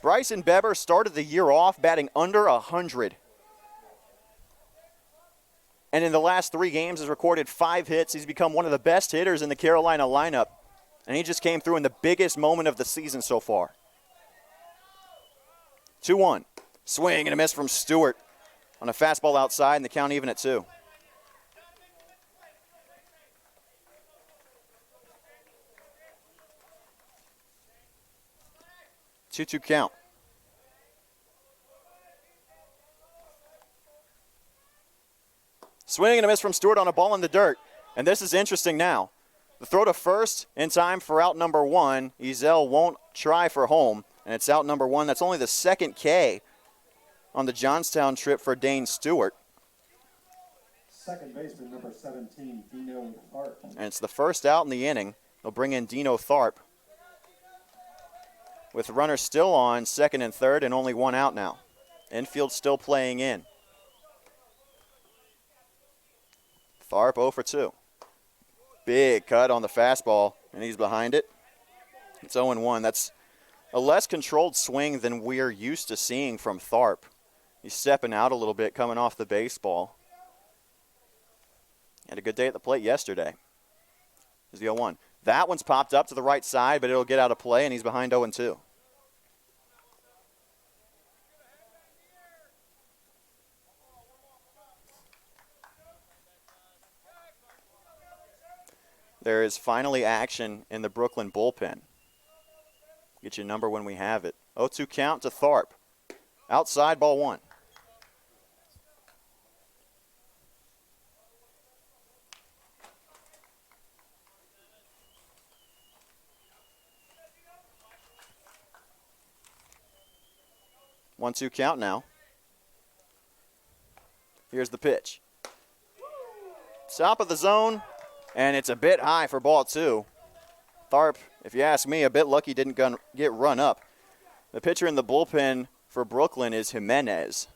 Bryson Beber started the year off batting under 100. And in the last 3 games has recorded 5 hits. He's become one of the best hitters in the Carolina lineup. And he just came through in the biggest moment of the season so far. 2-1. Swing and a miss from Stewart on a fastball outside, and the count even at 2. 2-2 count. Swing and a miss from Stewart on a ball in the dirt. And this is interesting now. The throw to first in time for out number 1. Ezel won't try for home, and it's out number 1. That's only the second K on the Johnstown trip for Dane Stewart. Second baseman, number 17, Dino Tharp. And it's the first out in the inning. They'll bring in Dino Tharp. With runners still on second and third and only one out now. Infield still playing in. Tharp 0 for 2. Big cut on the fastball, and he's behind it. It's 0-1. That's a less controlled swing than we're used to seeing from Tharp. He's stepping out a little bit, coming off the baseball. Had a good day at the plate yesterday. Here's the 0-1. That one's popped up to the right side, but it'll get out of play, and he's behind 0-2. There is finally action in the Brooklyn bullpen. Get your number when we have it. 0-2 count to Tharp. Outside, ball 1. One-two count now. Here's the pitch. Top of the zone, and it's a bit high for ball 2. Tharp, if you ask me, a bit lucky didn't get run up. The pitcher in the bullpen for Brooklyn is Jimenez.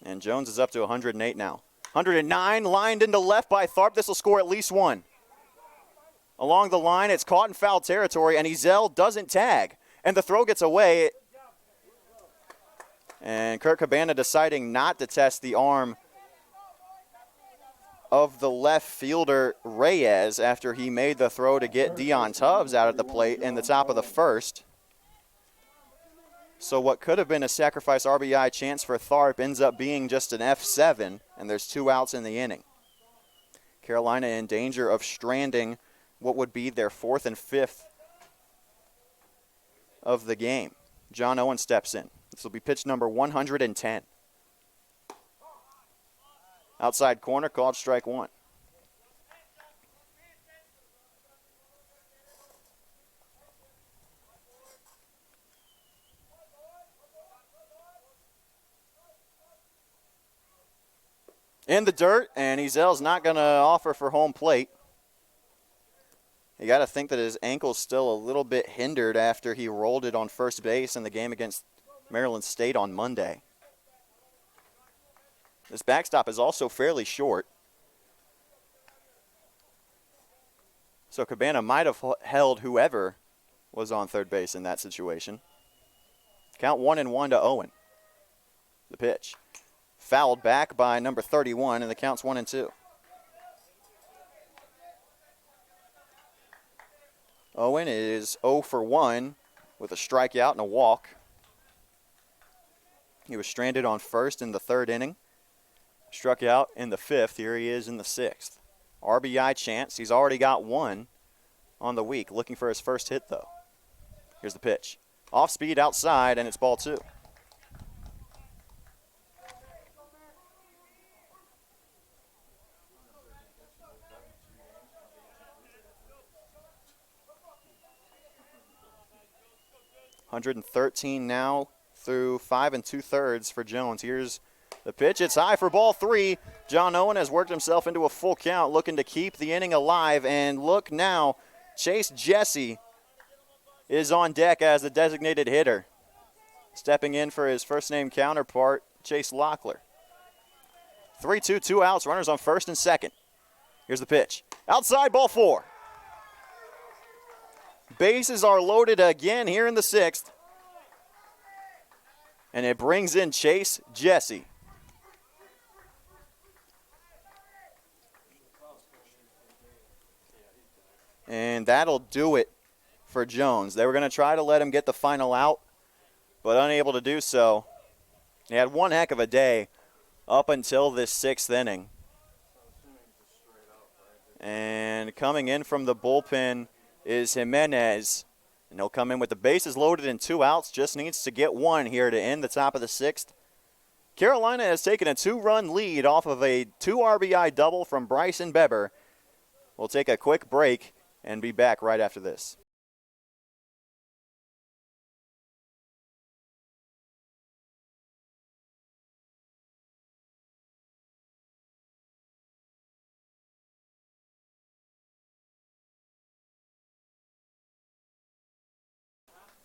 And Jones is up to 108 now. 109, lined into left by Tharp. This will score at least 1. Along the line, it's caught in foul territory, and Ezel doesn't tag. And the throw gets away. And Kurt Cabana deciding not to test the arm of the left fielder Reyes after he made the throw to get Dion Tubbs out at the plate in the top of the first. So what could have been a sacrifice RBI chance for Tharp ends up being just an F7, and there's 2 outs in the inning. Carolina in danger of stranding what would be their 4th and 5th of the game. John Owen steps in. This will be pitch number 110. Outside corner, called strike 1. In the dirt, and Ezel's not going to offer for home plate. You got to think that his ankle's still a little bit hindered after he rolled it on first base in the game against Maryland State on Monday. This backstop is also fairly short. So Cabana might have held whoever was on third base in that situation. Count 1-1 to Owen. The pitch. Fouled back by number 31, and the count's 1-2. Owen is 0 for 1 with a strikeout and a walk. He was stranded on first in the 3rd inning. Struck out in the 5th. Here he is in the 6th. RBI chance. He's already got 1 on the week. Looking for his first hit, though. Here's the pitch. Off speed outside, and it's ball 2. $113 now through 5 2/3 for Jones. Here's the pitch. It's high for ball 3. John Owen has worked himself into a full count, looking to keep the inning alive. And look now, Chase Jesse is on deck as the designated hitter, stepping in for his first-name counterpart, Chase Locklear. 3-2, 2 outs, runners on first and second. Here's the pitch. Outside, ball 4. Bases are loaded again here in the 6th. And it brings in Chase Jesse. And that'll do it for Jones. They were going to try to let him get the final out, but unable to do so. He had one heck of a day up until this 6th inning. And coming in from the bullpen is Jimenez. And he'll come in with the bases loaded and 2 outs. Just needs to get 1 here to end the top of the 6th. Carolina has taken a 2-run lead off of a 2 RBI double from Bryson Beber. We'll take a quick break and be back right after this.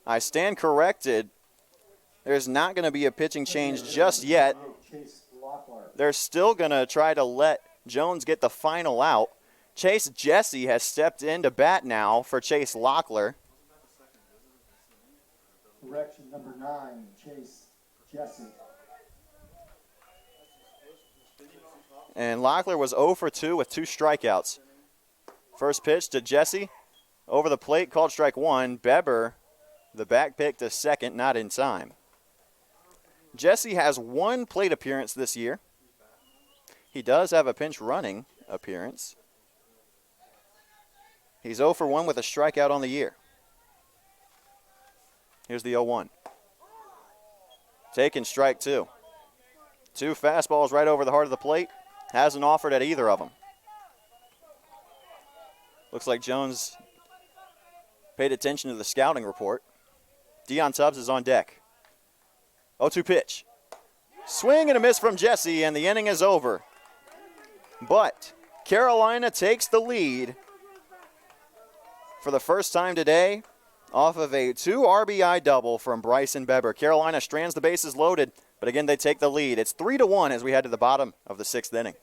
I stand corrected. There's not going to be a pitching change just yet. They're still going to try to let Jones get the final out. Chase Jesse has stepped in to bat now for Chase Locklear. Correction number 9, Chase Jesse. And Locklear was 0 for 2 with 2 strikeouts. First pitch to Jesse. Over the plate, called strike 1. Beber, the back pick to second, not in time. Jesse has 1 plate appearance this year. He does have a pinch running appearance. He's 0 for 1 with a strikeout on the year. Here's the 0-1. Taking strike 2. 2 fastballs right over the heart of the plate. Hasn't offered at either of them. Looks like Jones paid attention to the scouting report. Deion Tubbs is on deck. 0-2 pitch. Swing and a miss from Jesse, and the inning is over. But Carolina takes the lead for the first time today off of a 2 RBI double from Bryson Beber. Carolina strands the bases loaded, but again, they take the lead. It's 3-1 as we head to the bottom of the 6th inning.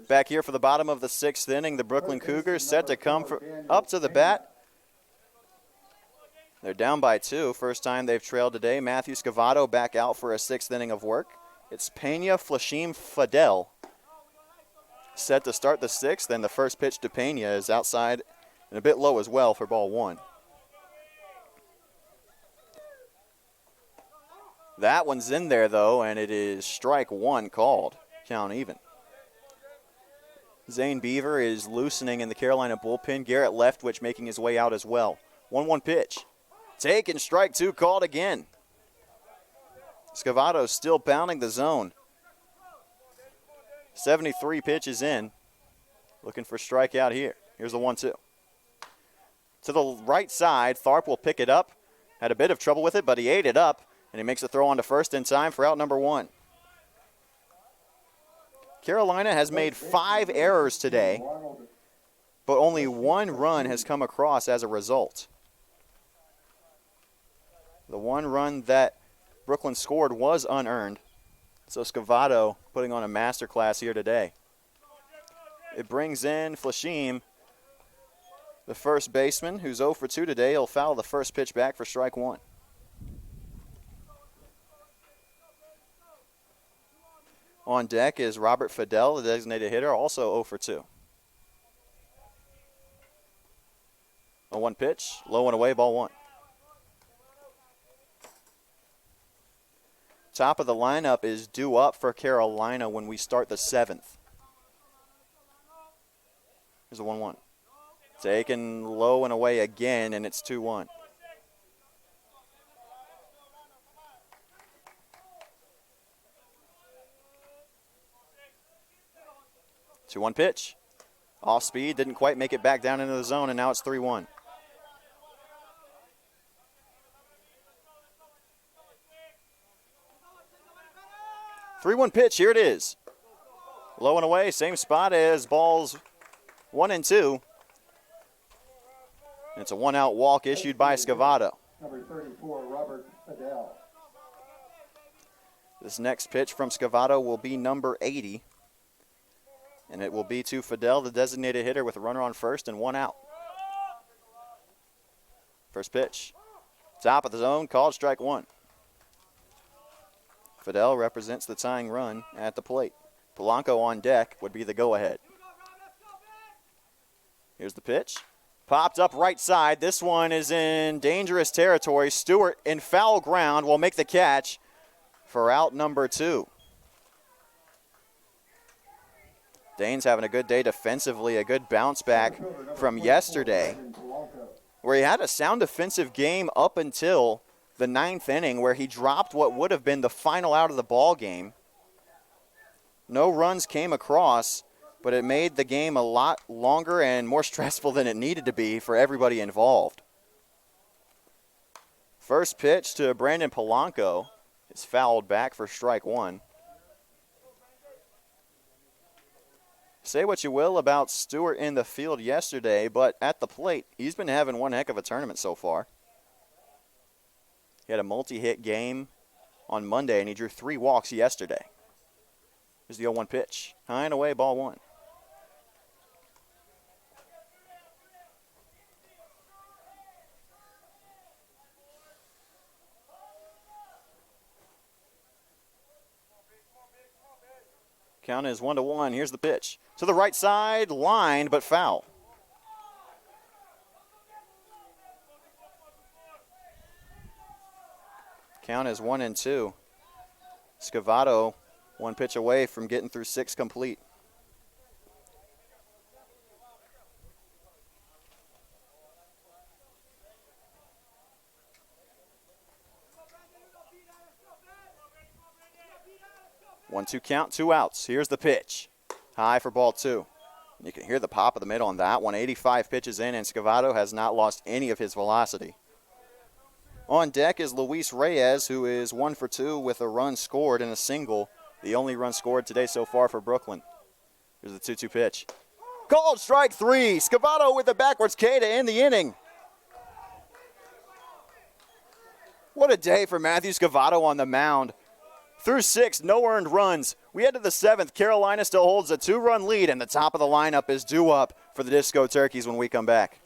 Back here for the bottom of the 6th inning, the Brooklyn Cougars set to come up to the bat. They're down by 2. First time they've trailed today. Matthew Scavato back out for a 6th inning of work. It's Pena Flashim Fidel set to start the 6th, and the first pitch to Pena is outside and a bit low as well for ball 1. That one's in there, though, and it is strike 1 called. Count even. Zane Beaver is loosening in the Carolina bullpen. Garrett Leftwich making his way out as well. 1-1 pitch. Taken, strike 2 called again. Scavato still pounding the zone. 73 pitches in. Looking for strikeout here. Here's the 1-2. To the right side, Tharp will pick it up. Had a bit of trouble with it, but he ate it up, and he makes a throw on to first in time for out number 1. Carolina has made 5 errors today, but only 1 run has come across as a result. The 1 run that Brooklyn scored was unearned, so Scavato putting on a masterclass here today. It brings in Flashim, the first baseman, who's 0 for 2 today. He'll foul the first pitch back for strike 1. On deck is Robert Fidel, the designated hitter, also 0 for 2. 0-1 pitch, low and away, ball 1. Top of the lineup is due up for Carolina when we start the 7th. Here's a 1-1. Taken low and away again, and it's 2-1. 2-1 pitch. Off speed, didn't quite make it back down into the zone, and now it's 3-1. Three-one pitch, here it is. Low and away, same spot as balls 1 and 2. And it's a 1-out walk issued by Scavato. Number 34, Robert Fidel. This next pitch from Scavato will be number 80. And it will be to Fidel, the designated hitter, with a runner on first and 1 out. First pitch. Top of the zone, called strike 1. Fidel represents the tying run at the plate. Polanco on deck would be the go-ahead. Here's the pitch. Popped up right side. This one is in dangerous territory. Stewart in foul ground will make the catch for out number 2. Dane's having a good day defensively, a good bounce back from yesterday, where he had a sound defensive game up until the 9th inning, where he dropped what would have been the final out of the ball game. No runs came across, but it made the game a lot longer and more stressful than it needed to be for everybody involved. First pitch to Brandon Polanco is fouled back for strike 1. Say what you will about Stewart in the field yesterday, but at the plate, he's been having one heck of a tournament so far. He had a multi-hit game on Monday, and he drew 3 walks yesterday. Here's the 0-1 pitch. High and away, ball 1. Count is 1-1. Here's the pitch. To the right side, lined but foul. Count is 1-2. Scavato 1 pitch away from getting through 6 complete. One-two count, 2 outs. Here's the pitch. High for ball 2. You can hear the pop of the middle on that one. 85 pitches in, and Scavato has not lost any of his velocity. On deck is Luis Reyes, who is 1 for 2 with a run scored and a single. The only run scored today so far for Brooklyn. Here's the 2-2 pitch. Called strike 3. Scavato with the backwards K to end the inning. What a day for Matthew Scavato on the mound. Through 6, no earned runs. We head to the 7th. Carolina still holds a 2-run lead, and the top of the lineup is due up for the Disco Turkeys when we come back.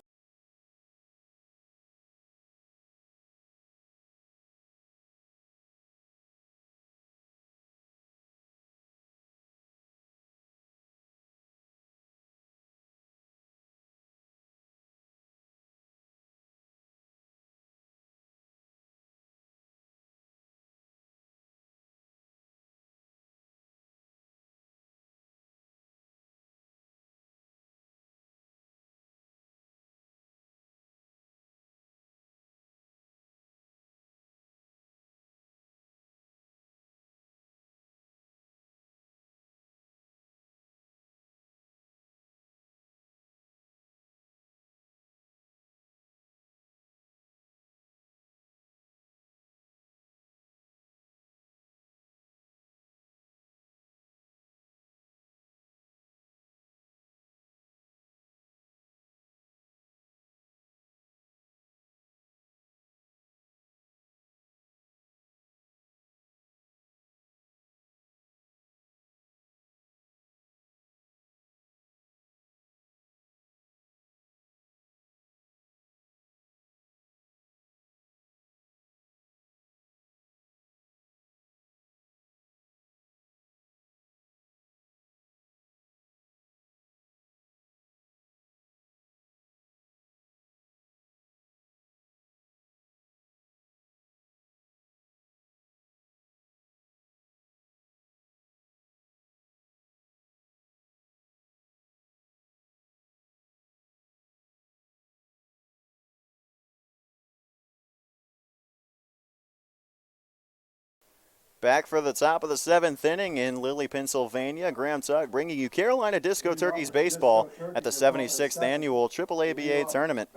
Back for the top of the 7th inning in Lilly, Pennsylvania. Graham Tuck bringing you Carolina Disco Turkeys baseball at the 76th annual AAABA tournament.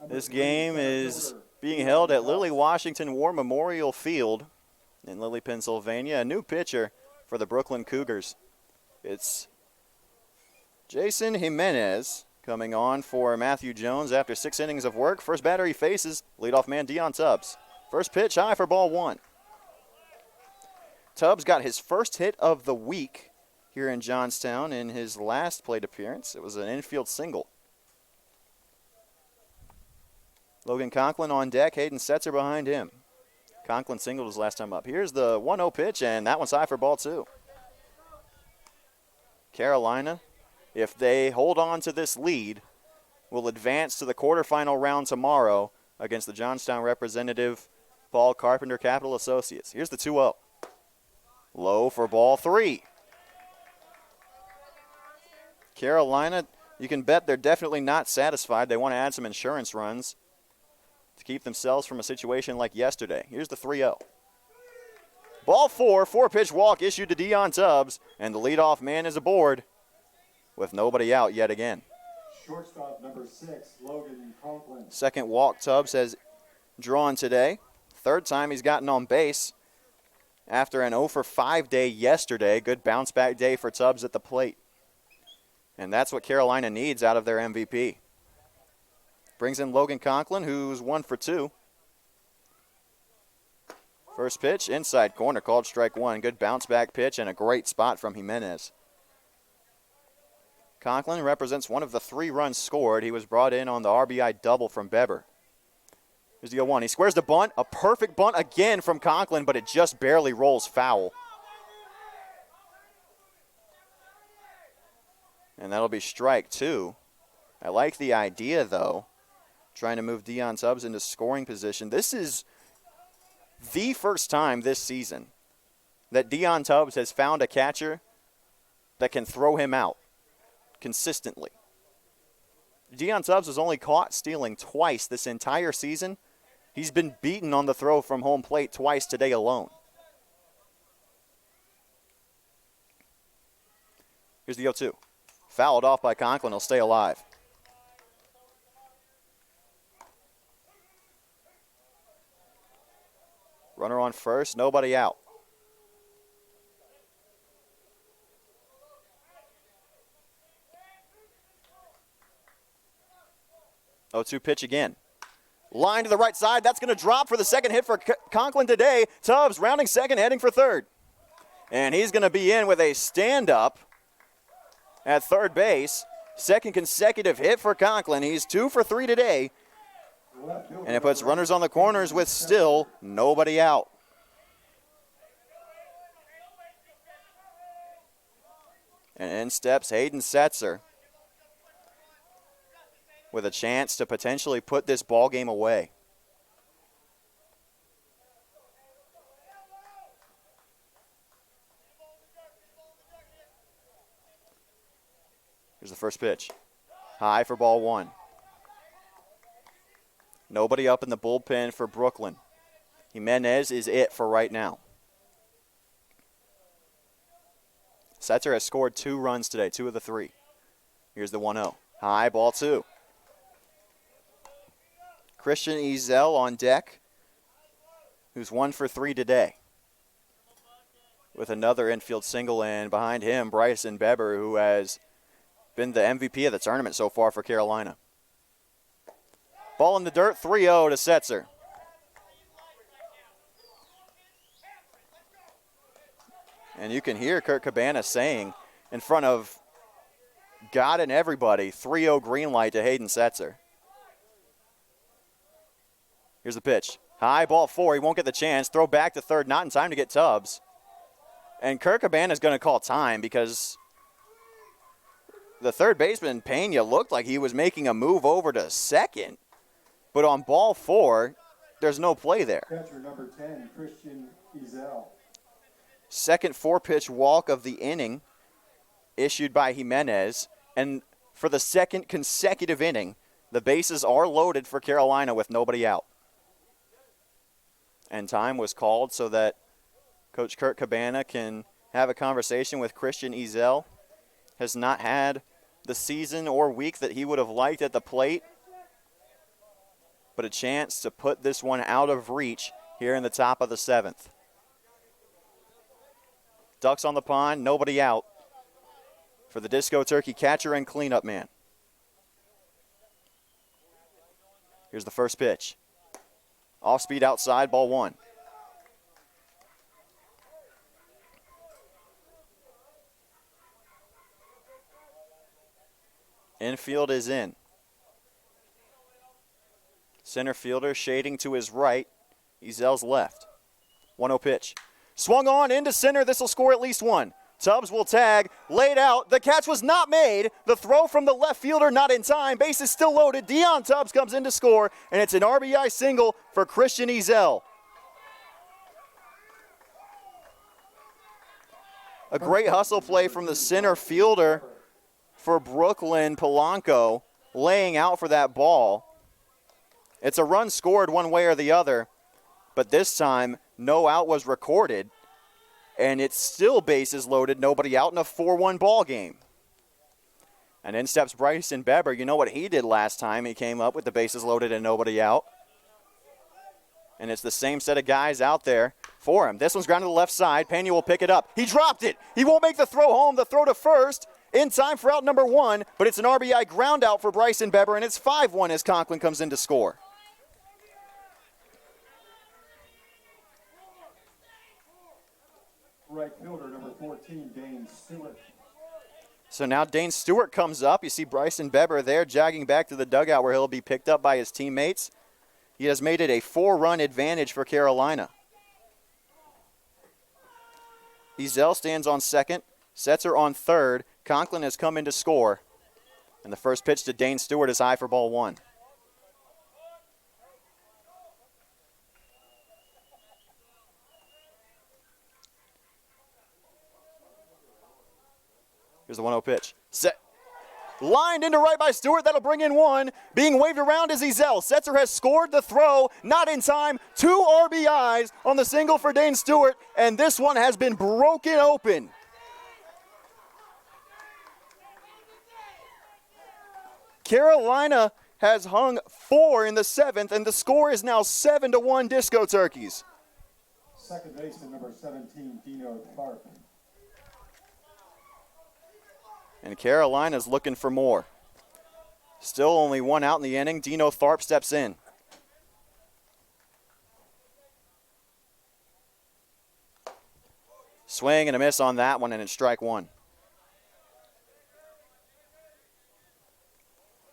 This game is being held at Lilly Washington War Memorial Field in Lilly, Pennsylvania. A new pitcher for the Brooklyn Cougars. It's Jason Jimenez coming on for Matthew Jones after 6 innings of work. First batter he faces, leadoff man Dion Tubbs. First pitch high for ball 1. Tubbs got his first hit of the week here in Johnstown in his last plate appearance. It was an infield single. Logan Conklin on deck. Hayden Setzer behind him. Conklin singled his last time up. Here's the 1-0 pitch, and that one's high for ball 2. Carolina, if they hold on to this lead, will advance to the quarterfinal round tomorrow against the Johnstown representative Paul Carpenter Capital Associates. Here's the 2-0. Low for ball 3. Carolina, you can bet they're definitely not satisfied. They want to add some insurance runs to keep themselves from a situation like yesterday. Here's the 3-0. Ball 4, 4-pitch walk issued to Dion Tubbs, and the leadoff man is aboard with nobody out yet again. Shortstop number 6, Logan Conklin. Second walk Tubbs has drawn today. Third time he's gotten on base after an 0 for 5 day yesterday. Good bounce back day for Tubbs at the plate. And that's what Carolina needs out of their MVP. Brings in Logan Conklin, who's 1 for 2. First pitch, inside corner, called strike 1. Good bounce back pitch and a great spot from Jimenez. Conklin represents one of the 3 runs scored. He was brought in on the RBI double from Beber. Here's the 0-1. He squares the bunt. A perfect bunt again from Conklin, but it just barely rolls foul. And that'll be strike 2. I like the idea, though, trying to move Dion Tubbs into scoring position. This is the first time this season that Dion Tubbs has found a catcher that can throw him out consistently. Dion Tubbs was only caught stealing twice this entire season. He's been beaten on the throw from home plate twice today alone. Here's the 0-2. Fouled off by Conklin. He'll stay alive. Runner on first, nobody out. Oh, 2 pitch again. Line to the right side. That's going to drop for the second hit for Conklin today. Tubbs rounding second, heading for third. And he's going to be in with a stand-up at third base. Second consecutive hit for Conklin. He's 2 for 3 today. And it puts runners on the corners with still nobody out. And in steps Hayden Setzer with a chance to potentially put this ball game away. Here's the first pitch. High for ball 1. Nobody up in the bullpen for Brooklyn. Jimenez is it for right now. Setzer has scored 2 runs today, 2 of the 3. Here's the 1-0. High, ball 2. Christian Ezel on deck, who's 1 for 3 today, with another infield single, and behind him, Bryson Beber, who has been the MVP of the tournament so far for Carolina. Ball in the dirt, 3-0 to Setzer. And you can hear Kurt Cabana saying in front of God and everybody, 3-0 green light to Hayden Setzer. Here's the pitch. High, ball 4. He won't get the chance. Throw back to third, not in time to get Tubbs. And Kurt Cabana is going to call time because the third baseman, Pena, looked like he was making a move over to second. But on ball 4, there's no play there. Catcher number 10, Christian Ezel. Second 4-pitch walk of the inning issued by Jimenez. And for the second consecutive inning, the bases are loaded for Carolina with nobody out. And time was called so that Coach Kurt Cabana can have a conversation with Christian Ezel. Has not had the season or week that he would have liked at the plate, but a chance to put this one out of reach here in the top of the 7th. Ducks on the pond, nobody out for the Disco Turkey catcher and cleanup man. Here's the first pitch. Off speed outside, ball 1. Infield is in. Center fielder shading to his right. Ezel's left. 1-0 pitch. Swung on into center. This will score at least 1. Tubbs will tag. Laid out. The catch was not made. The throw from the left fielder not in time. Base is still loaded. Dion Tubbs comes in to score, and it's an RBI single for Christian Ezel. A great hustle play from the center fielder for Brooklyn, Polanco, laying out for that ball. It's a run scored one way or the other, but this time no out was recorded, and it's still bases loaded, nobody out in a 4-1 ball game. And in steps Bryson Beber. You know what he did last time he came up with the bases loaded and nobody out. And it's the same set of guys out there for him. This one's grounded to the left side. Pena will pick it up. He dropped it. He won't make the throw home. The throw to first in time for out number 1, but it's an RBI ground out for Bryson Beber, and it's 5-1 as Conklin comes in to score. Right fielder, number 14, Dane Stewart. So now Dane Stewart comes up. You see Bryson Beber there jogging back to the dugout where he'll be picked up by his teammates. He has made it a 4-run advantage for Carolina. Ezel stands on second. Setzer on third. Conklin has come in to score. And the first pitch to Dane Stewart is high for ball 1. Here's the 1-0 pitch. Set. Lined into right by Stewart. That'll bring in 1. Being waved around is Ezel. Setzer has scored the throw. Not in time. 2 RBIs on the single for Dane Stewart. And this one has been broken open. Carolina has hung 4 in the 7th, and the score is now 7-1 Disco Turkeys. Second baseman, number 17, Dino Tharp. And Carolina's looking for more. Still only 1 out in the inning. Dino Tharp steps in. Swing and a miss on that one, and it's strike 1.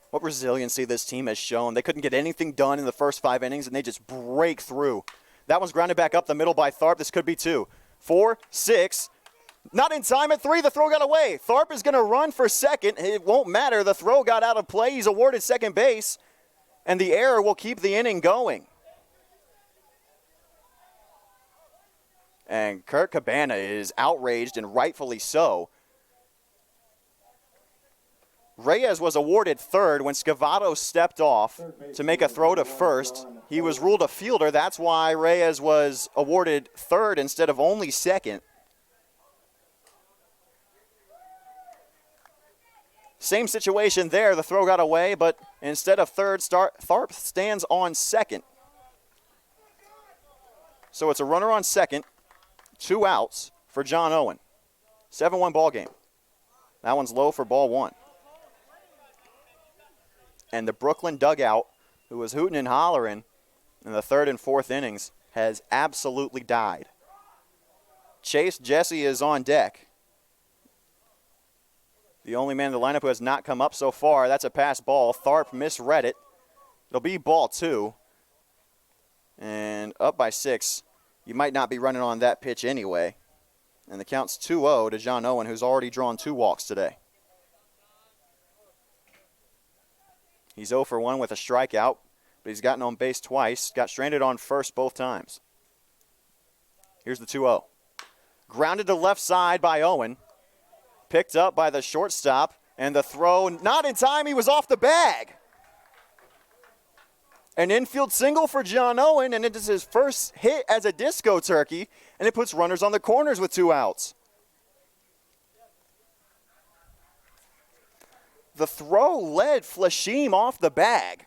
What resiliency this team has shown. They couldn't get anything done in the first 5 innings, and they just break through. That one's grounded back up the middle by Tharp. This could be 2. 4, 6. Not in time at 3. The throw got away. Tharp is going to run for second. It won't matter. The throw got out of play. He's awarded second base, and the error will keep the inning going. And Kurt Cabana is outraged, and rightfully so. Reyes was awarded third when Scavato stepped off to make a throw to first. He was ruled a fielder. That's why Reyes was awarded third instead of only second. Same situation there. The throw got away, but instead of third, Tharp stands on second. So it's a runner on second, 2 outs for John Owen. 7-1 ball game. That one's low for ball 1. And the Brooklyn dugout, who was hooting and hollering in the 3rd and 4th innings, has absolutely died. Chase Jesse is on deck. The only man in the lineup who has not come up so far. That's a pass ball. Tharp misread it. It'll be ball 2. And up by 6. You might not be running on that pitch anyway. And the count's 2-0 to John Owen, who's already drawn 2 walks today. He's 0 for 1 with a strikeout, but he's gotten on base twice. Got stranded on first both times. Here's the 2-0. Grounded to left side by Owen. Picked up by the shortstop, and the throw not in time. He was off the bag. An infield single for John Owen, and it is his first hit as a disco turkey, and it puts runners on the corners with 2 outs. The throw led Flashim off the bag,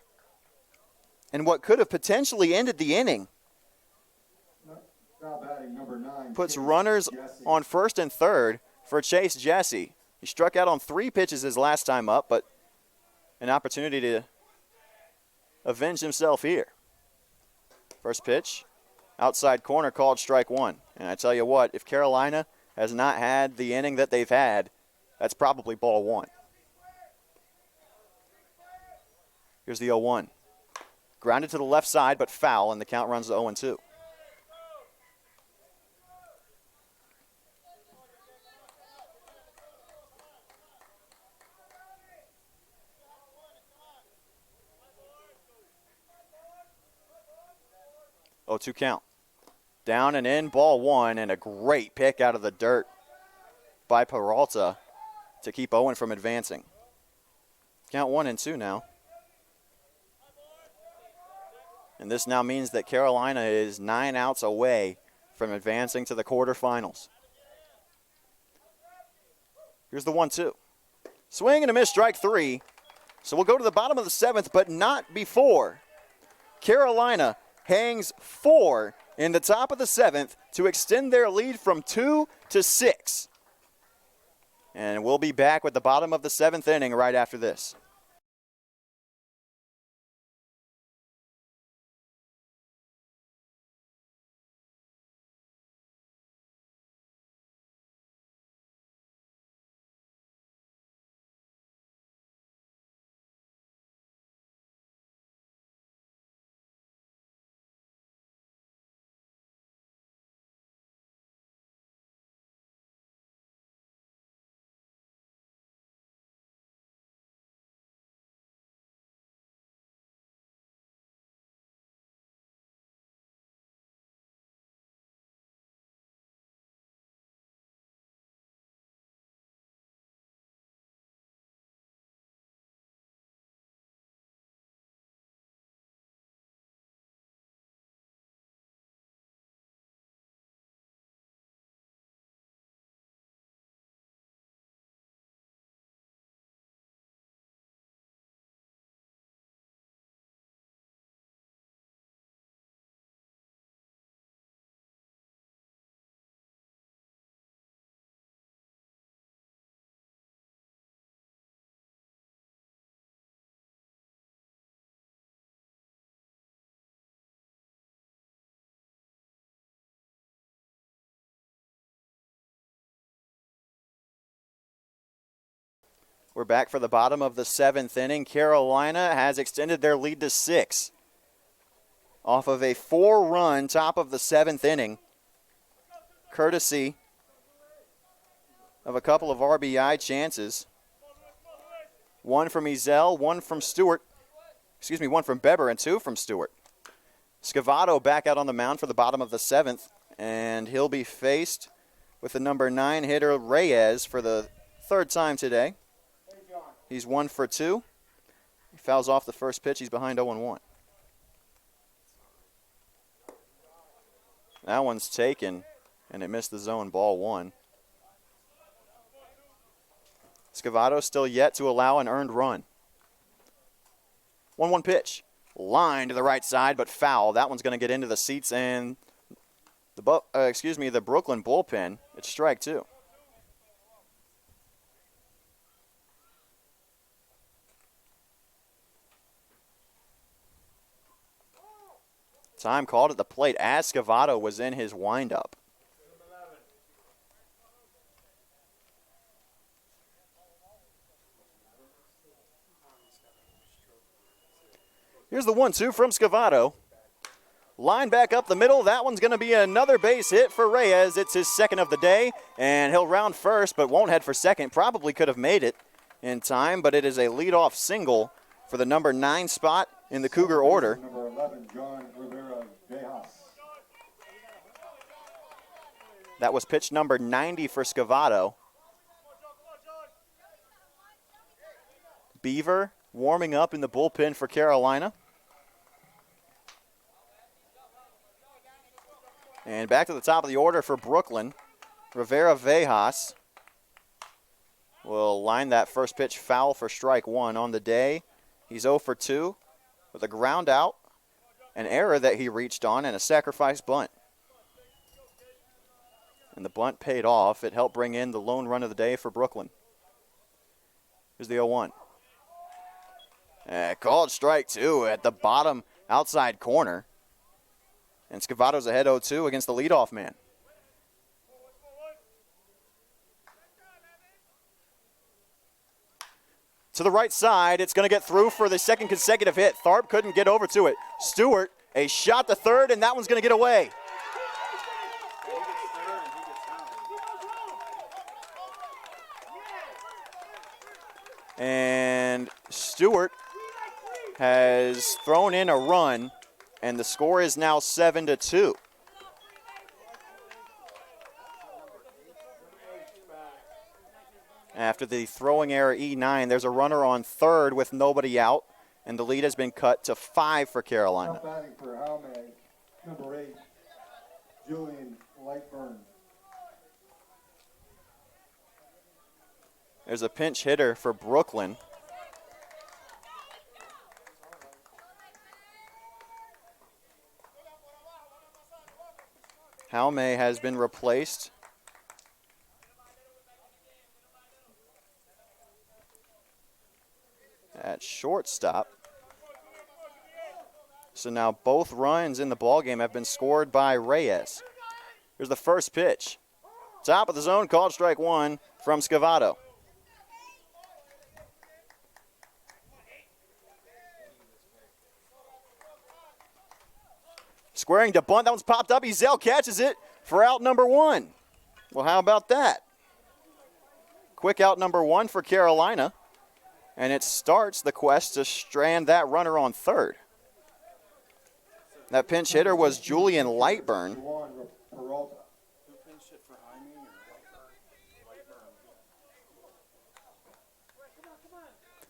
and what could have potentially ended the inning. Now batting number 9. Puts runners on first and third for Chase Jesse. He struck out on 3 pitches his last time up, but an opportunity to avenge himself here. First pitch, outside corner, called strike 1. And I tell you what, if Carolina has not had the inning that they've had, that's probably ball 1. Here's the 0-1. Grounded to the left side, but foul, and the count runs to 0-2. Oh, 2 count. Down and in, ball 1, and a great pick out of the dirt by Peralta to keep Owen from advancing. Count 1-2 now. And this now means that Carolina is 9 outs away from advancing to the quarterfinals. Here's the 1-2. Swing and a miss, strike 3. So we'll go to the bottom of the 7th, but not before Carolina hangs 4 in the top of the 7th to extend their lead from 2 to 6. And we'll be back with the bottom of the 7th inning right after this. We're back for the bottom of the 7th inning. Carolina has extended their lead to 6 off of a 4-run top of the 7th inning, courtesy of a couple of RBI chances. One from Ezel, one from Beber, and 2 from Stewart. Scavato back out on the mound for the bottom of the 7th, and he'll be faced with the number 9 hitter Reyes for the 3rd time today. He's 1 for 2. He fouls off the first pitch. He's behind 0-1. That one's taken, and it missed the zone, ball 1. Scavato still yet to allow an earned run. 1-1 pitch. Line to the right side, but foul. That one's going to get into the seats and the Brooklyn bullpen. It's strike 2. Time called at the plate as Scavato was in his windup. Here's the 1-2 from Scavato. Line back up the middle. That one's going to be another base hit for Reyes. It's his 2nd of the day, and he'll round first but won't head for 2nd. Probably could have made it in time, but it is a leadoff single for the number 9 spot in the Cougar order. Number 11, John Rivera-Dejas. That was pitch number 90 for Scavato. Beaver warming up in the bullpen for Carolina. And back to the top of the order for Brooklyn. Rivera Vejas will line that first pitch foul for strike one on the day. He's 0 for 2 with a ground out, an error that he reached on, and a sacrifice bunt. And the bunt paid off. It helped bring in the lone run of the day for Brooklyn. Here's the 0-1. Called strike two at the bottom outside corner. And Scavado's ahead 0-2 against the leadoff man. To the right side, it's going to get through for the second consecutive hit. Tharp couldn't get over to it. Stewart, a shot to third, and that one's going to get away. And Stewart has thrown in a run, and the score is now 7-2. After the throwing error E9, there's a runner on third with nobody out, and the lead has been cut to 5 for Carolina. Now batting for Howman, number 8, Julian Lightburn. There's a pinch hitter for Brooklyn. Jaume has been replaced. At shortstop. So now both runs in the ballgame have been scored by Reyes. Here's the first pitch. Top of the zone, called strike one from Scavado. Squaring to bunt, that one's popped up. Ezel catches it for out number 1. Well, how about that? Quick out number 1 for Carolina. And it starts the quest to strand that runner on third. That pinch hitter was Julian Lightburn.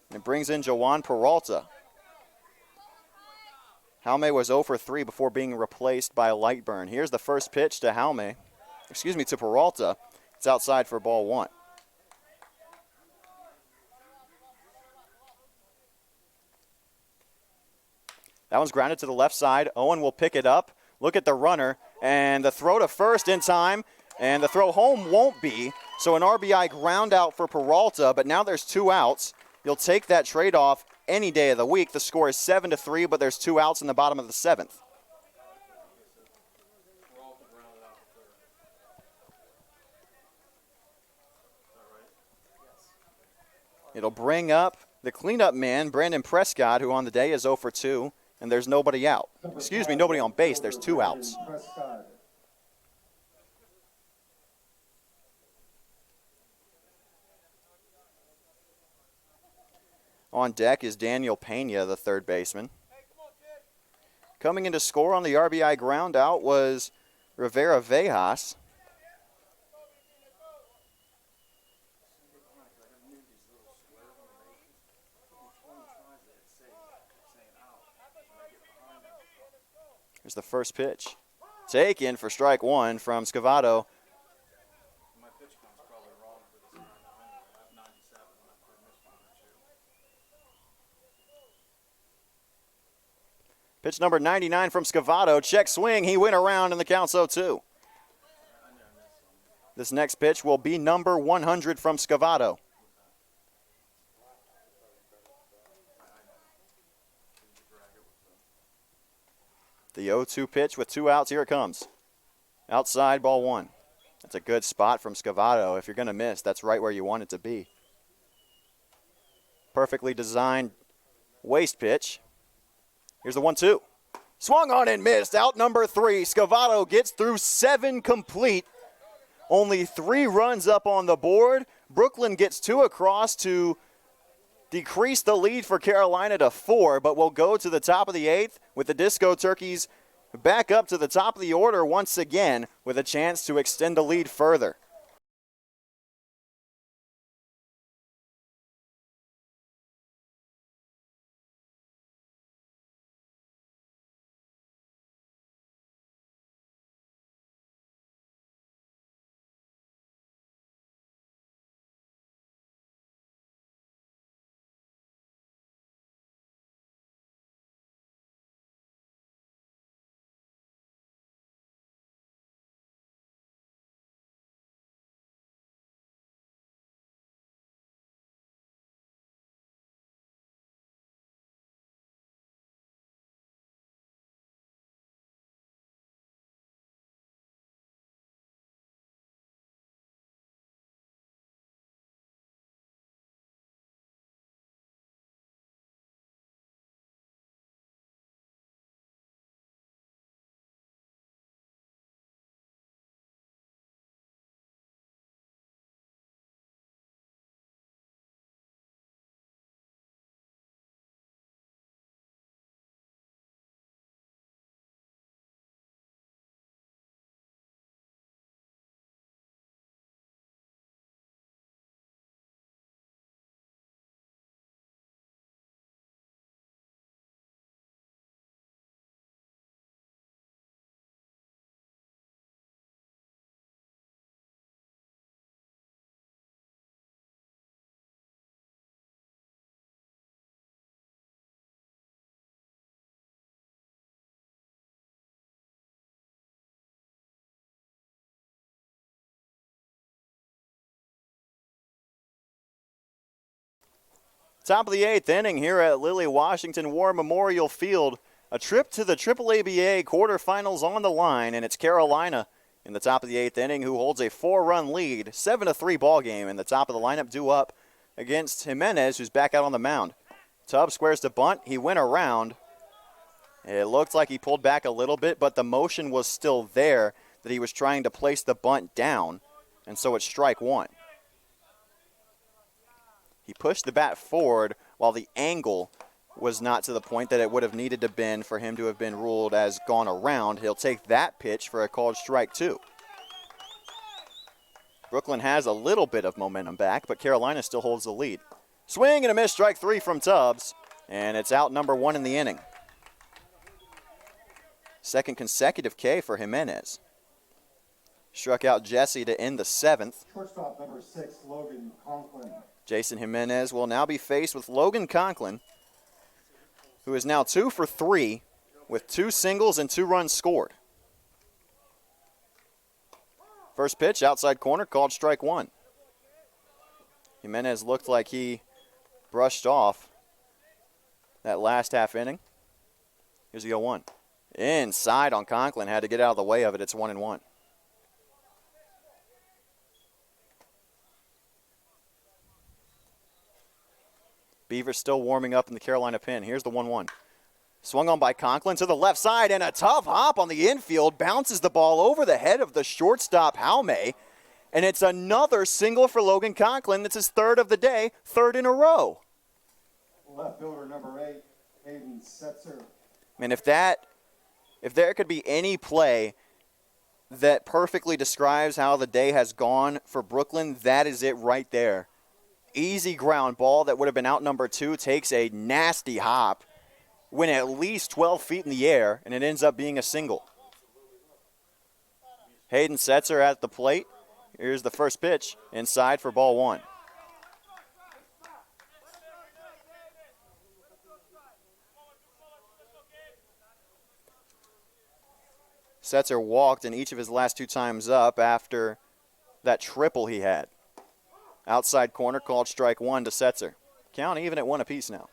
And it brings in Joan Peralta. Jaume was 0 for 3 before being replaced by Lightburn. Here's the first pitch to to Peralta. It's outside for ball 1. That one's grounded to the left side. Owen will pick it up. Look at the runner. And the throw to first in time. And the throw home won't be. So an RBI ground out for Peralta. But now there's 2 outs. You'll take that trade-off any day of the week. The score is 7-3, but there's 2 outs in the bottom of the 7th. It'll bring up the cleanup man, Brandon Prescott, who on the day is 0 for 2. And there's nobody out. Excuse me, nobody on base. There's 2 outs. On deck is Daniel Pena, the third baseman. Coming in to score on the RBI ground out was Rivera Vejas. Here's the first pitch. Taken for strike 1 from Scavado. Pitch number 99 from Scavado. Check swing. He went around and the count's 0-2. This next pitch will be number 100 from Scavado. The 0-2 pitch with 2 outs. Here it comes. Outside, ball 1. That's a good spot from Scavado. If you're going to miss, that's right where you want it to be. Perfectly designed waist pitch. Here's the 1-2. Swung on and missed. Out number 3. Scavado gets through 7 complete. Only 3 runs up on the board. Brooklyn gets 2 across to decrease the lead for Carolina to 4, but we'll go to the top of the 8th with the Disco Turkeys back up to the top of the order once again with a chance to extend the lead further. Top of the 8th inning here at Lily Washington War Memorial Field. A trip to the AAABA quarterfinals on the line, and it's Carolina in the top of the 8th inning who holds a 4-run lead, 7-3 ball game, and the top of the lineup due up against Jimenez, who's back out on the mound. Tubbs squares the bunt. He went around. It looked like he pulled back a little bit, but the motion was still there that he was trying to place the bunt down, and so it's strike one. He pushed the bat forward while the angle was not to the point that it would have needed to been for him to have been ruled as gone around. He'll take that pitch for a called strike two. Brooklyn has a little bit of momentum back, but Carolina still holds the lead. Swing and a miss, strike three from Tubbs, and it's out number one in the inning. Second consecutive K for Jimenez. Struck out Jesse to end the 7th. Shortstop number 6, Logan Conklin. Jason Jimenez will now be faced with Logan Conklin, who is now 2 for 3 with 2 singles and 2 runs scored. First pitch, outside corner, called strike one. Jimenez looked like he brushed off that last half inning. Here's the 0-1. Inside on Conklin, had to get out of the way of it. It's 1-1. Beavers still warming up in the Carolina pen. Here's the 1-1. Swung on by Conklin to the left side, and a tough hop on the infield. Bounces the ball over the head of the shortstop, Jaume. And it's another single for Logan Conklin. That's his third of the day, third in a row. Left fielder number 8, Hayden Setzer. Man, if there could be any play that perfectly describes how the day has gone for Brooklyn, that is it right there. Easy ground ball that would have been out number 2, takes a nasty hop, went at least 12 feet in the air, and it ends up being a single. Hayden Setzer at the plate. Here's the first pitch, inside for ball 1. Setzer walked in each of his last 2 times up after that triple he had. Outside corner, called strike one to Setzer. Count even at 1 apiece now.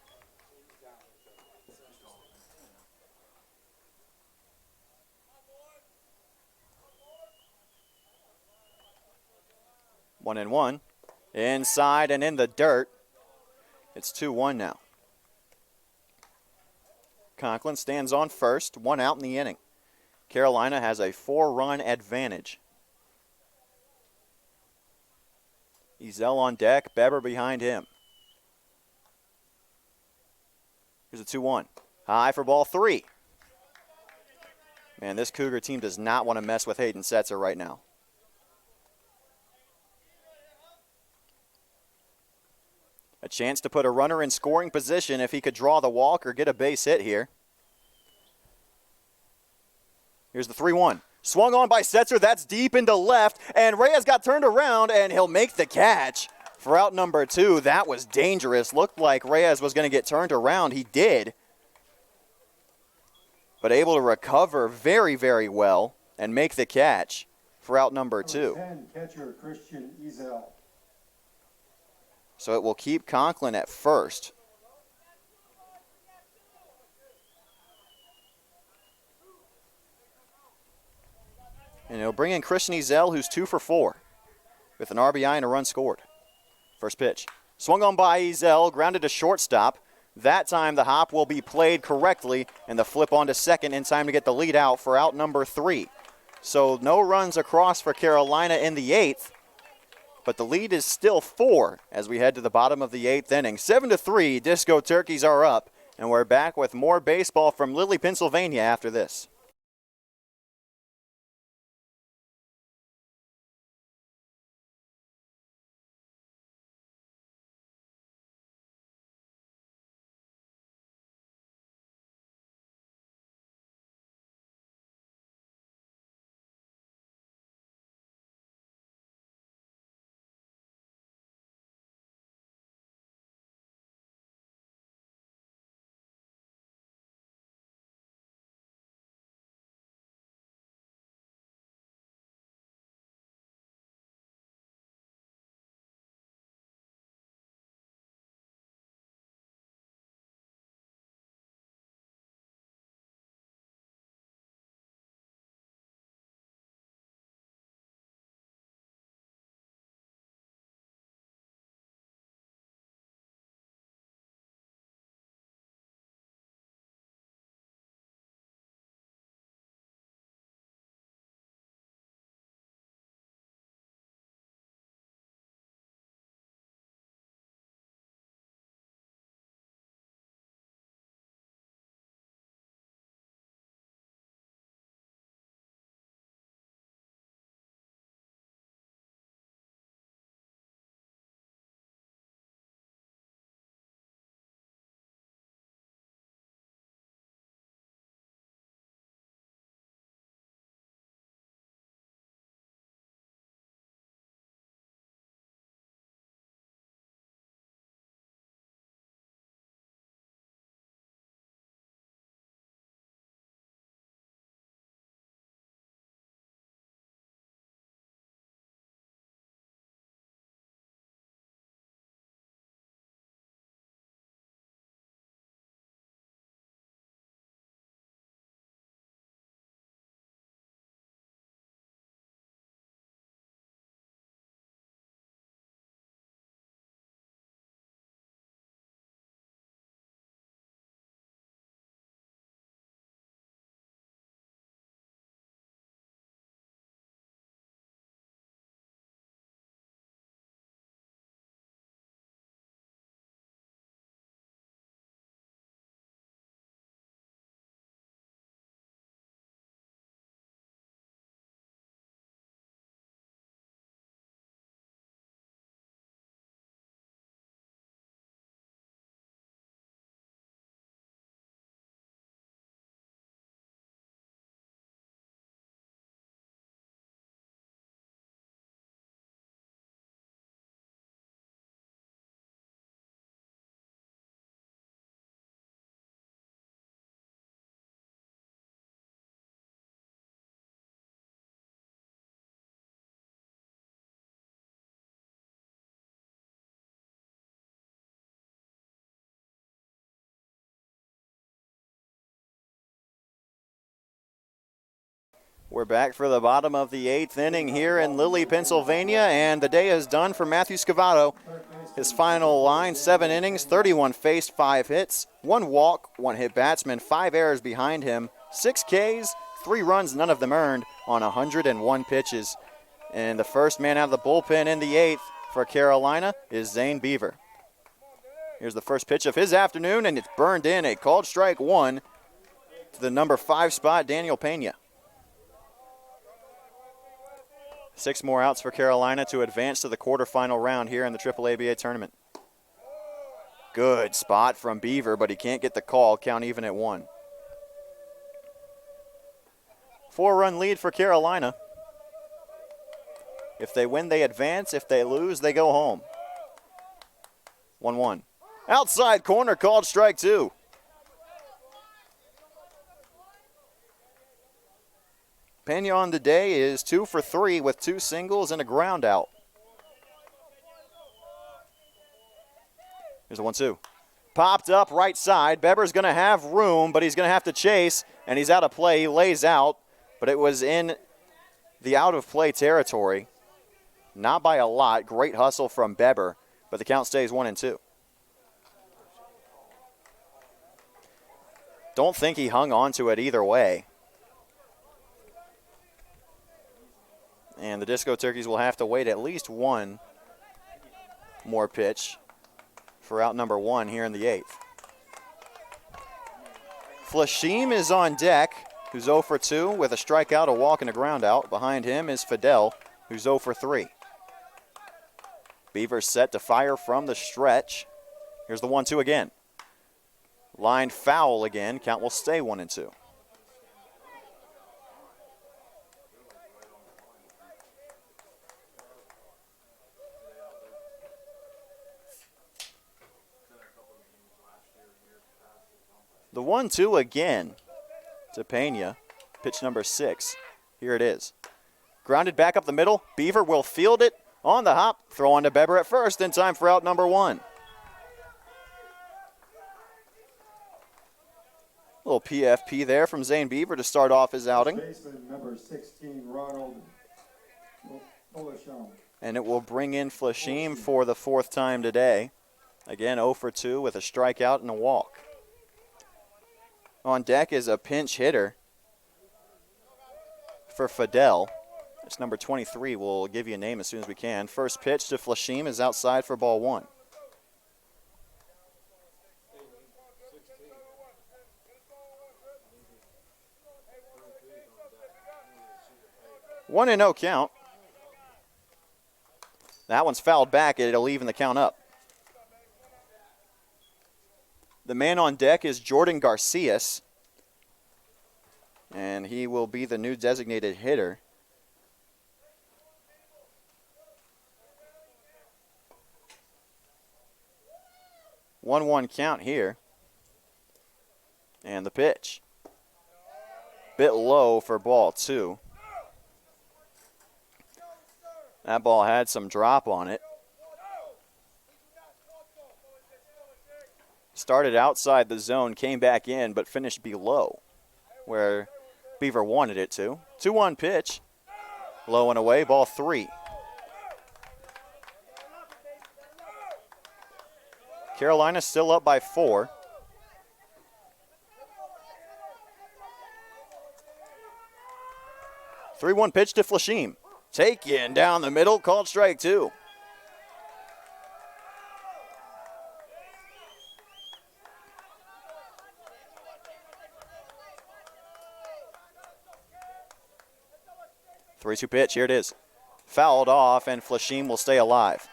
One and one. Inside and in the dirt. It's 2-1 now. Conklin stands on first, 1 out in the inning. Carolina has a 4-run advantage. Ezel on deck, Beber behind him. Here's a 2-1. High for ball 3. Man, this Cougar team does not want to mess with Hayden Setzer right now. A chance to put a runner in scoring position if he could draw the walk or get a base hit here. Here's the 3-1. Swung on by Setzer, that's deep into left, and Reyes got turned around, and he'll make the catch for out number 2. That was dangerous. Looked like Reyes was going to get turned around. He did. But able to recover very, very well and make the catch for out number 2. 10, catcher Christian Ezel. So it will keep Conklin at first. And it'll bring in Christian Ezel, who's 2 for 4 with an RBI and a run scored. First pitch. Swung on by Ezel, grounded to shortstop. That time the hop will be played correctly, and the flip on to second in time to get the lead out for out number 3. So no runs across for Carolina in the 8th, but the lead is still 4 as we head to the bottom of the 8th inning. 7-3, Disco Turkeys are up, and we're back with more baseball from Lilly, Pennsylvania after this. We're back for the bottom of the 8th inning here in Lilly, Pennsylvania, and the day is done for Matthew Scavato. His final line, 7 innings, 31 faced, 5 hits, 1 walk, 1 hit batsman, 5 errors behind him, 6 Ks, 3 runs, none of them earned on 101 pitches. And the first man out of the bullpen in the 8th for Carolina is Zane Beaver. Here's the first pitch of his afternoon, and it's burned in, a called strike 1 to the number 5 spot, Daniel Pena. 6 more outs for Carolina to advance to the quarterfinal round here in the AAABA tournament. Good spot from Beaver, but he can't get the call. Count even at 1. 4-run lead for Carolina. If they win, they advance. If they lose, they go home. 1-1. Outside corner, called strike 2. Pena on the day is 2 for 3 with 2 singles and a ground out. Here's a 1-2. Popped up right side. Beber's going to have room, but he's going to have to chase, and he's out of play. He lays out, but it was in the out-of-play territory. Not by a lot. Great hustle from Beber, but the count stays 1-2. Don't think he hung on to it either way. And the Disco Turkeys will have to wait at least 1 more pitch for out number 1 here in the 8th. Flashim is on deck, who's 0 for 2 with a strikeout, a walk, and a ground out. Behind him is Fidel, who's 0 for 3. Beaver's set to fire from the stretch. Here's the 1-2 again. Line foul again. Count will stay 1-2. The 1-2 again to Pena, pitch number 6. Here it is. Grounded back up the middle. Beaver will field it on the hop. Throw on to Beber at first in time for out number 1. Little PFP there from Zane Beaver to start off his outing. Baseman number 16, Ronald Olashon. And it will bring in Flashim for the 4th time today. Again, 0 for 2 with a strikeout and a walk. On deck is a pinch hitter for Fidel. It's number 23. We'll give you a name as soon as we can. First pitch to Flashim is outside for ball 1. One and 0 count. That one's fouled back. It'll even the count up. The man on deck is Jordan Garcias, and he will be the new designated hitter. One count here. And the pitch. Bit low for ball 2. That ball had some drop on it. Started outside the zone, came back in, but finished below where Beaver wanted it to. 2-1 pitch. Low and away, ball 3. Carolina still up by 4. Three-one pitch to Flashim. Taken down the middle, called strike 2. Three-two pitch, here it is. Fouled off, and Flashim will stay alive.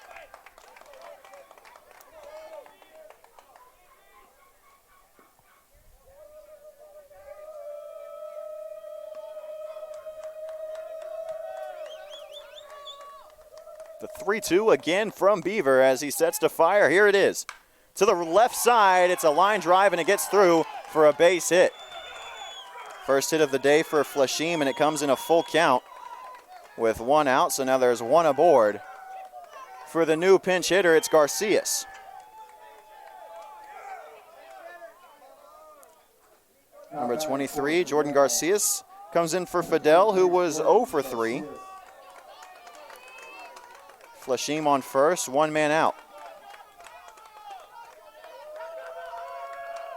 The 3-2 again from Beaver as he sets to fire. Here it is. To the left side, it's a line drive, and it gets through for a base hit. First hit of the day for Flashim, and it comes in a full count with 1 out, so now there's 1 aboard. For the new pinch hitter, it's Garcias. Number 23, Jordan Garcias, comes in for Fidel, who was 0 for 3. Flashim on first, 1 man out.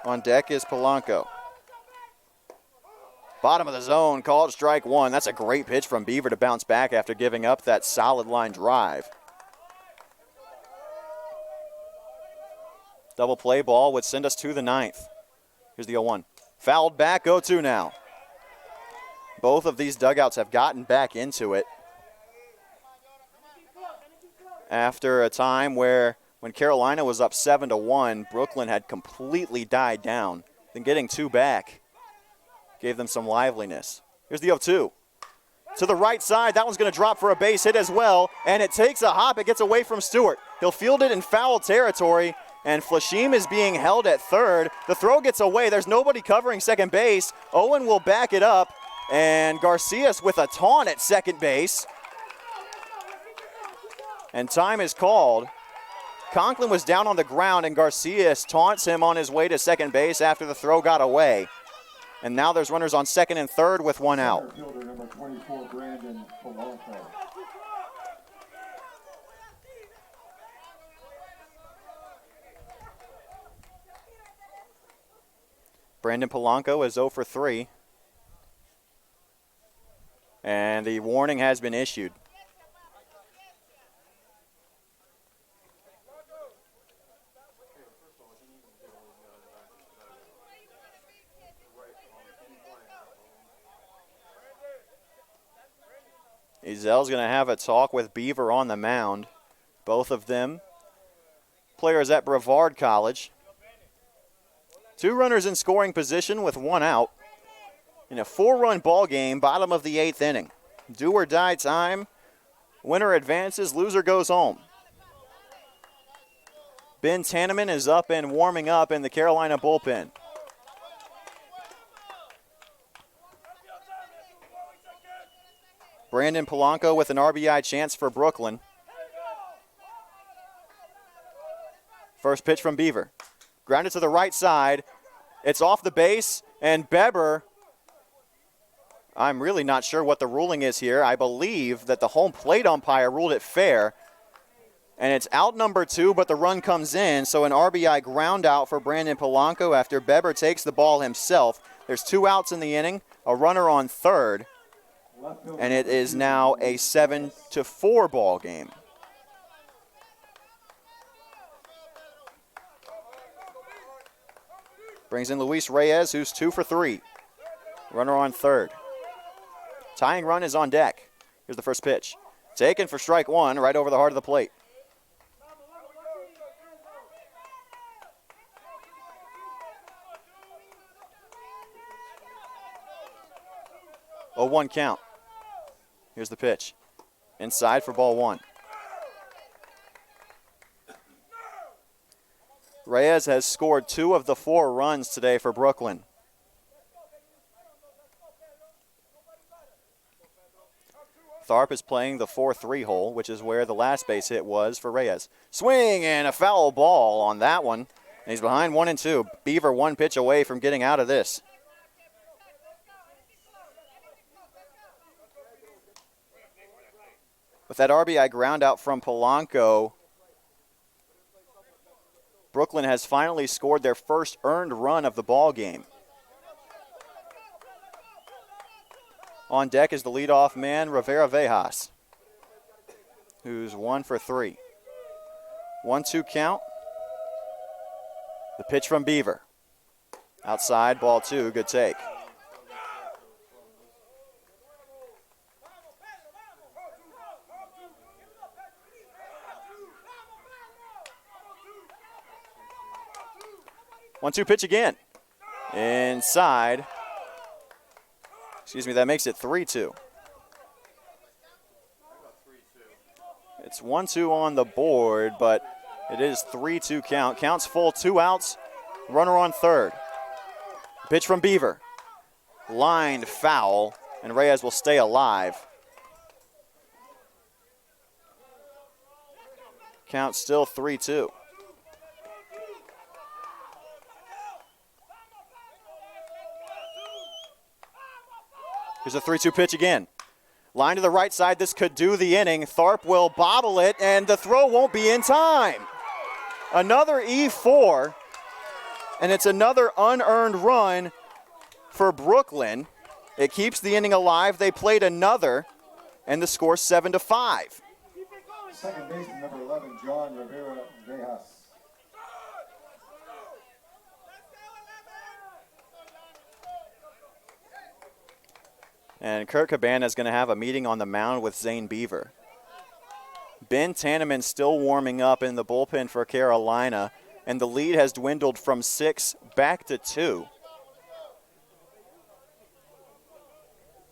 On deck is Polanco. Bottom of the zone, called strike 1. That's a great pitch from Beaver to bounce back after giving up that solid line drive. Double play ball would send us to the 9th. Here's the 0-1. Fouled back, 0-2 now. Both of these dugouts have gotten back into it after a time where when Carolina was up 7-1, Brooklyn had completely died down. Then getting 2 back gave them some liveliness. Here's the 0-2. To the right side, that one's going to drop for a base hit as well, and it takes a hop. It gets away from Stewart. He'll field it in foul territory, and Flashim is being held at third. The throw gets away. There's nobody covering second base. Owen will back it up, and Garcias with a taunt at second base. And time is called. Conklin was down on the ground, and Garcias taunts him on his way to second base after the throw got away. And now there's runners on second and third with 1 out. Fielder number 24, Brandon Polanco. Brandon Polanco is 0 for 3. And the warning has been issued. Ezel's going to have a talk with Beaver on the mound. Both of them players at Brevard College. 2 runners in scoring position with 1 out. In a 4-run ball game, bottom of the 8th inning. Do or die time. Winner advances, loser goes home. Ben Tanneman is up and warming up in the Carolina bullpen. Brandon Polanco with an RBI chance for Brooklyn. First pitch from Beaver. Grounded to the right side. It's off the base, and Beber, I'm really not sure what the ruling is here. I believe that the home plate umpire ruled it fair. And it's out number 2, but the run comes in, so an RBI ground out for Brandon Polanco after Beber takes the ball himself. There's 2 outs in the inning, a runner on third. And it is now a 7-4 ball game. Brings in Luis Reyes, who's 2 for 3. Runner on third. Tying run is on deck. Here's the first pitch. Taken for strike 1, right over the heart of the plate. A 1 count. Here's the pitch. Inside for ball 1. Reyes has scored 2 of the 4 runs today for Brooklyn. Tharp is playing the 4-3 hole, which is where the last base hit was for Reyes. Swing and a foul ball on that one. And he's behind 1-2. Beaver 1 pitch away from getting out of this. With that RBI ground out from Polanco, Brooklyn has finally scored their first earned run of the ball game. On deck is the leadoff man, Rivera Vejas, who's 1 for 3. 1-2 count. The pitch from Beaver. Outside, ball 2, good take. One-two pitch again. Inside. Excuse me, that makes it 3-2. It's 1-2 on the board, but it is 3-2 count. Counts full, 2 outs, runner on third. Pitch from Beaver. Lined foul, and Reyes will stay alive. Count still 3-2. Here's a 3-2 pitch again. Line to the right side. This could do the inning. Tharp will bobble it, and the throw won't be in time. Another E4, and it's another unearned run for Brooklyn. It keeps the inning alive. They played another, and the score's 7-5. Second baseman, number 11, John Rivera-Vejas. And Kurt Cabana is going to have a meeting on the mound with Zane Beaver. Ben Tanneman still warming up in the bullpen for Carolina, and the lead has dwindled from 6 back to 2.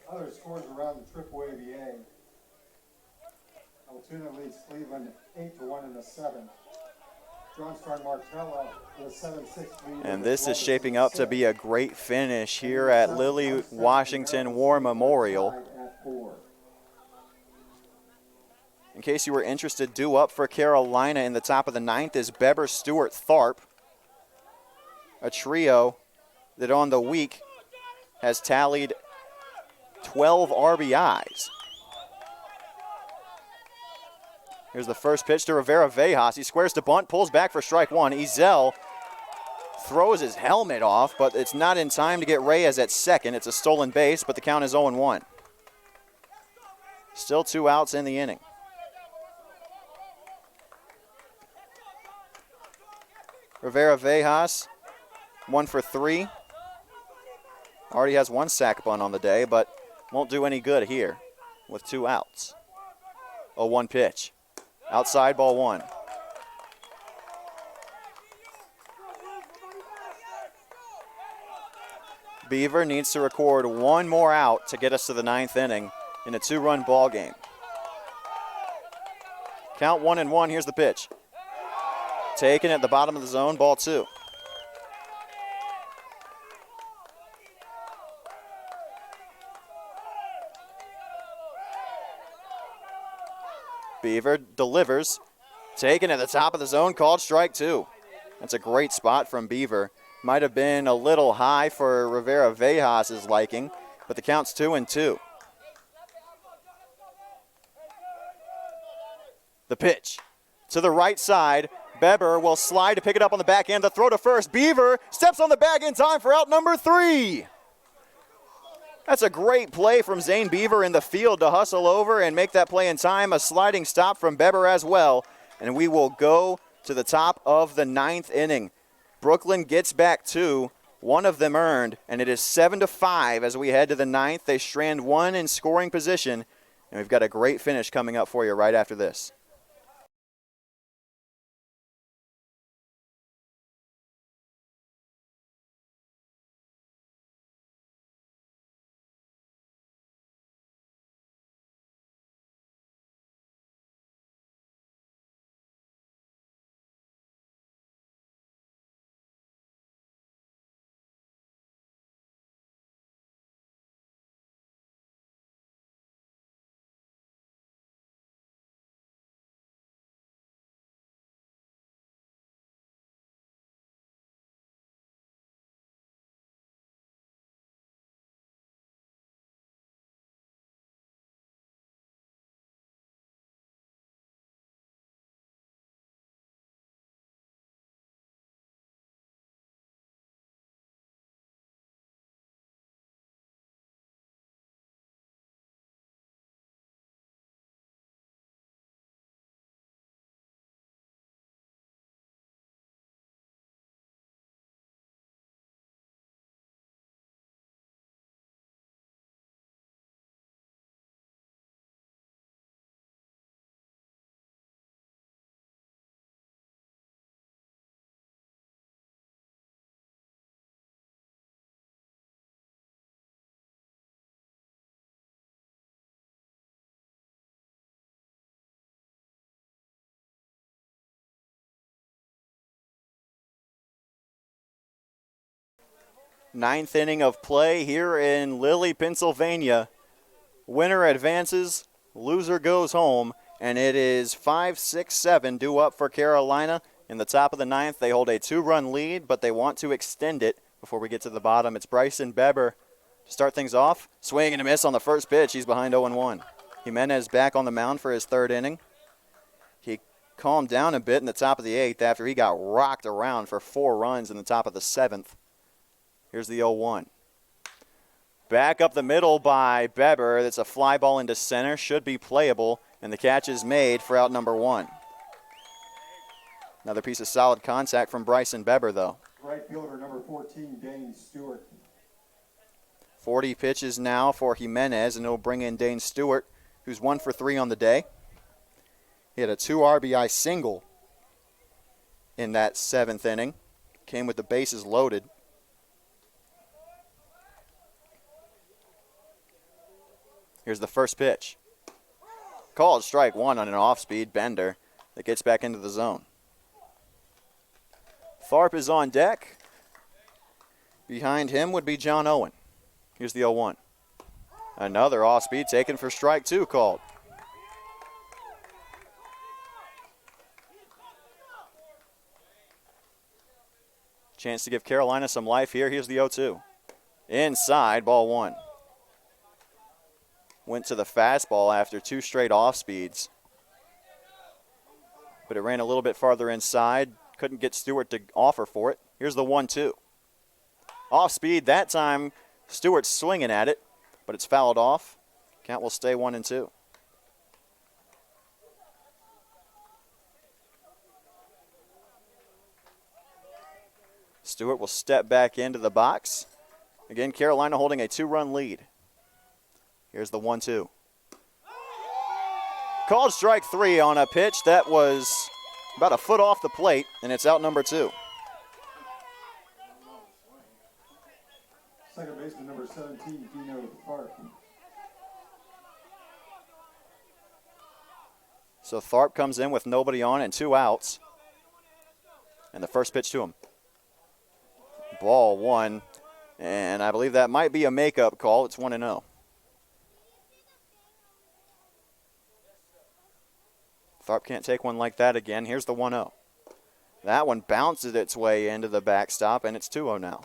Other scores around the AAABA. Altoona leads Cleveland 8-1 in the 7th. Johnston Martella with a 7-6 lead. And this is shaping up to be a great finish here at Lily Washington War Memorial. In case you were interested, due up for Carolina in the top of the 9th is Beber, Stewart, Tharp. A trio that on the week has tallied 12 RBIs. Here's the first pitch to Rivera-Vejas. He squares to bunt, pulls back for strike one. Ezel throws his helmet off, but it's not in time to get Reyes at second. It's a stolen base, but the count is 0-1. Still 2 outs in the inning. Rivera-Vejas, 1 for 3. Already has 1 sac bunt on the day, but won't do any good here with 2 outs. 0-1 pitch. Outside, ball 1. Beaver needs to record 1 more out to get us to the 9th inning in a 2-run ball game. Count 1-1. Here's the pitch. Taken at the bottom of the zone, ball 2. Beaver delivers. Taken at the top of the zone, called strike 2. That's a great spot from Beaver. Might have been a little high for Rivera-Vejas' liking, but the count's 2-2. The pitch to the right side. Beber will slide to pick it up on the back end. The throw to first. Beaver steps on the bag in time for out number 3. That's a great play from Zane Beaver in the field to hustle over and make that play in time. A sliding stop from Beber as well. And we will go to the top of the 9th inning. Brooklyn gets back 2, 1 of them earned, and it is 7-5 as we head to the 9th. They strand 1 in scoring position, and we've got a great finish coming up for you right after this. Ninth inning of play here in Lilly, Pennsylvania. Winner advances, loser goes home, and it is 5-6-7 due up for Carolina. In the top of the 9th, they hold a 2-run lead, but they want to extend it before we get to the bottom. It's Bryson Beber start things off. Swing and a miss on the first pitch. He's behind 0-1. Jimenez back on the mound for his third inning. He calmed down a bit in the top of the eighth after he got rocked around for 4 runs in the top of the seventh. Here's the 0-1. Back up the middle by Beber. That's a fly ball into center. Should be playable, and the catch is made for out number 1. Another piece of solid contact from Bryson Beber, though. Right fielder number 14, Dane Stewart. 40 pitches now for Jimenez, and it'll bring in Dane Stewart, who's 1 for 3 on the day. He had a 2 RBI single in that 7th inning. Came with the bases loaded. Here's the first pitch. Called strike 1 on an off-speed bender that gets back into the zone. Tharp is on deck. Behind him would be John Owen. Here's the 0-1. Another off-speed taken for strike 2 called. Chance to give Carolina some life here. Here's the 0-2. Inside, ball 1. Went to the fastball after 2 straight off-speeds. But it ran a little bit farther inside. Couldn't get Stewart to offer for it. Here's the 1-2. Off-speed that time. Stewart's swinging at it, but it's fouled off. Count will stay 1-2. Stewart will step back into the box. Again, Carolina holding a 2-run lead. Here's the 1-2. Called strike 3 on a pitch that was about a foot off the plate, and it's out number 2. Second baseman number 17, Dino Tharp. So Tharp comes in with nobody on and 2 outs. And the first pitch to him. Ball 1. And I believe that might be a makeup call. It's 1-0. Tharp can't take one like that again. Here's the 1-0. That one bounces its way into the backstop, and it's 2-0 now.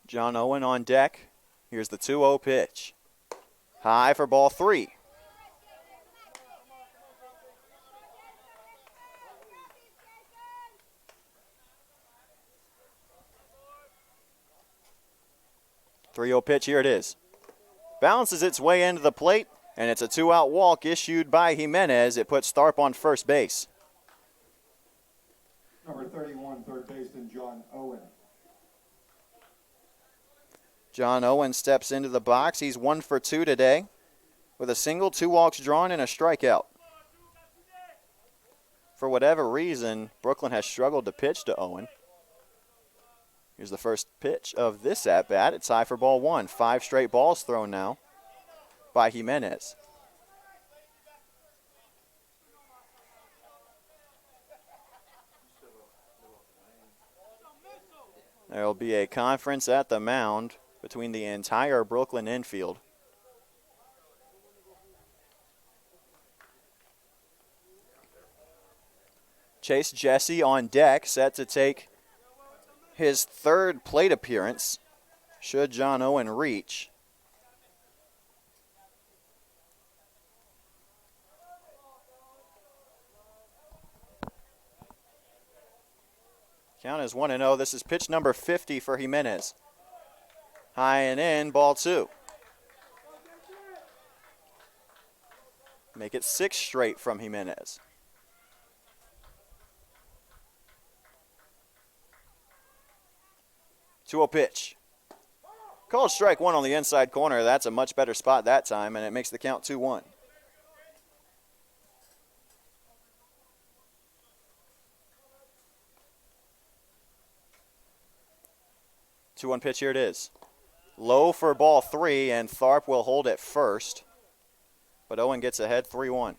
John Owen on deck. Here's the 2-0 pitch. High for ball 3. .30 pitch, here it is. Bounces its way into the plate, and it's a 2-out walk issued by Jimenez. It puts Tharp on first base. Number 31, third baseman John Owen. John Owen steps into the box. He's 1 for 2 today with a single, 2 walks drawn, and a strikeout. For whatever reason, Brooklyn has struggled to pitch to Owen. Here's the first pitch of this at-bat. It's high for ball 1. 5 straight balls thrown now by Jimenez. There will be a conference at the mound between the entire Brooklyn infield. Chase Jesse on deck, set to take his 3rd plate appearance, should John Owen reach. Count is 1-0. This is pitch number 50 for Jimenez. High and in, ball 2. Make it 6 straight from Jimenez. .2-0 pitch. Called strike 1 on the inside corner. That's a much better spot that time, and it makes the count 2-1. .2-1 pitch, here it is. Low for ball 3, and Tharp will hold it first. But Owen gets ahead 3-1.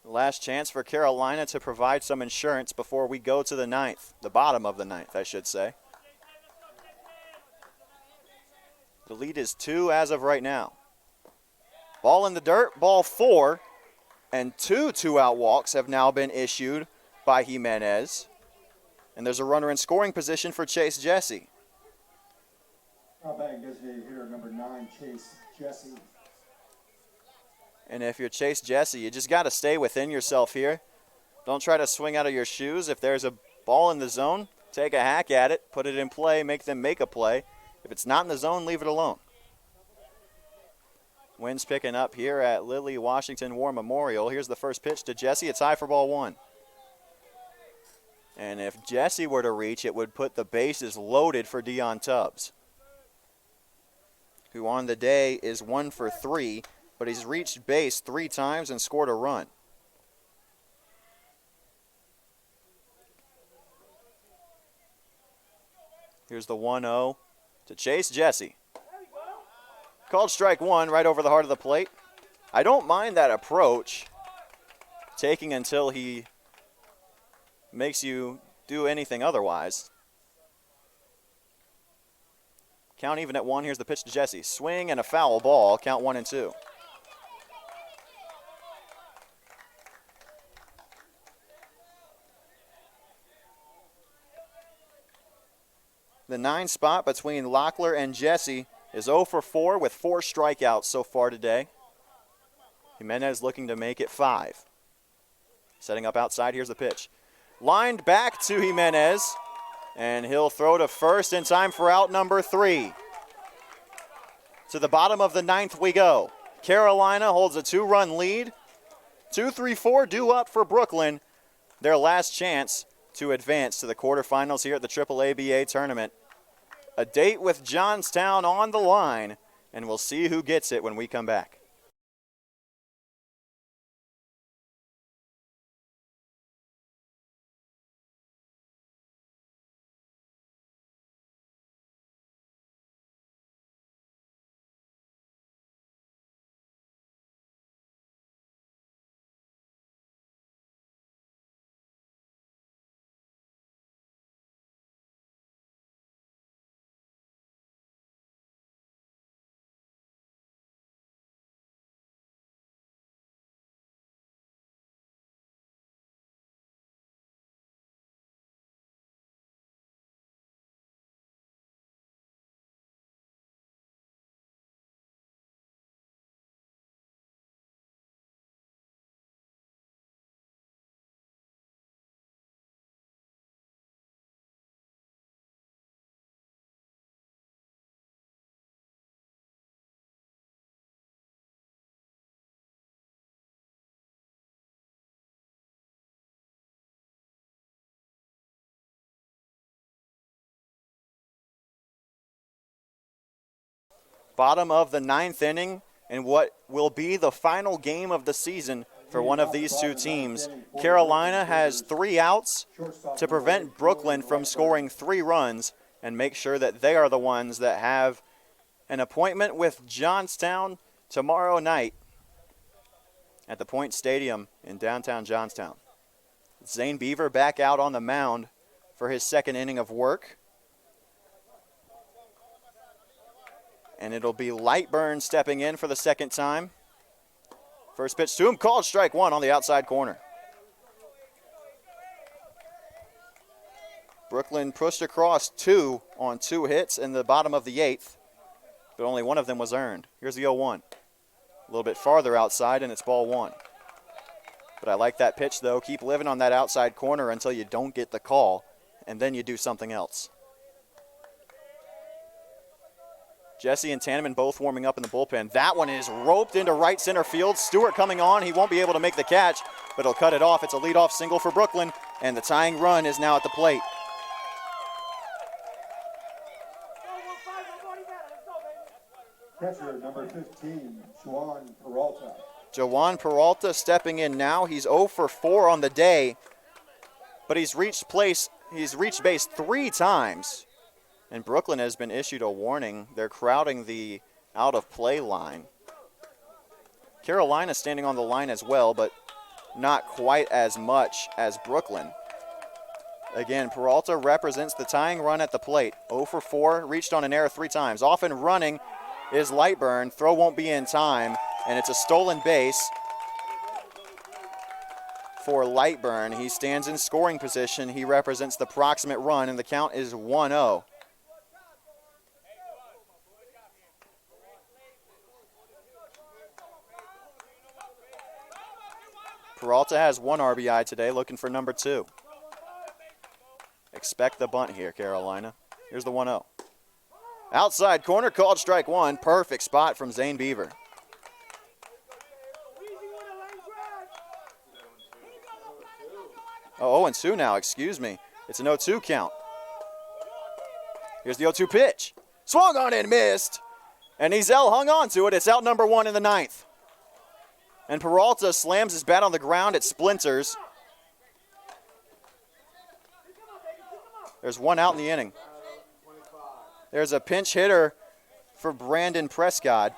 Last chance for Carolina to provide some insurance before we go to the 9th. The bottom of the 9th, I should say. The lead is 2 as of right now. Ball in the dirt, ball 4, and 2 two-out walks have now been issued by Jimenez. And there's a runner in scoring position for Chase Jesse. Now batting designated hitter number 9, Chase Jesse. And if you're Chase Jesse, you just got to stay within yourself here. Don't try to swing out of your shoes. If there's a ball in the zone, take a hack at it, put it in play, make them make a play. If it's not in the zone, leave it alone. Wind's picking up here at Lily Washington War Memorial. Here's the first pitch to Jesse. It's high for ball 1. And if Jesse were to reach, it would put the bases loaded for Dion Tubbs, who on the day is 1 for 3, but he's reached base 3 times and scored a run. Here's the 1-0 to Chase Jesse. Called strike 1 right over the heart of the plate. I don't mind that approach, taking until he makes you do anything otherwise. Count even at 1. Here's the pitch to Jesse. Swing and a foul ball. Count 1 and 2. The 9 spot between Locklear and Jesse is 0 for 4 with 4 strikeouts so far today. Jimenez looking to make it 5. Setting up outside, here's the pitch. Lined back to Jimenez, and he'll throw to first in time for out number 3. To the bottom of the 9th we go. Carolina holds a 2-run lead. 2-3-4 due up for Brooklyn. Their last chance to advance to the quarterfinals here at the AAABA tournament. A date with Johnstown on the line, and we'll see who gets it when we come back. Bottom of the 9th inning, and what will be the final game of the season for one of these two teams. Carolina has 3 outs to prevent Brooklyn from scoring 3 runs and make sure that they are the ones that have an appointment with Johnstown tomorrow night at the Point Stadium in downtown Johnstown. Zane Beaver back out on the mound for his 2nd inning of work. And it'll be Lightburn stepping in for the 2nd time. First pitch to him, called strike 1 on the outside corner. Brooklyn pushed across 2 on 2 hits in the bottom of the 8th, but only 1 of them was earned. Here's the 0-1. A little bit farther outside, and it's ball 1. But I like that pitch, though. Keep living on that outside corner until you don't get the call, and then you do something else. Jesse and Tanneman both warming up in the bullpen. That one is roped into right center field. Stewart coming on. He won't be able to make the catch, but he'll cut it off. It's a leadoff single for Brooklyn, and the tying run is now at the plate. Catcher number 15, Juan Peralta. Juan Peralta stepping in now. He's 0 for 4 on the day, but he's reached base 3 times. And Brooklyn has been issued a warning. They're crowding the out-of-play line. Carolina standing on the line as well, but not quite as much as Brooklyn. Again, Peralta represents the tying run at the plate. 0 for 4, reached on an error 3 times. Often running is Lightburn. Throw won't be in time, and it's a stolen base for Lightburn. He stands in scoring position. He represents the proximate run, and the count is 1-0. Peralta has 1 RBI today, looking for number 2. Expect the bunt here, Carolina. Here's the 1-0. Outside corner, called strike 1. Perfect spot from Zane Beaver. Oh, 0-2 now, excuse me. It's an 0-2 count. Here's the 0-2 pitch. Swung on and missed. And Ezel hung on to it. It's out number 1 in the 9th. And Peralta slams his bat on the ground. It splinters. There's 1 out in the inning. There's a pinch hitter for Brandon Prescott.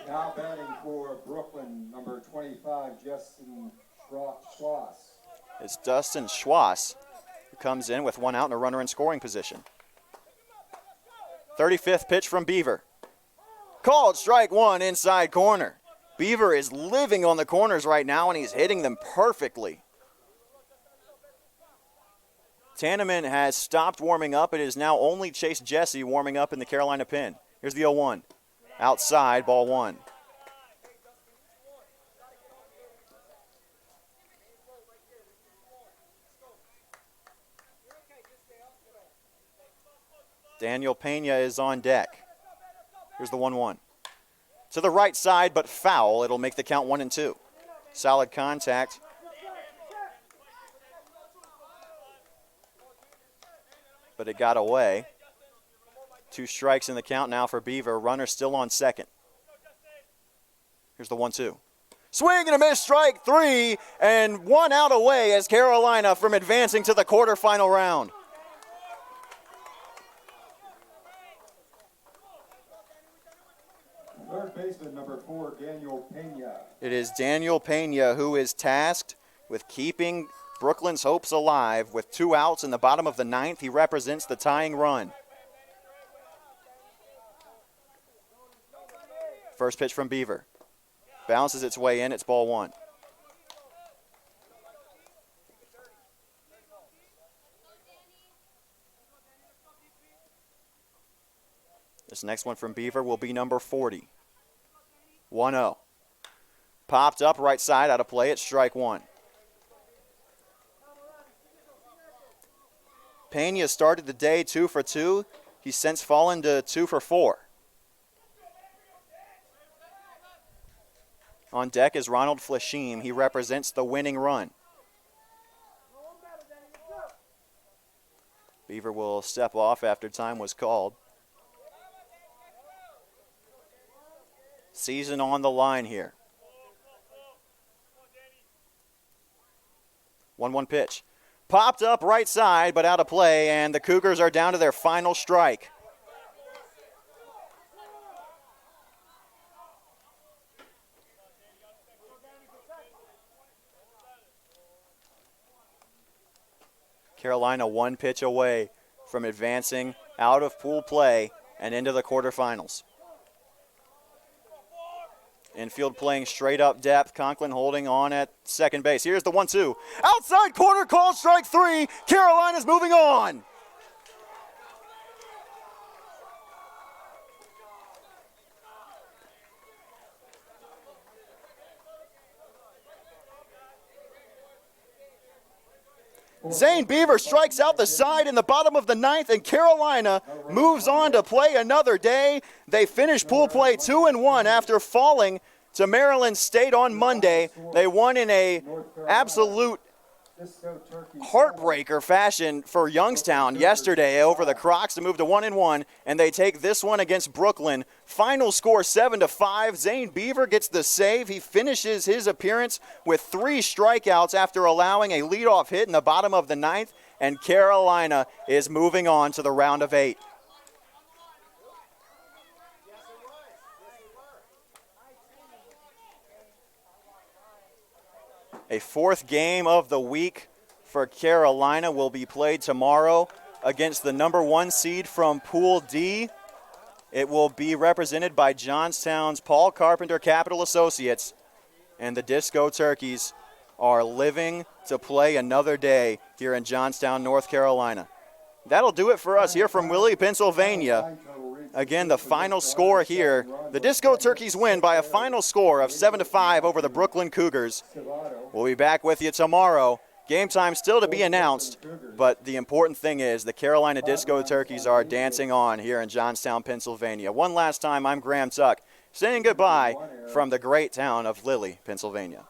Now batting for Brooklyn, number 25, Justin Schwass. It's Dustin Schwass who comes in with 1 out and a runner in scoring position. 35th pitch from Beaver. Called strike 1, inside corner. Beaver is living on the corners right now, and he's hitting them perfectly. Tanneman has stopped warming up. It is now only Chase Jesse warming up in the Carolina pen. Here's the 0-1. Outside, ball 1. Daniel Pena is on deck. Here's the 1-1. To the right side, but foul. It'll make the count 1-2. Solid contact. But it got away. 2 strikes in the count now for Beaver. Runner still on second. Here's the 1-2. Swing and a miss, strike 3, and 1 out away as Carolina from advancing to the quarterfinal round. Third baseman, number 4, Daniel Pena. It is Daniel Pena who is tasked with keeping Brooklyn's hopes alive. With 2 outs in the bottom of the 9th, he represents the tying run. First pitch from Beaver. Bounces its way in, it's ball 1. This next one from Beaver will be number 40. 1-0. Popped up right side, out of play, it's strike 1. Pena started the day 2 for 2. He's since fallen to 2 for 4. On deck is Ronald Flashim. He represents the winning run. Beaver will step off after time was called. Season on the line here. 1-1 pitch. Popped up right side, but out of play, and the Cougars are down to their final strike. Carolina 1 pitch away from advancing out of pool play and into the quarterfinals. Infield playing straight up depth. Conklin holding on at second base. Here's the 1-2. Outside corner, called strike 3. Carolina's moving on. Zane Beaver strikes out the side in the bottom of the 9th, and Carolina moves on to play another day. They finish pool play 2-1 after falling to Maryland State on Monday. They won in a absolute heartbreaker fashion for Youngstown yesterday over the Crocs to move to 1-1, and they take this one against Brooklyn. Final score 7-5. Zane Beaver gets the save. He finishes his appearance with 3 strikeouts after allowing a leadoff hit in the bottom of the 9th, and Carolina is moving on to the round of 8. A 4th game of the week for Carolina will be played tomorrow against the number 1 seed from Pool D. It will be represented by Johnstown's Paul Carpenter Capital Associates, and the Disco Turkeys are living to play another day here in Johnstown, North Carolina. That'll do it for us here from Willie, Pennsylvania. Again, the final score here, the Disco Turkeys win by a final score of 7-5 over the Brooklyn Cougars. We'll be back with you tomorrow. Game time still to be announced, but the important thing is the Carolina Disco Turkeys are dancing on here in Johnstown, Pennsylvania. One last time, I'm Graham Tuck, saying goodbye from the great town of Lilly, Pennsylvania.